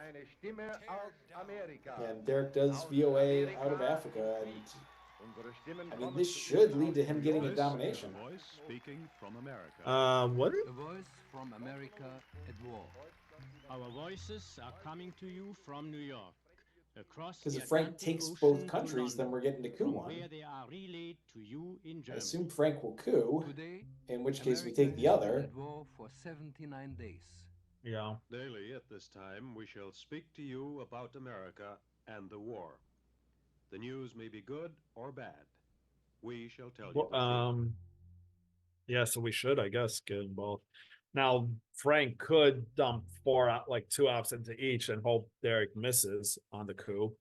Eine Stimme aus Amerika. And Derek does VOA out of Africa, and I mean, this should lead to him getting a domination. Speaking from America. What? A voice from America at war. Our voices are coming to you from New York. Because if Frank takes both countries, then we're getting to coup one. I assume Frank will coup, in which case we take the other. At war for 79 days. Yeah. Daily at this time, we shall speak to you about America and the war. The news may be good or bad. We shall tell you the truth. Yeah, so we should, I guess, get them both. Now Frank could dump four out, like 2 ops into each, and hope Derek misses on the coup.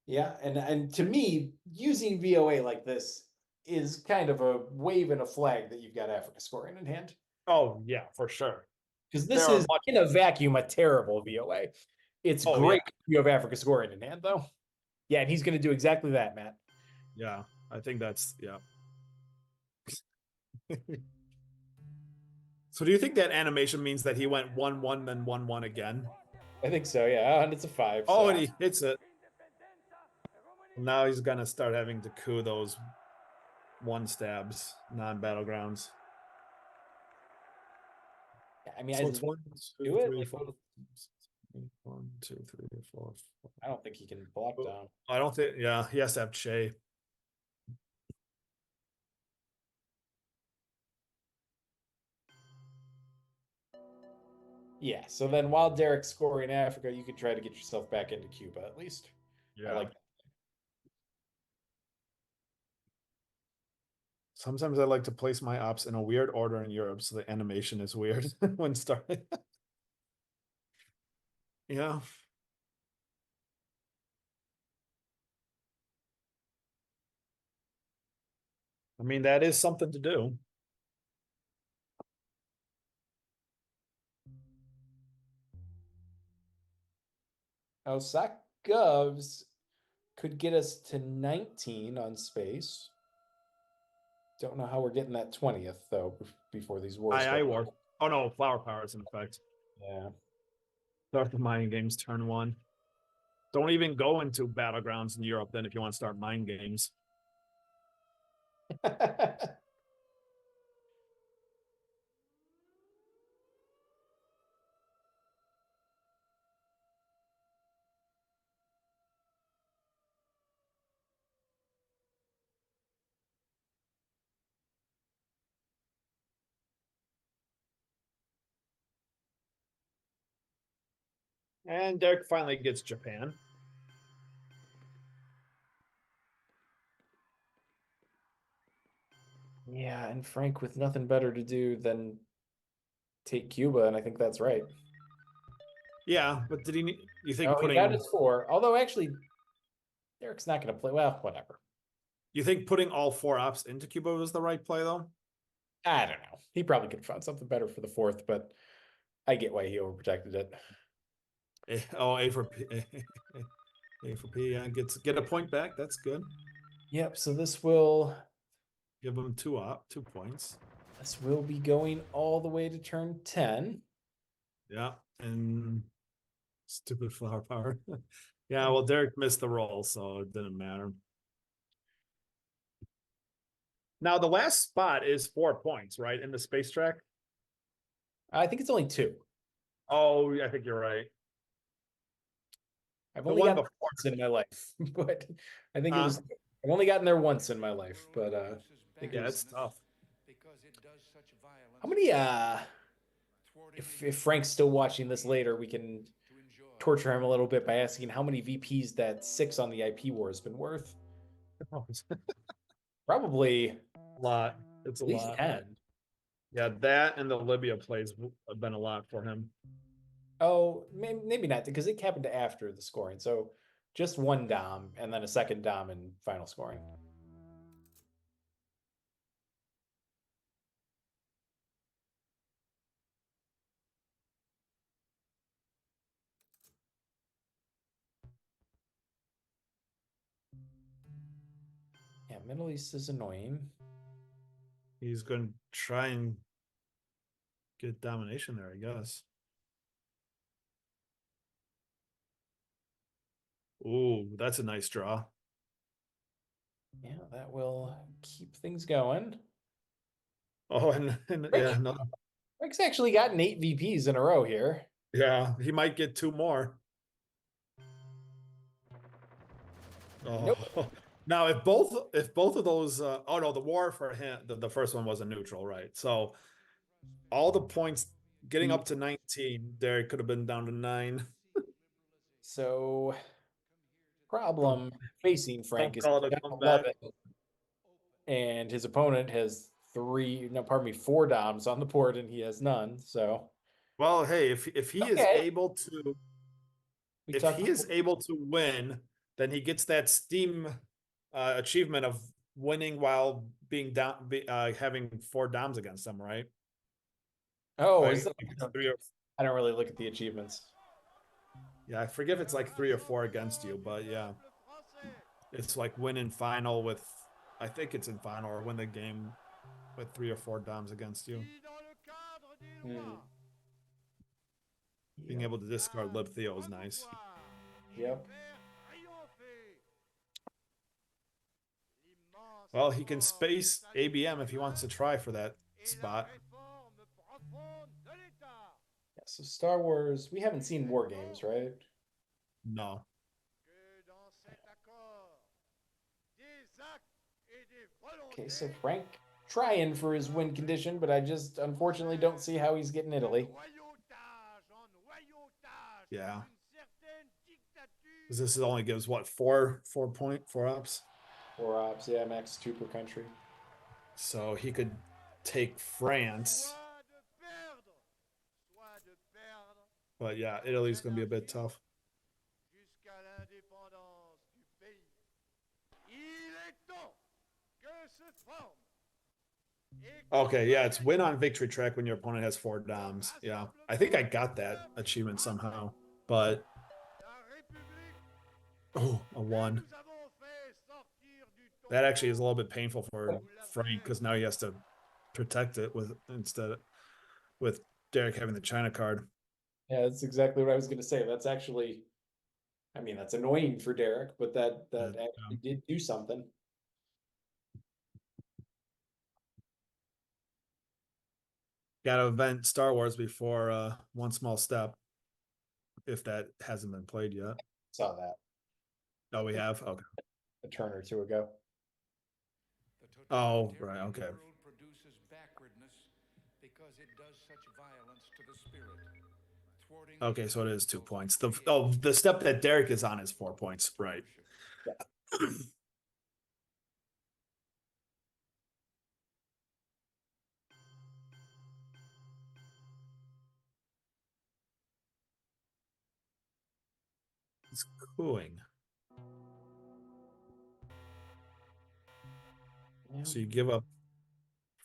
Yeah, and to me, using VOA like this is kind of a wave and a flag that you've got Africa scoring in hand. Oh yeah, for sure. Because this is in a vacuum a terrible VOA. It's great you have Africa scoring in hand, though. Yeah, and he's going to do exactly that, Matt. Yeah, I think that's So do you think that animation means that he went 1-1 then 1-1 again? I think so, yeah. And it's a 5. Oh, so. and he hits it. Now he's gonna start having to coup those 1 stabs, non-battlegrounds. I mean, So I it's 1, 2, do it. 3, Like, 4. 1, 2, 3, 4. I don't think he can block down. I don't think. Yeah, he has to have Che. Yeah, so then while Derek's scoring Africa, you could try to get yourself back into Cuba at least. Yeah. I like that. Sometimes I like to place my ops in a weird order in Europe so the animation is weird when starting. Yeah. I mean, that is something to do. Oh, Sock Govs could get us to 19 on space. Don't know how we're getting that 20th, though, before these wars I war. Oh, no, Flower Power is in effect. Yeah. Start the Mind Games turn 1. Don't even go into Battlegrounds in Europe then if you want to start Mind Games. And Derek finally gets Japan. Yeah, and Frank with nothing better to do than take Cuba, and I think that's right. Yeah, but did he need, you think Oh, putting he got his 4. Although actually, Derek's not going to play. Well, whatever. You think putting all 4 ops into Cuba was the right play though? I don't know. He probably could have found something better for the 4th, but I get why he overprotected it. A for P. A for P. Yeah, get a point back. That's good. Yep. So this will give him 2 points. This will be going all the way to turn 10. Yeah, and stupid Flower Power. Yeah, well, Derek missed the roll, so it didn't matter. Now the last spot is 4 points, right, in the space track? I think it's only 2. Oh, I think you're right. I've only gotten there once in my life, but I think it was. I've only gotten there once in my life, but I think yeah, it's tough. How many? If Frank's still watching this later, we can torture him a little bit by asking how many VPs that 6 on the IP war has been worth. Probably a lot. It's at a least lot. 10. Yeah, that and the Libya plays have been a lot for him. Oh, maybe not, because it happened after the scoring. So just 1 dom and then a second dom in final scoring. Yeah, Middle East is annoying. He's going to try and get domination there, I guess. Ooh, that's a nice draw. Yeah, that will keep things going. Oh, and yeah, no. Rick's actually gotten 8 VPs in a row here. Yeah, he might get 2 more. Oh. Nope. Now, if both of those, oh no, the war for him, the first one was a neutral, right? So all the points getting up to 19, there could have been down to 9. So problem facing Frank is 11, and his opponent has 4 doms on the board, and he has none. So, well, hey, if he is Okay. able to, We if talked he is able to win, then he gets that Steam achievement of winning while being down, having 4 doms against him, right? Oh, Like, is that, it's 3 or I don't really look at the achievements. yeah, I forget if it's like 3 or 4 against you, but yeah, it's like win in final with, I think it's in final or win the game with 3 or 4 doms against you. Being able to discard Lib Theo is nice. Yep. Well, he can space ABM if he wants to try for that spot. Yeah, so Star Wars, we haven't seen War Games, right? No. Okay, so Frank trying for his win condition, but I just unfortunately don't see how he's getting Italy. Yeah. Because this only gives what, 4 ups? 4 ops, yeah, max 2 per country. So he could take France. But yeah, Italy's going to be a bit tough. Okay, yeah, it's win on victory track when your opponent has 4 doms. Yeah, I think I got that achievement somehow, but oh, a 1. That actually is a little bit painful for Frank because now he has to protect it with Derek having the China card. Yeah, that's exactly what I was going to say. That's actually, I mean, that's annoying for Derek, but that actually did do something. Got to event Star Wars before One Small Step, if that hasn't been played yet. Saw that. Oh, we have? Okay. A turn or 2 ago. Oh, right, okay. Produces backwardness because it does such violence to the spirit. Okay, so it is 2 points. The step that Derek is on is 4 points, right? Yeah. It's cooling. Yeah. So you give up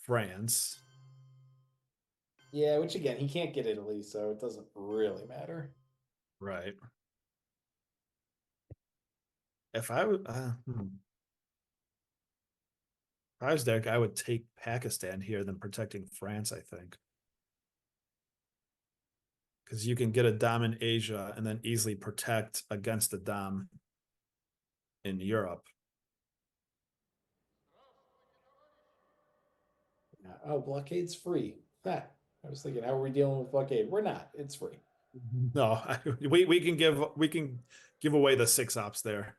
France. Yeah, which again, he can't get Italy, so it doesn't really matter. Right. If I would, if I was Derek, I would take Pakistan here than protecting France, I think. Because you can get a dom in Asia and then easily protect against a dom in Europe. Oh, blockade's free. I was thinking, how are we dealing with blockade? We're not. It's free. No, we can give away the 6 ops there.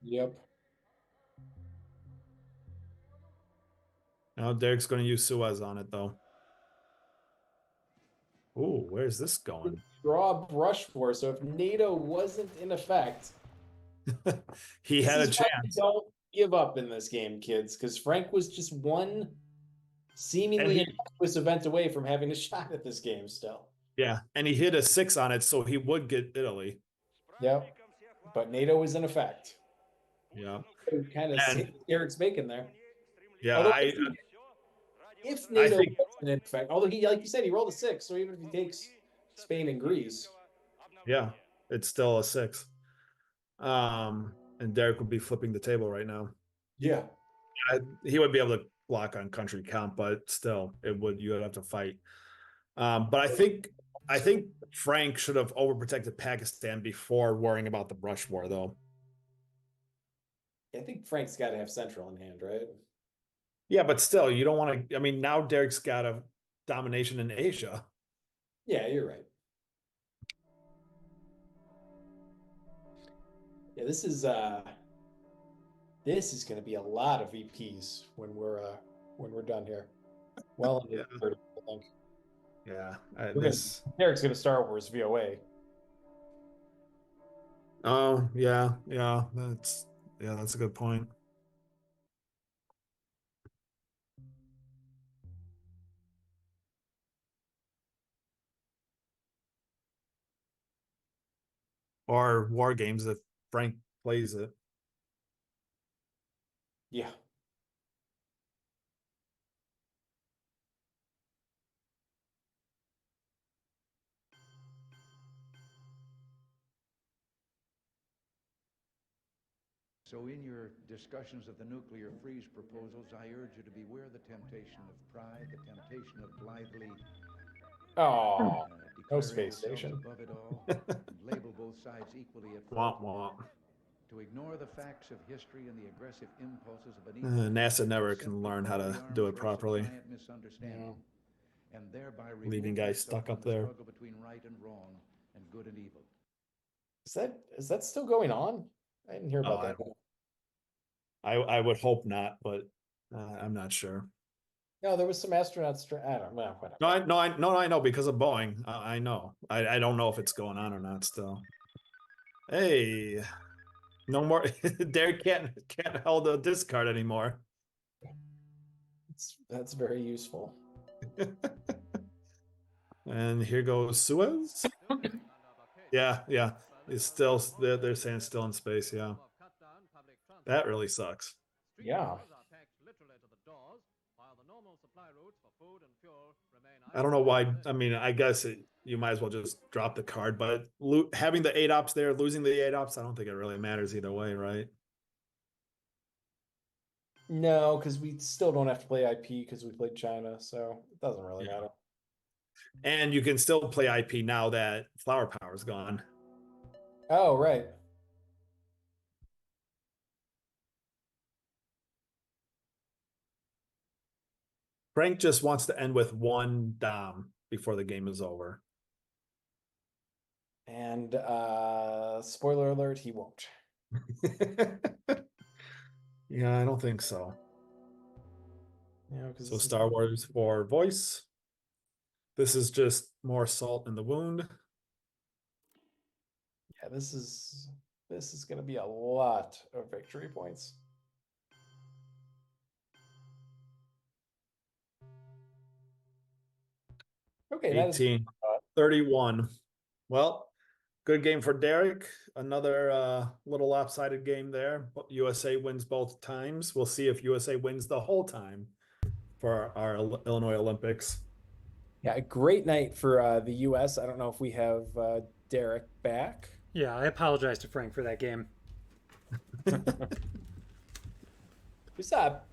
Yep. Now Derek's going to use Suez on it though. Oh, where's this going? Draw brush for. So if NATO wasn't in effect, he had a chance. Don't give up in this game, kids, because Frank was just one seemingly innocuous event away from having a shot at this game still. Yeah, and he hit a 6 on it, so he would get Italy. Yep. But NATO was in effect. Yeah. Kind of Derek's bacon there. Yeah, although, if NATO wasn't in effect, although he, like you said, he rolled a 6, so even if he takes Spain and Greece. Yeah, it's still a 6. And Derek would be flipping the table right now. Yeah. He would be able to block on country count, but still you would have to fight. But I think Frank should have overprotected Pakistan before worrying about the brush war though. I think Frank's got to have Central in hand, right? Yeah, but still, you don't want to. I mean, now Derek's got a domination in Asia. Yeah, you're right. Yeah, this is going to be a lot of VPs when we're done here. Well, into the 30, I think. Yeah, Derek's going to Star Wars VOA. Oh yeah, that's a good point. or war games if Frank plays it. Yeah. So in your discussions of the nuclear freeze proposals, I urge you to beware the temptation of pride, the temptation of blithely Oh, no declaring space yourselves station. above it all and label both sides equally at fault. Womp womp. To ignore the facts of history and the aggressive impulses of an evil NASA never to can simply learn how call to the arms do it race a properly. giant misunderstanding, and thereby Leaving remove guys yourself stuck from up the there. struggle between right and wrong and good and evil. Is that still going on? I didn't hear about that. I would hope not, but I'm not sure. No, there was some astronauts. I don't know. Whatever. I know because of Boeing. I know. I don't know if it's going on or not still. Hey, no more. Derek can't hold a discard anymore. That's very useful. And here goes Suez. Yeah. It's still they're saying it's still in space. Yeah, that really sucks. Yeah. I don't know why. I mean, I guess you might as well just drop the card, but having the 8 ops there, losing the 8 ops, I don't think it really matters either way, right? No, because we still don't have to play IP because we played China, so it doesn't really matter. And you can still play IP now that Flower Power is gone. Oh, right. Frank just wants to end with 1 dom before the game is over. And spoiler alert, he won't. Yeah, I don't think so. Yeah, so Star Wars for voice. This is just more salt in the wound. Yeah, this is going to be a lot of victory points. Okay, 18, 31. Well, good game for Derek. Another little lopsided game there. USA wins both times. We'll see if USA wins the whole time for our Illinois Olympics. Yeah, a great night for the U.S. I don't know if we have Derek back. Yeah, I apologize to Frank for that game. There's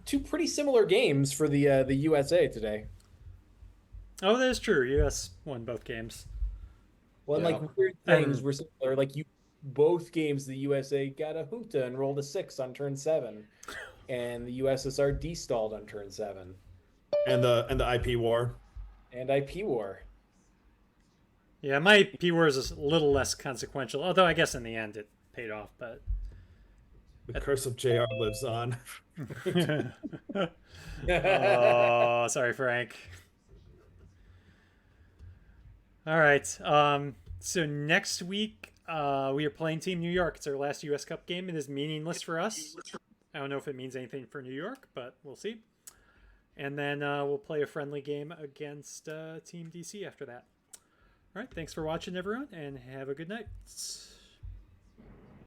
2 pretty similar games for the USA today. Oh, that is true. U.S. won both games. Well, Yeah. like weird things were similar. Like both games, the USA got a junta and rolled a 6 on turn 7, and the USSR destalled on turn 7. And the IP war. And IP war. Yeah, my IP war is a little less consequential, although I guess in the end it paid off. But the curse of JR lives on. Oh, sorry, Frank. All right. So next week we are playing Team New York. It's our last U.S. Cup game. It is meaningless for us. I don't know if it means anything for New York, but we'll see. And then we'll play a friendly game against Team DC after that. All right. Thanks for watching, everyone, and have a good night.